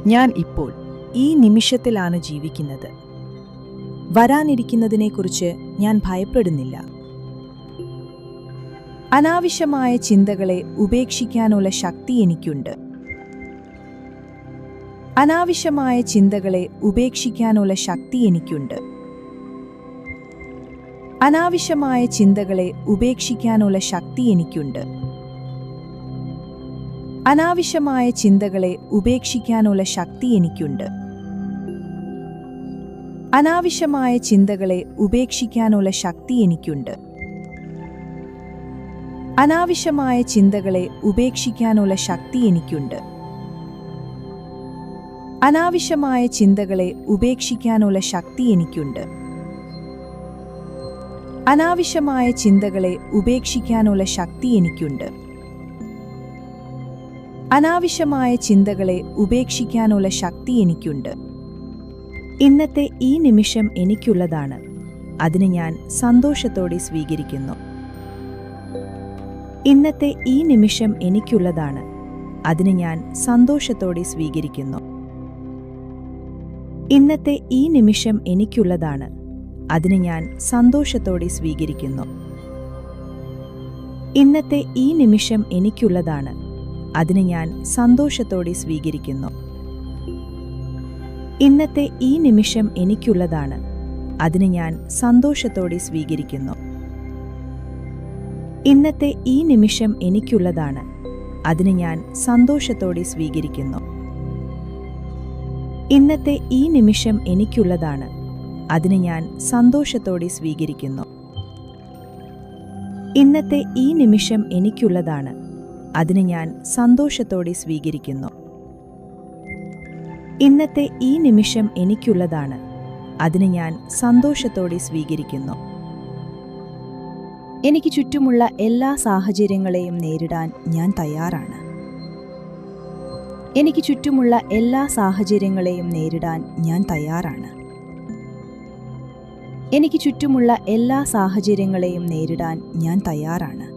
ഞാൻ ഇപ്പോൾ ഈ നിമിഷത്തിലാണ് ജീവിക്കുന്നത്. വരാനിരിക്കുന്നതിനെക്കുറിച്ച് ഞാൻ ഭയപ്പെടുന്നില്ല. അനാവശ്യമായ ചിന്തകളെ ഉപേക്ഷിക്കാനുള്ള ശക്തി എനിക്കുണ്ട്. അനാവശ്യമായ ചിന്തകളെ ഉപേക്ഷിക്കാനുള്ള ശക്തി എനിക്കുണ്ട്. അനാവശ്യമായ ചിന്തകളെ ഉപേക്ഷിക്കാനുള്ള ശക്തി എനിക്കുണ്ട്. അനാവശ്യമായ ചിന്തകളെ ഉപേക്ഷിക്കാനുള്ള ശക്തി എനിക്കുണ്ട്. അനാവശ്യമായ ചിന്തകളെ ഉപേക്ഷിക്കാനുള്ള ശക്തി എനിക്കുണ്ട്. അനാവശ്യമായ ചിന്തകളെ ഉപേക്ഷിക്കാനുള്ള ശക്തി എനിക്കുണ്ട്. അനാവശ്യമായ ചിന്തകളെ ഉപേക്ഷിക്കാനുള്ള ശക്തി എനിക്കുണ്ട്. അനാവശ്യമായ ചിന്തകളെ ഉപേക്ഷിക്കാനുള്ള ശക്തി എനിക്കുണ്ട്. അനാവശ്യമായ ചിന്തകളെ ഉപേക്ഷിക്കാനുള്ള ശക്തി എനിക്കുണ്ട്. ഇന്നത്തെ ഈ നിമിഷം എനിക്കുള്ളതാണ്. അതിന് ഞാൻ സന്തോഷത്തോടെ സ്വീകരിക്കുന്നു. ഇന്നത്തെ ഈ നിമിഷം എനിക്കുള്ളതാണ്. അതിന് ഞാൻ സന്തോഷത്തോടെ സ്വീകരിക്കുന്നു. ഇന്നത്തെ ഈ നിമിഷം എനിക്കുള്ളതാണ്. അതിന് ഞാൻ സന്തോഷത്തോടെ സ്വീകരിക്കുന്നു. ഇന്നത്തെ ഈ നിമിഷം എനിക്കുള്ളതാണ്. അതിന് ഞാൻ സന്തോഷത്തോടെ സ്വീകരിക്കുന്നു. ഇന്നത്തെ ഈ നിമിഷം എനിക്കുള്ളതാണ്. അതിന് ഞാൻ സന്തോഷത്തോടെ സ്വീകരിക്കുന്നു. ഇന്നത്തെ ഈ നിമിഷം എനിക്കുള്ളതാണ്. അതിന് ഞാൻ സന്തോഷത്തോടെ സ്വീകരിക്കുന്നു. ഇന്നത്തെ ഈ നിമിഷം എനിക്കുള്ളതാണ്. അതിന് ഞാൻ സന്തോഷത്തോടെ സ്വീകരിക്കുന്നു. ഇന്നത്തെ ഈ നിമിഷം എനിക്കുള്ളതാണ്. അതിന് ഞാൻ സന്തോഷത്തോടെ സ്വീകരിക്കുന്നു. ഇന്നത്തെ ഈ നിമിഷം എനിക്കുള്ളതാണ്. അതിന് ഞാൻ സന്തോഷത്തോടെ സ്വീകരിക്കുന്നു. എനിക്ക് ചുറ്റുമുള്ള എല്ലാ സാഹചര്യങ്ങളെയും നേരിടാൻ ഞാൻ തയ്യാറാണ്. എനിക്ക് ചുറ്റുമുള്ള എല്ലാ സാഹചര്യങ്ങളെയും നേരിടാൻ ഞാൻ തയ്യാറാണ്. എനിക്ക് ചുറ്റുമുള്ള എല്ലാ സാഹചര്യങ്ങളെയും നേരിടാൻ ഞാൻ തയ്യാറാണ്.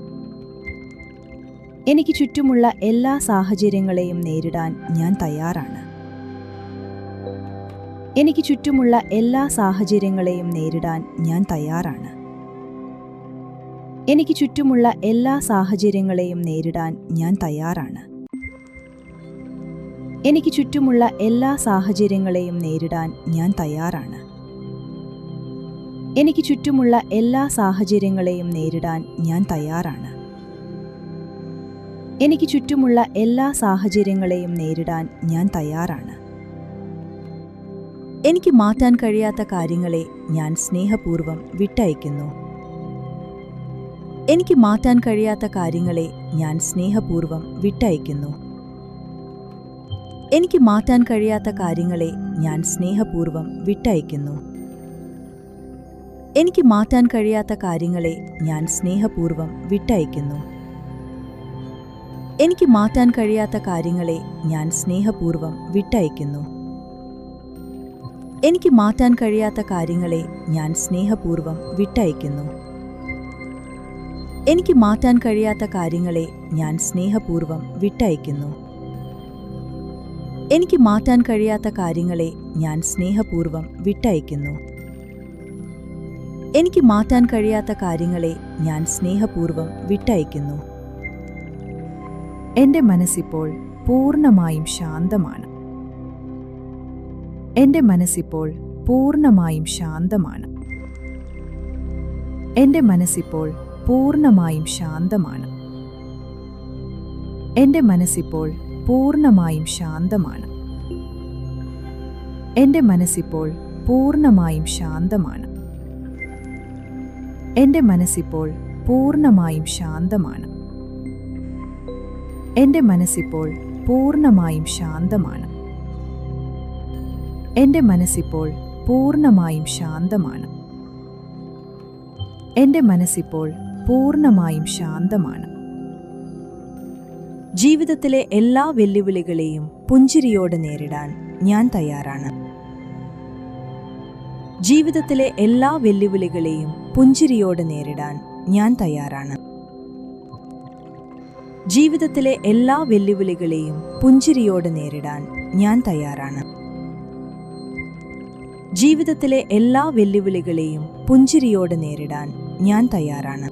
എനിക്ക് ചുറ്റുമുള്ള എല്ലാ സാഹചര്യങ്ങളെയും നേരിടാൻ ഞാൻ തയ്യാറാണ്. എനിക്ക് ചുറ്റുമുള്ള എല്ലാ സാഹചര്യങ്ങളെയും നേരിടാൻ ഞാൻ തയ്യാറാണ്. എനിക്ക് ചുറ്റുമുള്ള എല്ലാ സാഹചര്യങ്ങളെയും നേരിടാൻ ഞാൻ തയ്യാറാണ്. എനിക്ക് ചുറ്റുമുള്ള എല്ലാ സാഹചര്യങ്ങളെയും നേരിടാൻ ഞാൻ തയ്യാറാണ്. എനിക്ക് ചുറ്റുമുള്ള എല്ലാ സാഹചര്യങ്ങളെയും നേരിടാൻ ഞാൻ തയ്യാറാണ്. എനിക്ക് ചുറ്റുമുള്ള എല്ലാ സാഹചര്യങ്ങളെയും നേരിടാൻ ഞാൻ തയ്യാറാണ്. എനിക്ക് മാറ്റാൻ കഴിയാത്ത കാര്യങ്ങളെ ഞാൻ സ്നേഹപൂർവ്വം വിട്ടയക്കുന്നു. എനിക്ക് മാറ്റാൻ കഴിയാത്ത കാര്യങ്ങളെ ഞാൻ സ്നേഹപൂർവ്വം വിട്ടയക്കുന്നു. എനിക്ക് മാറ്റാൻ കഴിയാത്ത കാര്യങ്ങളെ ഞാൻ സ്നേഹപൂർവ്വം വിട്ടയക്കുന്നു. എനിക്ക് മാറ്റാൻ കഴിയാത്ത കാര്യങ്ങളെ ഞാൻ സ്നേഹപൂർവ്വം വിട്ടയക്കുന്നു. എനിക്ക് മാറ്റാൻ കഴിയാത്ത കാര്യങ്ങളെ ഞാൻ സ്നേഹപൂർവ്വം വിട്ടയക്കുന്നു. എനിക്ക് മാറ്റാൻ കഴിയാത്ത കാര്യങ്ങളെ ഞാൻ സ്നേഹപൂർവ്വം വിട്ടയക്കുന്നു. എനിക്ക് മാറ്റാൻ കഴിയാത്ത കാര്യങ്ങളെ ഞാൻ സ്നേഹപൂർവ്വം വിട്ടയക്കുന്നു. എനിക്ക് മാറ്റാൻ കഴിയാത്ത കാര്യങ്ങളെ ഞാൻ സ്നേഹപൂർവ്വം വിട്ടയക്കുന്നു. എനിക്ക് മാറ്റാൻ കഴിയാത്ത കാര്യങ്ങളെ ഞാൻ സ്നേഹപൂർവ്വം വിട്ടയക്കുന്നു. എന്റെ മനസ്സിപ്പോൾ പൂർണ്ണമായും ശാന്തമാണ്. എന്റെ മനസ്സിപ്പോൾ പൂർണ്ണമായും ശാന്തമാണ്. എന്റെ മനസ്സിപ്പോൾ പൂർണ്ണമായും ശാന്തമാണ്. എന്റെ മനസ്സിപ്പോൾ പൂർണ്ണമായും ശാന്തമാണ്. എന്റെ മനസ്സിപ്പോൾ പൂർണ്ണമായും ശാന്തമാണ്. എന്റെ മനസ്സിപ്പോൾ പൂർണ്ണമായും ശാന്തമാണ്. എന്റെ മനസ്സിപ്പോൾ പൂർണ്ണമായും ശാന്തമാണ്. എന്റെ മനസ്സിപ്പോൾ പൂർണ്ണമായും ശാന്തമാണ്. എന്റെ മനസ്സിപ്പോൾ പൂർണ്ണമായും ശാന്തമാണ്. ജീവിതത്തിലെ എല്ലാ വെല്ലുവിളികളെയും പുഞ്ചിരിയോടെ നേരിടാൻ ഞാൻ തയ്യാറാണ്. ജീവിതത്തിലെ എല്ലാ വെല്ലുവിളികളെയും പുഞ്ചിരിയോടെ നേരിടാൻ ഞാൻ തയ്യാറാണ്. ജീവിതത്തിലെ എല്ലാ വെല്ലുവിളികളെയും പുഞ്ചിരിയോടെ നേരിടാൻ ഞാൻ തയ്യാറാണ്. ജീവിതത്തിലെ എല്ലാ വെല്ലുവിളികളെയും പുഞ്ചിരിയോടെ നേരിടാൻ ഞാൻ തയ്യാറാണ്.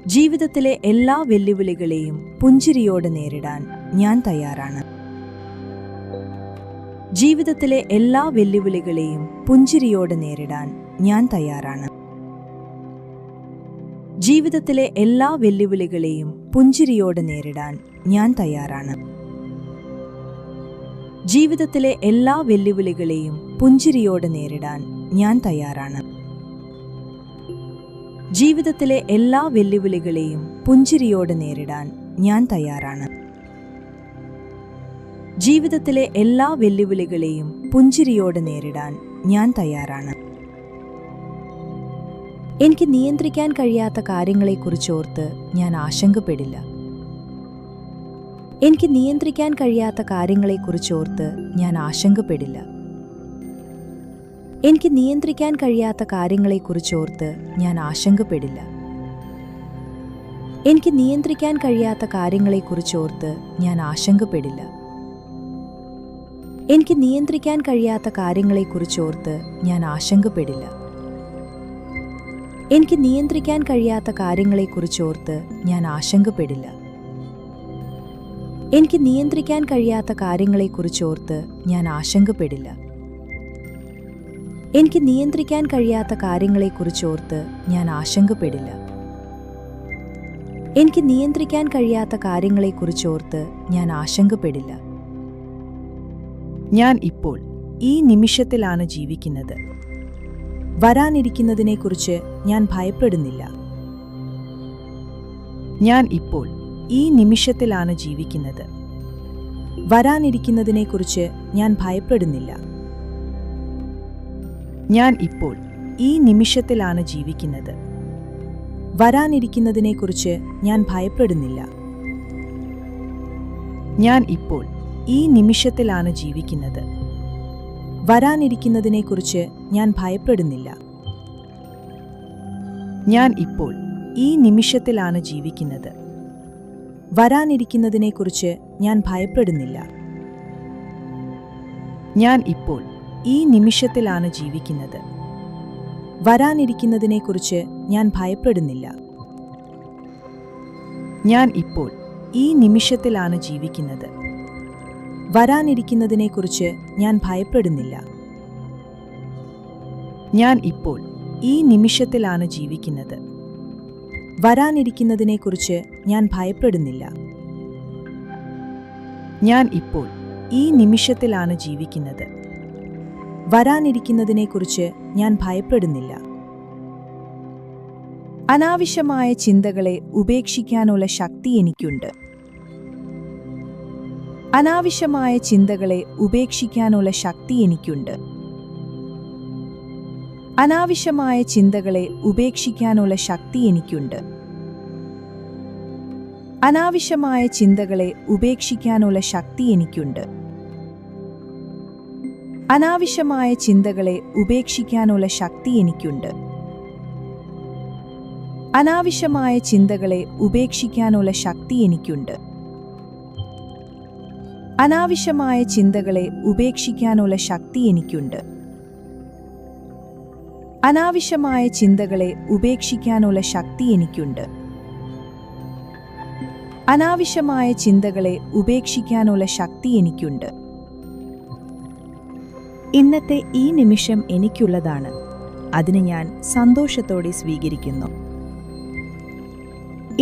ജീവിതത്തിലെ എല്ലാ വെല്ലുവിളികളെയും പുഞ്ചിരിയോടെ നേരിടാൻ ഞാൻ തയ്യാറാണ്. ജീവിതത്തിലെ എല്ലാ വെല്ലുവിളികളെയും പുഞ്ചിരിയോടെ നേരിടാൻ ഞാൻ തയ്യാറാണ്. ജീവിതത്തിലെ എല്ലാ വെല്ലുവിളികളെയും പുഞ്ചിരിയോടെ നേരിടാൻ ഞാൻ തയ്യാറാണ്. ജീവിതത്തിലെ എല്ലാ വെല്ലുവിളികളെയും പുഞ്ചിരിയോടെ നേരിടാൻ ഞാൻ തയ്യാറാണ്. ജീവിതത്തിലെ എല്ലാ വെല്ലുവിളികളെയും പുഞ്ചിരിയോടെ നേരിടാൻ ഞാൻ തയ്യാറാണ്. ജീവിതത്തിലെ എല്ലാ വെല്ലുവിളികളെയും പുഞ്ചിരിയോടെ നേരിടാൻ ഞാൻ തയ്യാറാണ്. എനിക്ക് നിയന്ത്രിക്കാൻ കഴിയാത്ത കാര്യങ്ങളെക്കുറിച്ചോർത്ത് ഞാൻ ആശങ്കപ്പെടില്ല. എനിക്ക് നിയന്ത്രിക്കാൻ കഴിയാത്ത കാര്യങ്ങളെക്കുറിച്ചോർത്ത് ഞാൻ ആശങ്കപ്പെടില്ല. എനിക്ക് നിയന്ത്രിക്കാൻ കഴിയാത്ത കാര്യങ്ങളെക്കുറിച്ചോർത്ത് ഞാൻ ആശങ്കപ്പെടില്ല. എനിക്ക് നിയന്ത്രിക്കാൻ കഴിയാത്ത കാര്യങ്ങളെക്കുറിച്ചോർത്ത് ഞാൻ ആശങ്കപ്പെടില്ല. എനിക്ക് നിയന്ത്രിക്കാൻ കഴിയാത്ത കാര്യങ്ങളെക്കുറിച്ചോർത്ത് ഞാൻ ആശങ്കപ്പെടില്ല. എനിക്ക് നിയന്ത്രിക്കാൻ കഴിയാത്ത കാര്യങ്ങളെക്കുറിച്ചോർത്ത് ഞാൻ ആശങ്കപ്പെടില്ല. എനിക്ക് നിയന്ത്രിക്കാൻ കഴിയാത്ത കാര്യങ്ങളെക്കുറിച്ചോർത്ത് ഞാൻ ആശങ്കപ്പെടില്ല. എനിക്ക് നിയന്ത്രിക്കാൻ കഴിയാത്ത കാര്യങ്ങളെക്കുറിച്ചോർത്ത് ഞാൻ ആശങ്കപ്പെടില്ല. എനിക്ക് നിയന്ത്രിക്കാൻ കഴിയാത്ത കാര്യങ്ങളെക്കുറിച്ചോർത്ത് ഞാൻ ആശങ്കപ്പെടില്ല. ഞാൻ ഇപ്പോൾ ഈ നിമിഷത്തിലാണ് ജീവിക്കുന്നത്. വരാനിരിക്കുന്നതിനെക്കുറിച്ച് ഞാൻ ഭയപ്പെടുന്നില്ല. ഞാൻ ഇപ്പോൾ ഈ നിമിഷത്തിലാണ് ജീവിക്കുന്നത്. വരാനിരിക്കുന്നതിനെക്കുറിച്ച് ഞാൻ ഭയപ്പെടുന്നില്ല. ഞാൻ ഇപ്പോൾ ഈ നിമിഷത്തിലാണ് ജീവിക്കുന്നത്. വരാനിരിക്കുന്നതിനെക്കുറിച്ച് ഞാൻ ഭയപ്പെടുന്നില്ല. ഞാൻ ഇപ്പോൾ ഈ നിമിഷത്തിലാണ് ജീവിക്കുന്നത്. വരാനിരിക്കുന്നതിനെക്കുറിച്ച് ഞാൻ ഭയപ്പെടുന്നില്ല. ഞാൻ ഇപ്പോൾ ഈ നിമിഷത്തിലാണ് ജീവിക്കുന്നത്. വരാനിരിക്കുന്നതിനെക്കുറിച്ച് ഞാൻ ഭയപ്പെടുന്നില്ല. ഞാൻ ഇപ്പോൾ ഈ നിമിഷത്തിലാണ് ജീവിക്കുന്നത്. വരാനിരിക്കുന്നതിനെക്കുറിച്ച് ഞാൻ ഭയപ്പെടുന്നില്ല. ഞാൻ ഇപ്പോൾ ഈ നിമിഷത്തിലാണ് ജീവിക്കുന്നത്. വരാനിരിക്കുന്നതിനെക്കുറിച്ച് ഞാൻ ഭയപ്പെടുന്നില്ല. ഞാൻ ഇപ്പോൾ ഈ നിമിഷത്തിലാണ് ജീവിക്കുന്നത്. വരാനിരിക്കുന്നതിനെക്കുറിച്ച് ഞാൻ ഭയപ്പെടുന്നില്ല. ഞാൻ ഇപ്പോൾ ഈ നിമിഷത്തിലാണ് ജീവിക്കുന്നത്. വരാനിരിക്കുന്നതിനെക്കുറിച്ച് ഞാൻ ഭയപ്പെടുന്നില്ല. അനാവശ്യമായ ചിന്തകളെ ഉപേക്ഷിക്കാനുള്ള ശക്തി എനിക്കുണ്ട്. അനാവശ്യമായ ചിന്തകളെ ഉപേക്ഷിക്കാനുള്ള ശക്തി എനിക്കുണ്ട്. അനാവശ്യമായ ചിന്തകളെ ഉപേക്ഷിക്കാനുള്ള ശക്തി എനിക്കുണ്ട്. അനാവശ്യമായ ചിന്തകളെ ഉപേക്ഷിക്കാനുള്ള ശക്തി എനിക്കുണ്ട്. അനാവശ്യമായ ചിന്തകളെ ഉപേക്ഷിക്കാനുള്ള ശക്തി എനിക്കുണ്ട്. അനാവശ്യമായ ചിന്തകളെ ഉപേക്ഷിക്കാനുള്ള ശക്തി എനിക്കുണ്ട്. അനാവശ്യമായ ചിന്തകളെ ഉപേക്ഷിക്കാനുള്ള ശക്തി എനിക്കുണ്ട്. അനാവശ്യമായ ചിന്തകളെ ഉപേക്ഷിക്കാനുള്ള ശക്തി എനിക്കുണ്ട്. അനാവശ്യമായ ചിന്തകളെ ഉപേക്ഷിക്കാനുള്ള ശക്തി എനിക്കുണ്ട്. ഇന്നത്തെ ഈ നിമിഷം എനിക്കുള്ളതാണ്. അതിന് ഞാൻ സന്തോഷത്തോടെ സ്വീകരിക്കുന്നു.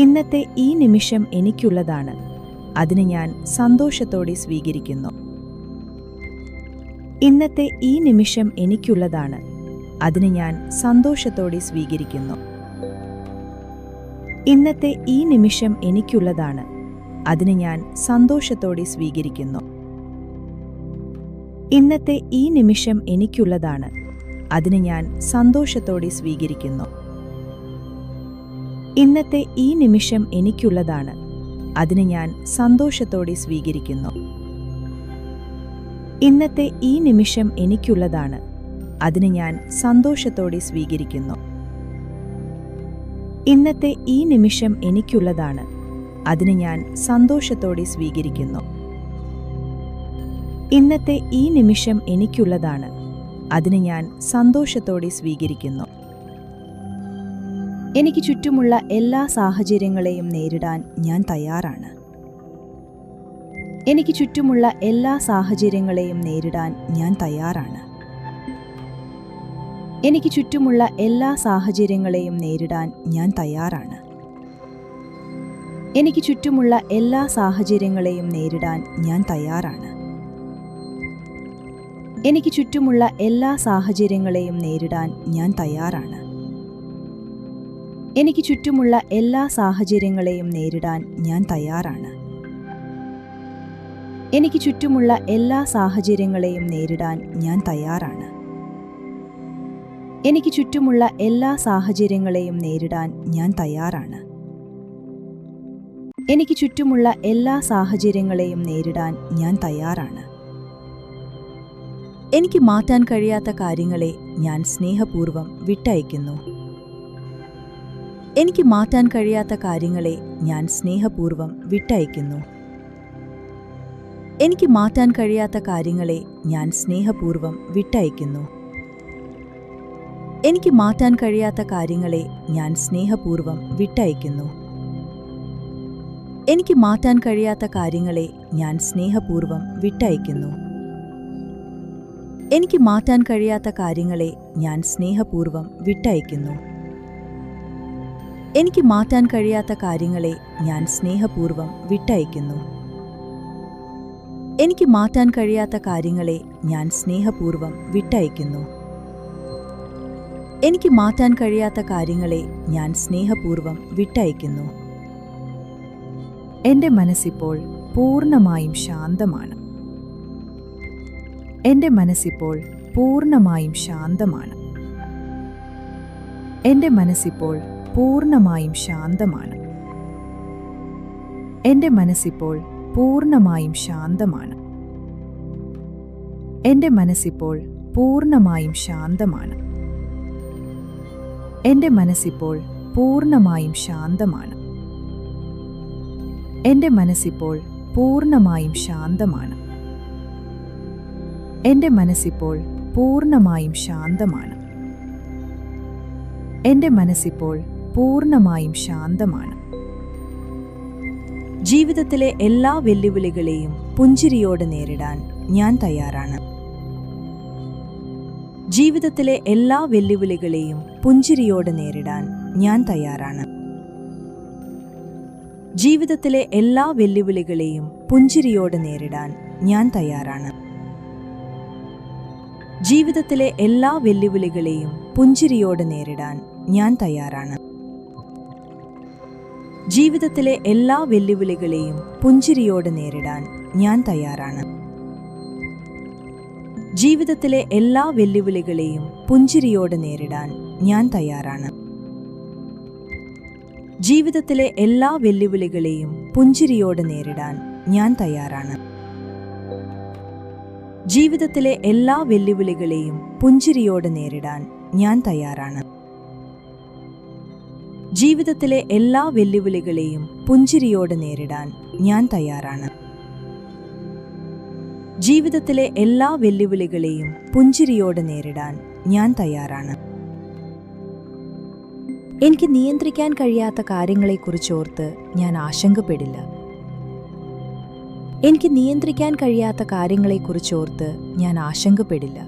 ഇന്നത്തെ ഈ നിമിഷം എനിക്കുള്ളതാണ്. അതിന് ഞാൻ സന്തോഷത്തോടെ സ്വീകരിക്കുന്നു. ഇന്നത്തെ ഈ നിമിഷം എനിക്കുള്ളതാണ്. അതിന് ഞാൻ സന്തോഷത്തോടെ സ്വീകരിക്കുന്നു. ഇന്നത്തെ ഈ നിമിഷം എനിക്കുള്ളതാണ്. അതിന് ഞാൻ സന്തോഷത്തോടെ സ്വീകരിക്കുന്നു. ഇന്നത്തെ ഈ നിമിഷം എനിക്കുള്ളതാണ്. അതിന് ഞാൻ സന്തോഷത്തോടെ സ്വീകരിക്കുന്നു. ഇന്നത്തെ ഈ നിമിഷം എനിക്കുള്ളതാണ്. അതിന് ഞാൻ സന്തോഷത്തോടെ സ്വീകരിക്കുന്നു. ഇന്നത്തെ ഈ നിമിഷം എനിക്കുള്ളതാണ്. അതിന് ഞാൻ സന്തോഷത്തോടെ സ്വീകരിക്കുന്നു. ഇന്നത്തെ ഈ നിമിഷം എനിക്കുള്ളതാണ്. അതിന് ഞാൻ സന്തോഷത്തോടെ സ്വീകരിക്കുന്നു. ഇന്നത്തെ ഈ നിമിഷം എനിക്കുള്ളതാണ്. അതിന് ഞാൻ സന്തോഷത്തോടെ സ്വീകരിക്കുന്നു. എനിക്ക് ചുറ്റുമുള്ള എല്ലാ സാഹചര്യങ്ങളെയും നേരിടാൻ ഞാൻ തയ്യാറാണ്. എനിക്ക് ചുറ്റുമുള്ള എല്ലാ സാഹചര്യങ്ങളെയും നേരിടാൻ ഞാൻ തയ്യാറാണ്. എനിക്ക് ചുറ്റുമുള്ള എല്ലാ സാഹചര്യങ്ങളെയും നേരിടാൻ ഞാൻ തയ്യാറാണ്. എനിക്ക് ചുറ്റുമുള്ള എല്ലാ സാഹചര്യങ്ങളെയും നേരിടാൻ ഞാൻ തയ്യാറാണ്. എനിക്ക് ചുറ്റുമുള്ള എല്ലാ സാഹചര്യങ്ങളെയും നേരിടാൻ ഞാൻ തയ്യാറാണ്. എനിക്ക് ചുറ്റുമുള്ള എല്ലാ സാഹചര്യങ്ങളെയും നേരിടാൻ ഞാൻ തയ്യാറാണ്. എനിക്ക് ചുറ്റുമുള്ള എല്ലാ സാഹചര്യങ്ങളെയും നേരിടാൻ ഞാൻ തയ്യാറാണ്. എനിക്ക് ചുറ്റുമുള്ള എല്ലാ സാഹചര്യങ്ങളെയും നേരിടാൻ ഞാൻ തയ്യാറാണ്. എനിക്ക് ചുറ്റുമുള്ള എല്ലാ സാഹചര്യങ്ങളെയും നേരിടാൻ ഞാൻ തയ്യാറാണ്. എനിക്ക് മാറ്റാൻ കഴിയാത്ത കാര്യങ്ങളെ ഞാൻ സ്നേഹപൂർവ്വം വിട്ടയക്കുന്നു. എനിക്ക് മാറ്റാൻ കഴിയാത്ത കാര്യങ്ങളെ ഞാൻ സ്നേഹപൂർവ്വം വിട്ടയക്കുന്നു. എനിക്ക് മാറ്റാൻ കഴിയാത്ത കാര്യങ്ങളെ ഞാൻ സ്നേഹപൂർവ്വം വിട്ടയക്കുന്നു. എനിക്ക് മാറ്റാൻ കഴിയാത്ത കാര്യങ്ങളെ ഞാൻ സ്നേഹപൂർവ്വം വിട്ടയക്കുന്നു. എനിക്ക് മാറ്റാൻ കഴിയാത്ത കാര്യങ്ങളെ ഞാൻ സ്നേഹപൂർവ്വം വിട്ടയക്കുന്നു. എനിക്ക് മാറ്റാൻ കഴിയാത്ത കാര്യങ്ങളെ ഞാൻ സ്നേഹപൂർവ്വം വിട്ടയക്കുന്നു. എനിക്ക് മാറ്റാൻ കഴിയാത്ത കാര്യങ്ങളെ ഞാൻ സ്നേഹപൂർവ്വം വിട്ടയക്കുന്നു. എനിക്ക് മാറ്റാൻ കഴിയാത്ത കാര്യങ്ങളെ ഞാൻ സ്നേഹപൂർവ്വം വിട്ടയക്കുന്നു. എനിക്ക് മാറ്റാൻ കഴിയാത്ത കാര്യങ്ങളെ ഞാൻ സ്നേഹപൂർവ്വം വിട്ടയക്കുന്നു. എൻ്റെ മനസ്സിപ്പോൾ പൂർണ്ണമായും ശാന്തമാണ്. എൻ്റെ മനസ്സിപ്പോൾ പൂർണ്ണമായും ശാന്തമാണ്. എൻ്റെ മനസ്സിപ്പോൾ പൂർണ്ണമായും ശാന്തമാണ്. എൻ്റെ മനസ്സിപ്പോൾ പൂർണ്ണമായും ശാന്തമാണ്. എൻ്റെ മനസ്സിപ്പോൾ പൂർണ്ണമായും ശാന്തമാണ്. എൻ്റെ മനസ്സിപ്പോൾ പൂർണ്ണമായും ശാന്തമാണ്. എൻ്റെ മനസ്സിപ്പോൾ പൂർണ്ണമായും ശാന്തമാണ്. എൻ്റെ മനസ്സിപ്പോൾ പൂർണ്ണമായും ശാന്തമാണ്. എൻ്റെ മനസ്സിപ്പോൾ പൂർണ്ണമായും ശാന്തമാണ്. ജീവിതത്തിലെ എല്ലാ വെല്ലുവിളികളെയും പുഞ്ചിരിയോടെ നേരിടാൻ ഞാൻ തയ്യാറാണ്. ജീവിതത്തിലെ എല്ലാ വെല്ലുവിളികളെയും പുഞ്ചിരിയോടെ നേരിടാൻ ഞാൻ തയ്യാറാണ്. ജീവിതത്തിലെ എല്ലാ വെല്ലുവിളികളെയും പുഞ്ചിരിയോടെ നേരിടാൻ ഞാൻ തയ്യാറാണ്. ജീവിതത്തിലെ എല്ലാ വെല്ലുവിളികളെയും പുഞ്ചിരിയോടെ നേരിടാൻ ഞാൻ തയ്യാറാണ്. ജീവിതത്തിലെ എല്ലാ വെല്ലുവിളികളെയും പുഞ്ചിരിയോടെ നേരിടാൻ ഞാൻ തയ്യാറാണ്. ജീവിതത്തിലെ എല്ലാ വെല്ലുവിളികളെയും പുഞ്ചിരിയോടെ നേരിടാൻ ഞാൻ തയ്യാറാണ്. ജീവിതത്തിലെ എല്ലാ വെല്ലുവിളികളെയും പുഞ്ചിരിയോടെ നേരിടാൻ ഞാൻ തയ്യാറാണ്. ജീവിതത്തിലെ എല്ലാ വെല്ലുവിളികളെയും പുഞ്ചിരിയോടെ നേരിടാൻ ഞാൻ തയ്യാറാണ്. ജീവിതത്തിലെ എല്ലാ വെല്ലുവിളികളെയും പുഞ്ചിരിയോടെ നേരിടാൻ ഞാൻ തയ്യാറാണ്. ജീവിതത്തിലെ എല്ലാ വെല്ലുവിളികളെയും പുഞ്ചിരിയോടെ നേരിടാൻ ഞാൻ തയ്യാറാണ്. എനിക്ക് നിയന്ത്രിക്കാൻ കഴിയാത്ത കാര്യങ്ങളെക്കുറിച്ചോർത്ത് ഞാൻ ആശങ്കപ്പെടില്ല. എനിക്ക് നിയന്ത്രിക്കാൻ കഴിയാത്ത കാര്യങ്ങളെക്കുറിച്ചോർത്ത് ഞാൻ ആശങ്കപ്പെടില്ല.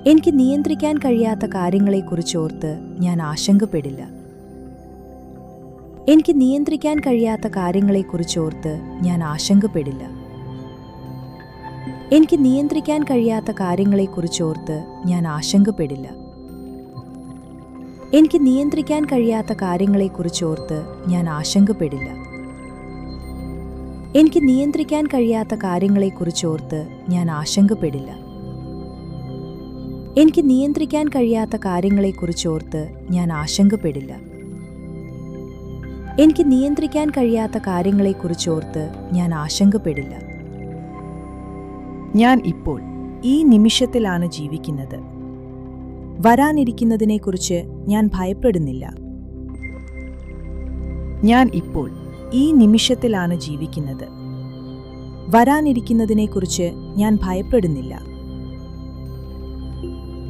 എനിക്ക് നിയന്ത്രിക്കാൻ കഴിയാത്ത കാര്യങ്ങളെക്കുറിച്ചോർത്ത് ഞാൻ ആശങ്കപ്പെടില്ല. എനിക്ക് നിയന്ത്രിക്കാൻ കഴിയാത്ത കാര്യങ്ങളെക്കുറിച്ചോർത്ത് ഞാൻ ആശങ്കപ്പെടില്ല. എനിക്ക് നിയന്ത്രിക്കാൻ കഴിയാത്ത കാര്യങ്ങളെക്കുറിച്ചോർത്ത് ഞാൻ ആശങ്കപ്പെടില്ല. എനിക്ക് നിയന്ത്രിക്കാൻ കഴിയാത്ത കാര്യങ്ങളെക്കുറിച്ചോർത്ത് ഞാൻ ആശങ്കപ്പെടില്ല. എനിക്ക് നിയന്ത്രിക്കാൻ കഴിയാത്ത കാര്യങ്ങളെക്കുറിച്ചോർത്ത് ഞാൻ ആശങ്കപ്പെടില്ല. എനിക്ക് നിയന്ത്രിക്കാൻ കഴിയാത്ത കാര്യങ്ങളെക്കുറിച്ചോർത്ത് ഞാൻ ആശങ്കപ്പെടില്ല. എനിക്ക് നിയന്ത്രിക്കാൻ കഴിയാത്ത കാര്യങ്ങളെക്കുറിച്ചോർത്ത് ഞാൻ ആശങ്കപ്പെടില്ല. ഞാൻ ഇപ്പോൾ ഈ നിമിഷത്തിലാണ് ജീവിക്കുന്നത്. വരാനിരിക്കുന്നതിനെക്കുറിച്ച് ഞാൻ ഭയപ്പെടുന്നില്ല. ഞാൻ ഇപ്പോൾ ഈ നിമിഷത്തിലാണ് ജീവിക്കുന്നത്. വരാനിരിക്കുന്നതിനെക്കുറിച്ച് ഞാൻ ഭയപ്പെടുന്നില്ല.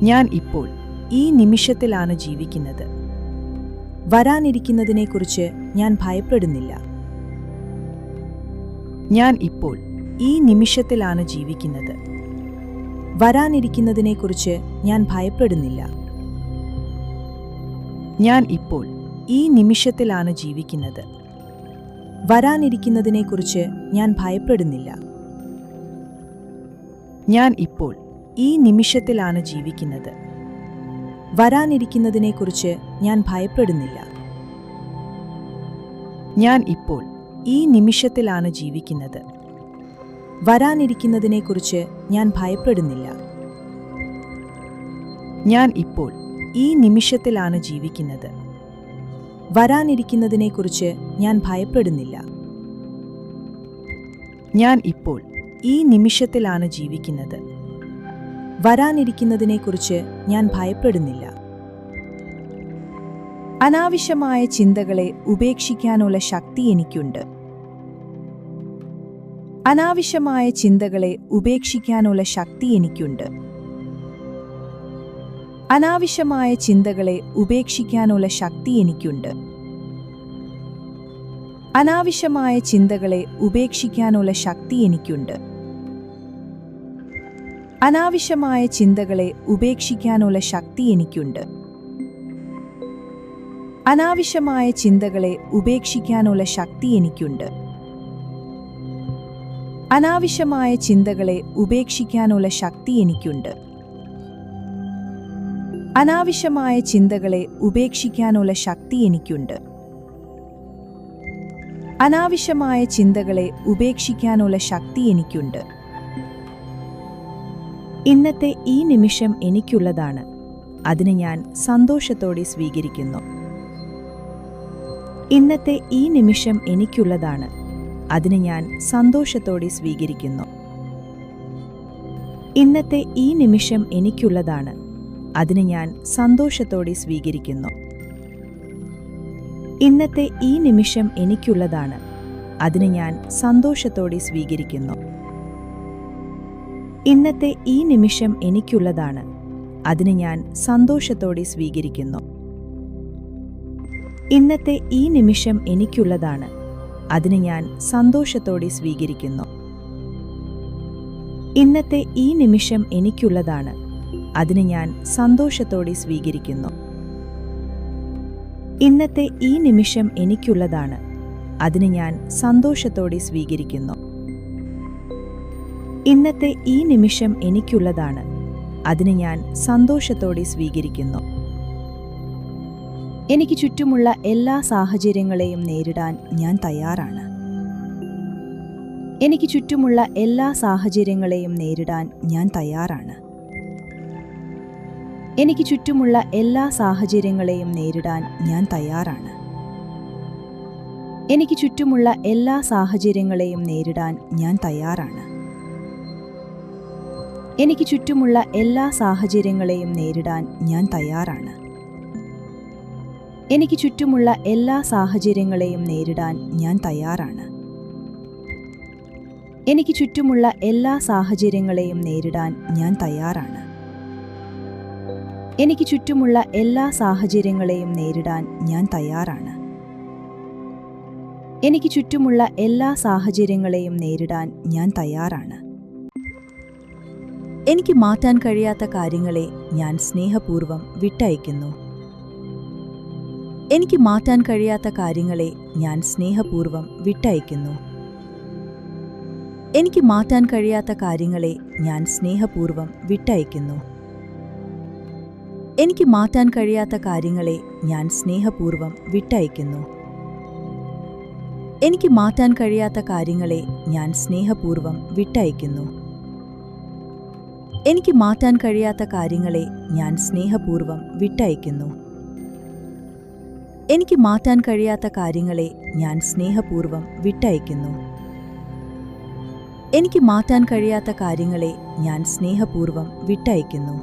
ഞാൻ ഇപ്പോൾ ഈ നിമിഷത്തിലാണ് ജീവിക്കുന്നത്. വരാനിരിക്കുന്നതിനെക്കുറിച്ച് ഞാൻ ഭയപ്പെടുന്നില്ല. ഞാൻ ഇപ്പോൾ ഈ നിമിഷത്തിലാണ് ജീവിക്കുന്നത്. വരാനിരിക്കുന്നതിനെക്കുറിച്ച് ഞാൻ ഭയപ്പെടുന്നില്ല. ഞാൻ ഇപ്പോൾ ഈ നിമിഷത്തിലാണ് ജീവിക്കുന്നത്. വരാനിരിക്കുന്നതിനെക്കുറിച്ച് ഞാൻ ഭയപ്പെടുന്നില്ല. ഞാൻ ഇപ്പോൾ ഈ നിമിഷത്തിലാണ് ജീവിക്കുന്നത്. വരാനിരിക്കുന്നതിനെക്കുറിച്ച് ഞാൻ ഭയപ്പെടുന്നില്ല. ഞാൻ ഇപ്പോൾ ഈ നിമിഷത്തിലാണ് ജീവിക്കുന്നത്. വരാനിരിക്കുന്നതിനെക്കുറിച്ച് ഞാൻ ഭയപ്പെടുന്നില്ല. ഞാൻ ഇപ്പോൾ ഈ നിമിഷത്തിലാണ് ജീവിക്കുന്നത്. വരാനിരിക്കുന്നതിനെക്കുറിച്ച് ഞാൻ ഭയപ്പെടുന്നില്ല. ഞാൻ ഇപ്പോൾ ഈ നിമിഷത്തിലാണ് ജീവിക്കുന്നത്. വരാനിരിക്കുന്നതിനെക്കുറിച്ച് ഞാൻ ഭയപ്പെടുന്നില്ല. അനാവശ്യമായ ചിന്തകളെ ഉപേക്ഷിക്കാനുള്ള ശക്തി എനിക്കുണ്ട്. അനാവശ്യമായ ചിന്തകളെ ഉപേക്ഷിക്കാനുള്ള ശക്തി എനിക്കുണ്ട്. അനാവശ്യമായ ചിന്തകളെ ഉപേക്ഷിക്കാനുള്ള ശക്തി എനിക്കുണ്ട്. അനാവശ്യമായ ചിന്തകളെ ഉപേക്ഷിക്കാനുള്ള ശക്തി എനിക്കുണ്ട്. അനാവശ്യമായ ചിന്തകളെ ഉപേക്ഷിക്കാനുള്ള ശക്തി എനിക്കുണ്ട്. അനാവശ്യമായ ചിന്തകളെ ഉപേക്ഷിക്കാനുള്ള ശക്തി എനിക്കുണ്ട്. അനാവശ്യമായ ചിന്തകളെ ഉപേക്ഷിക്കാനുള്ള ശക്തി എനിക്കുണ്ട്. അനാവശ്യമായ ചിന്തകളെ ഉപേക്ഷിക്കാനുള്ള ശക്തി എനിക്കുണ്ട്. അനാവശ്യമായ ചിന്തകളെ ഉപേക്ഷിക്കാനുള്ള ശക്തി എനിക്കുണ്ട്. ഇന്നത്തെ ഈ നിമിഷം എനിക്കുള്ളതാണ്. അതിനെ ഞാൻ സന്തോഷത്തോടെ സ്വീകരിക്കുന്നു. ഇന്നത്തെ ഈ നിമിഷം എനിക്കുള്ളതാണ്. അതിനെ ഞാൻ സന്തോഷത്തോടെ സ്വീകരിക്കുന്നു. ഇന്നത്തെ ഈ നിമിഷം എനിക്കുള്ളതാണ്. അതിനെ ഞാൻ സന്തോഷത്തോടെ സ്വീകരിക്കുന്നു. ഇന്നത്തെ ഈ നിമിഷം എനിക്കുള്ളതാണ്. അതിനെ ഞാൻ സന്തോഷത്തോടെ സ്വീകരിക്കുന്നു. ഇന്നത്തെ ഈ നിമിഷം എനിക്കുള്ളതാണ്. അതിനെ ഞാൻ സന്തോഷത്തോടെ സ്വീകരിക്കുന്നു. ഇന്നത്തെ ഈ നിമിഷം എനിക്കുള്ളതാണ്. അതിനെ ഞാൻ സന്തോഷത്തോടെ സ്വീകരിക്കുന്നു. ഇന്നത്തെ ഈ നിമിഷം എനിക്കുള്ളതാണ്. അതിനെ ഞാൻ സന്തോഷത്തോടെ സ്വീകരിക്കുന്നു. ഇന്നത്തെ ഈ നിമിഷം എനിക്കുള്ളതാണ്. അതിനെ ഞാൻ സന്തോഷത്തോടെ സ്വീകരിക്കുന്നു. ഇന്നത്തെ ഈ നിമിഷം എനിക്കുള്ളതാണ്. അതിനെ ഞാൻ സന്തോഷത്തോടെ സ്വീകരിക്കുന്നു. എനിക്ക് ചുറ്റുമുള്ള എല്ലാ സാഹചര്യങ്ങളെയും നേരിടാൻ ഞാൻ തയ്യാറാണ്. എനിക്ക് ചുറ്റുമുള്ള എല്ലാ സാഹചര്യങ്ങളെയും നേരിടാൻ ഞാൻ തയ്യാറാണ്. എനിക്ക് ചുറ്റുമുള്ള എല്ലാ സാഹചര്യങ്ങളെയും നേരിടാൻ ഞാൻ തയ്യാറാണ്. എനിക്ക് ചുറ്റുമുള്ള എല്ലാ സാഹചര്യങ്ങളെയും നേരിടാൻ ഞാൻ തയ്യാറാണ്. എനിക്ക് ചുറ്റുമുള്ള എല്ലാ സാഹചര്യങ്ങളെയും നേരിടാൻ ഞാൻ തയ്യാറാണ്. എനിക്ക് ചുറ്റുമുള്ള എല്ലാ സാഹചര്യങ്ങളെയും നേരിടാൻ ഞാൻ തയ്യാറാണ്. എനിക്ക് ചുറ്റുമുള്ള എല്ലാ സാഹചര്യങ്ങളെയും നേരിടാൻ ഞാൻ തയ്യാറാണ്. എനിക്ക് ചുറ്റുമുള്ള എല്ലാ സാഹചര്യങ്ങളെയും നേരിടാൻ ഞാൻ തയ്യാറാണ്. എനിക്ക് ചുറ്റുമുള്ള എല്ലാ സാഹചര്യങ്ങളെയും നേരിടാൻ ഞാൻ തയ്യാറാണ്. എനിക്ക് മാറ്റാൻ കഴിയാത്ത കാര്യങ്ങളെ ഞാൻ സ്നേഹപൂർവ്വം വിട്ടയക്കുന്നു. എനിക്ക് മാറ്റാൻ കഴിയാത്ത കാര്യങ്ങളെ ഞാൻ സ്നേഹപൂർവ്വം വിട്ടയക്കുന്നു. എനിക്ക് മാറ്റാൻ കഴിയാത്ത കാര്യങ്ങളെ ഞാൻ സ്നേഹപൂർവ്വം വിട്ടയക്കുന്നു. എനിക്ക് മാറ്റാൻ കഴിയാത്ത കാര്യങ്ങളെ ഞാൻ സ്നേഹപൂർവ്വം വിട്ടയക്കുന്നു. എനിക്ക് മാറ്റാൻ കഴിയാത്ത കാര്യങ്ങളെ ഞാൻ സ്നേഹപൂർവ്വം വിട്ടയക്കുന്നു. എനിക്ക് മാറ്റാൻ കഴിയാത്ത കാര്യങ്ങളെ ഞാൻ സ്നേഹപൂർവ്വം വിട്ടയക്കുന്നു. എനിക്ക് മാറ്റാൻ കഴിയാത്ത കാര്യങ്ങളെ ഞാൻ സ്നേഹപൂർവ്വം വിട്ടയക്കുന്നു. എനിക്ക് മാറ്റാൻ കഴിയാത്ത കാര്യങ്ങളെ ഞാൻ സ്നേഹപൂർവ്വം വിട്ടയക്കുന്നു.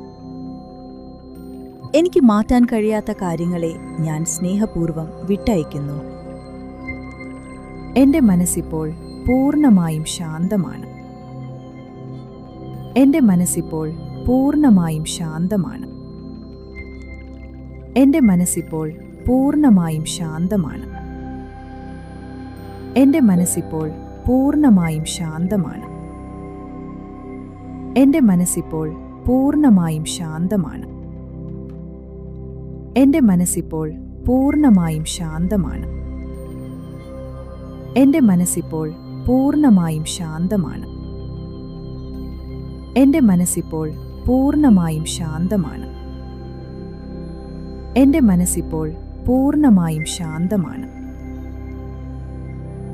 എനിക്ക് മാറ്റാൻ കഴിയാത്ത കാര്യങ്ങളെ ഞാൻ സ്നേഹപൂർവ്വം വിട്ടയക്കുന്നു. എൻ്റെ മനസ്സിപ്പോൾ പൂർണ്ണമായും ശാന്തമാണ്. എൻ്റെ മനസ്സിപ്പോൾ പൂർണ്ണമായും ശാന്തമാണ്. എൻ്റെ മനസ്സിപ്പോൾ പൂർണ്ണമായും ശാന്തമാണ്. എൻ്റെ മനസ്സിപ്പോൾ പൂർണ്ണമായും ശാന്തമാണ്. എൻ്റെ മനസ്സിപ്പോൾ പൂർണ്ണമായും ശാന്തമാണ്. എൻ്റെ മനസ്സിപ്പോൾ പൂർണ്ണമായും ശാന്തമാണ്. എൻ്റെ മനസ്സിപ്പോൾ പൂർണ്ണമായും ശാന്തമാണ്. എൻ്റെ മനസ്സിപ്പോൾ പൂർണ്ണമായും ശാന്തമാണ്. എൻ്റെ മനസ്സിപ്പോൾ പൂർണ്ണമായും ശാന്തമാണ്.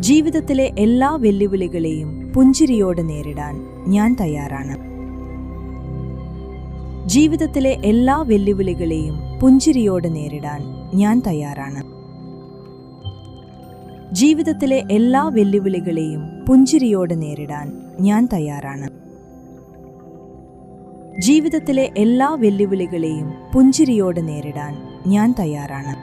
ജീവിതത്തിലെ എല്ലാ വെല്ലുവിളികളെയും പുഞ്ചിരിയോടെ നേരിടാൻ ഞാൻ തയ്യാറാണ്. ജീവിതത്തിലെ എല്ലാ വെല്ലുവിളികളെയും പുഞ്ചിരിയോടെ നേരിടാൻ ഞാൻ തയ്യാറാണ്. ജീവിതത്തിലെ എല്ലാ വെല്ലുവിളികളെയും പുഞ്ചിരിയോടെ നേരിടാൻ ഞാൻ തയ്യാറാണ്. ജീവിതത്തിലെ എല്ലാ വെല്ലുവിളികളെയും പുഞ്ചിരിയോടെ നേരിടാൻ ഞാൻ തയ്യാറാണ്.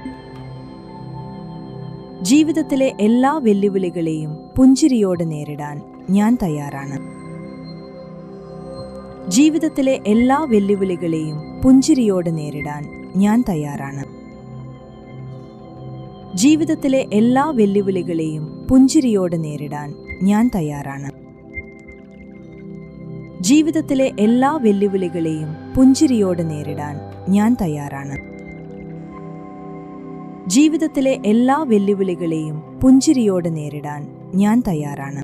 ജീവിതത്തിലെ എല്ലാ വെല്ലുവിളികളെയും പുഞ്ചിരിയോടെ നേരിടാൻ ഞാൻ തയ്യാറാണ്. ജീവിതത്തിലെ എല്ലാ വെല്ലുവിളികളെയും പുഞ്ചിരിയോടെ നേരിടാൻ ഞാൻ തയ്യാറാണ്. ജീവിതത്തിലെ എല്ലാ വെല്ലുവിളികളെയും പുഞ്ചിരിയോടെ നേരിടാൻ ഞാൻ തയ്യാറാണ്. ജീവിതത്തിലെ എല്ലാ വെല്ലുവിളികളെയും പുഞ്ചിരിയോടെ നേരിടാൻ ഞാൻ തയ്യാറാണ്. ജീവിതത്തിലെ എല്ലാ വെല്ലുവിളികളെയും പുഞ്ചിരിയോടെ നേരിടാൻ ഞാൻ തയ്യാറാണ്.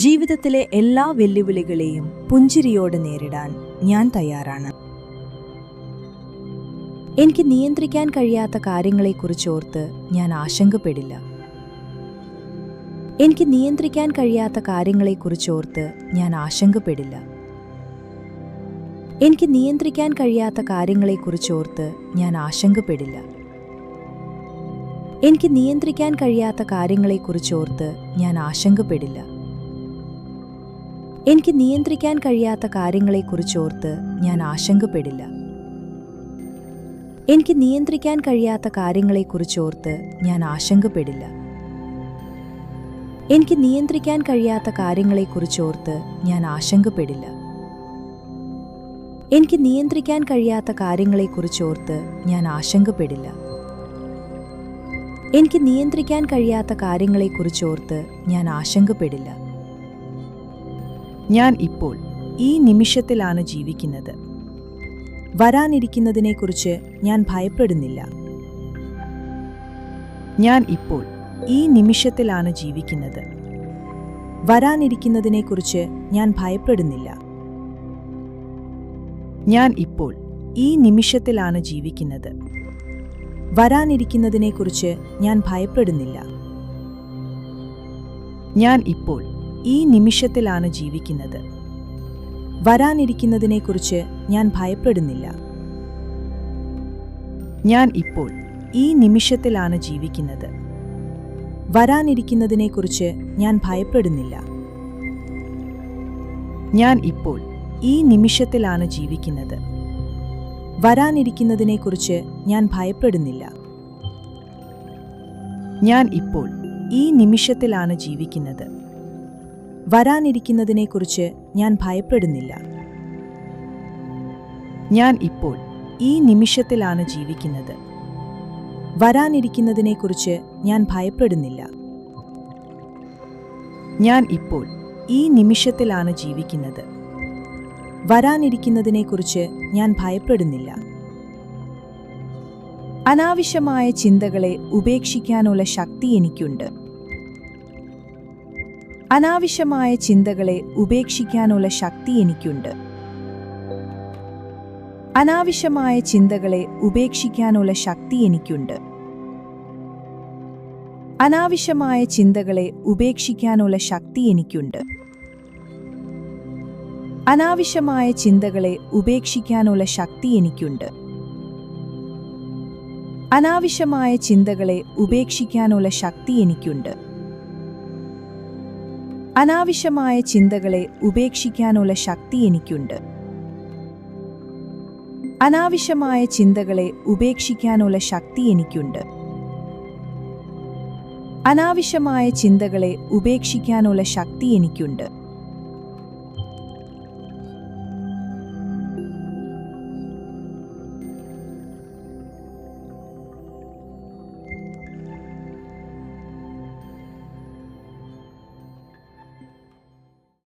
ജീവിതത്തിലെ എല്ലാ വെല്ലുവിളികളെയും പുഞ്ചിരിയോടെ നേരിടാൻ ഞാൻ തയ്യാറാണ്. എനിക്ക് നിയന്ത്രിക്കാൻ കഴിയാത്ത കാര്യങ്ങളെക്കുറിച്ചോർത്ത് ഞാൻ ആശങ്കപ്പെടില്ല. എനിക്ക് നിയന്ത്രിക്കാൻ കഴിയാത്ത കാര്യങ്ങളെക്കുറിച്ചോർത്ത് ഞാൻ ആശങ്കപ്പെടില്ല. എനിക്ക് നിയന്ത്രിക്കാൻ കഴിയാത്ത കാര്യങ്ങളെക്കുറിച്ചോർത്ത് ഞാൻ ആശങ്കപ്പെടില്ല. എനിക്ക് നിയന്ത്രിക്കാൻ കഴിയാത്ത കാര്യങ്ങളെക്കുറിച്ചോർത്ത് ഞാൻ ആശങ്കപ്പെടില്ല. എനിക്ക് നിയന്ത്രിക്കാൻ കഴിയാത്ത കാര്യങ്ങളെക്കുറിച്ചോർത്ത് ഞാൻ ആശങ്കപ്പെടില്ല. എനിക്ക് നിയന്ത്രിക്കാൻ കഴിയാത്ത കാര്യങ്ങളെക്കുറിച്ചോർത്ത് ഞാൻ ആശങ്കപ്പെടില്ല. എനിക്ക് നിയന്ത്രിക്കാൻ കഴിയാത്ത കാര്യങ്ങളെക്കുറിച്ചോർത്ത് ഞാൻ ആശങ്കപ്പെടില്ല. എനിക്ക് നിയന്ത്രിക്കാൻ കഴിയാത്ത കാര്യങ്ങളെക്കുറിച്ചോർത്ത് ഞാൻ ആശങ്കപ്പെടില്ല. എനിക്ക് നിയന്ത്രിക്കാൻ കഴിയാത്ത കാര്യങ്ങളെക്കുറിച്ചോർത്ത് ഞാൻ ആശങ്കപ്പെടില്ല. ഞാൻ ഇപ്പോൾ ഈ നിമിഷത്തിലാണ് ജീവിക്കുന്നത്. വരാനിരിക്കുന്നതിനെക്കുറിച്ച് ഞാൻ ഭയപ്പെടുന്നില്ല. ഞാൻ ഇപ്പോൾ ഈ നിമിഷത്തിലാണ് ജീവിക്കുന്നത്. വരാനിരിക്കുന്നതിനെക്കുറിച്ച് ഞാൻ ഭയപ്പെടുന്നില്ല. ഞാൻ ഇപ്പോൾ ഈ നിമിഷത്തിലാണ് ജീവിക്കുന്നത്. വരാനിരിക്കുന്നതിനെക്കുറിച്ച് ഞാൻ ഭയപ്പെടുന്നില്ല. ഞാൻ ഇപ്പോൾ ഈ നിമിഷത്തിലാണ് ജീവിക്കുന്നത്. വരാനിരിക്കുന്നതിനെക്കുറിച്ച് ഞാൻ ഭയപ്പെടുന്നില്ല. ഞാൻ ഇപ്പോൾ ഈ നിമിഷത്തിലാണ് ജീവിക്കുന്നത്. വരാനിരിക്കുന്നതിനെക്കുറിച്ച് ഞാൻ ഭയപ്പെടുന്നില്ല. ഞാൻ ഇപ്പോൾ ഈ നിമിഷത്തിലാണ് ജീവിക്കുന്നത്. വരാനിരിക്കുന്നതിനെക്കുറിച്ച് ഞാൻ ഭയപ്പെടുന്നില്ല. ഞാൻ ഇപ്പോൾ ഈ നിമിഷത്തിലാണ് ജീവിക്കുന്നത്. വരാനിരിക്കുന്നതിനെക്കുറിച്ച് ഞാൻ ഭയപ്പെടുന്നില്ല. ഞാൻ ഇപ്പോൾ ഈ നിമിഷത്തിലാണ് ജീവിക്കുന്നത്. വരാനിരിക്കുന്നതിനെക്കുറിച്ച് ഞാൻ ഭയപ്പെടുന്നില്ല. ഞാൻ ഇപ്പോൾ ഈ നിമിഷത്തിലാണ് ജീവിക്കുന്നത്. വരാനിരിക്കുന്നതിനെക്കുറിച്ച് ഞാൻ ഭയപ്പെടുന്നില്ല. അനാവശ്യമായ ചിന്തകളെ ഉപേക്ഷിക്കാനുള്ള ശക്തി എനിക്കുണ്ട്. അനാവശ്യമായ ചിന്തകളെ ഉപേക്ഷിക്കാനുള്ള ശക്തി എനിക്കുണ്ട്. അനാവശ്യമായ ചിന്തകളെ ഉപേക്ഷിക്കാനുള്ള ശക്തി എനിക്കുണ്ട്. അനാവശ്യമായ ചിന്തകളെ ഉപേക്ഷിക്കാനുള്ള ശക്തി എനിക്കുണ്ട്. അനാവശ്യമായ ചിന്തകളെ ഉപേക്ഷിക്കാനുള്ള ശക്തി എനിക്കുണ്ട്. അനാവശ്യമായ ചിന്തകളെ ഉപേക്ഷിക്കാനുള്ള ശക്തി എനിക്കുണ്ട്. അനാവശ്യമായ ചിന്തകളെ ഉപേക്ഷിക്കാനുള്ള ശക്തി എനിക്കുണ്ട്. അനാവശ്യമായ ചിന്തകളെ ഉപേക്ഷിക്കാനുള്ള ശക്തി എനിക്കുണ്ട്. അനാവശ്യമായ ചിന്തകളെ ഉപേക്ഷിക്കാനുള്ള ശക്തി എനിക്കുണ്ട്.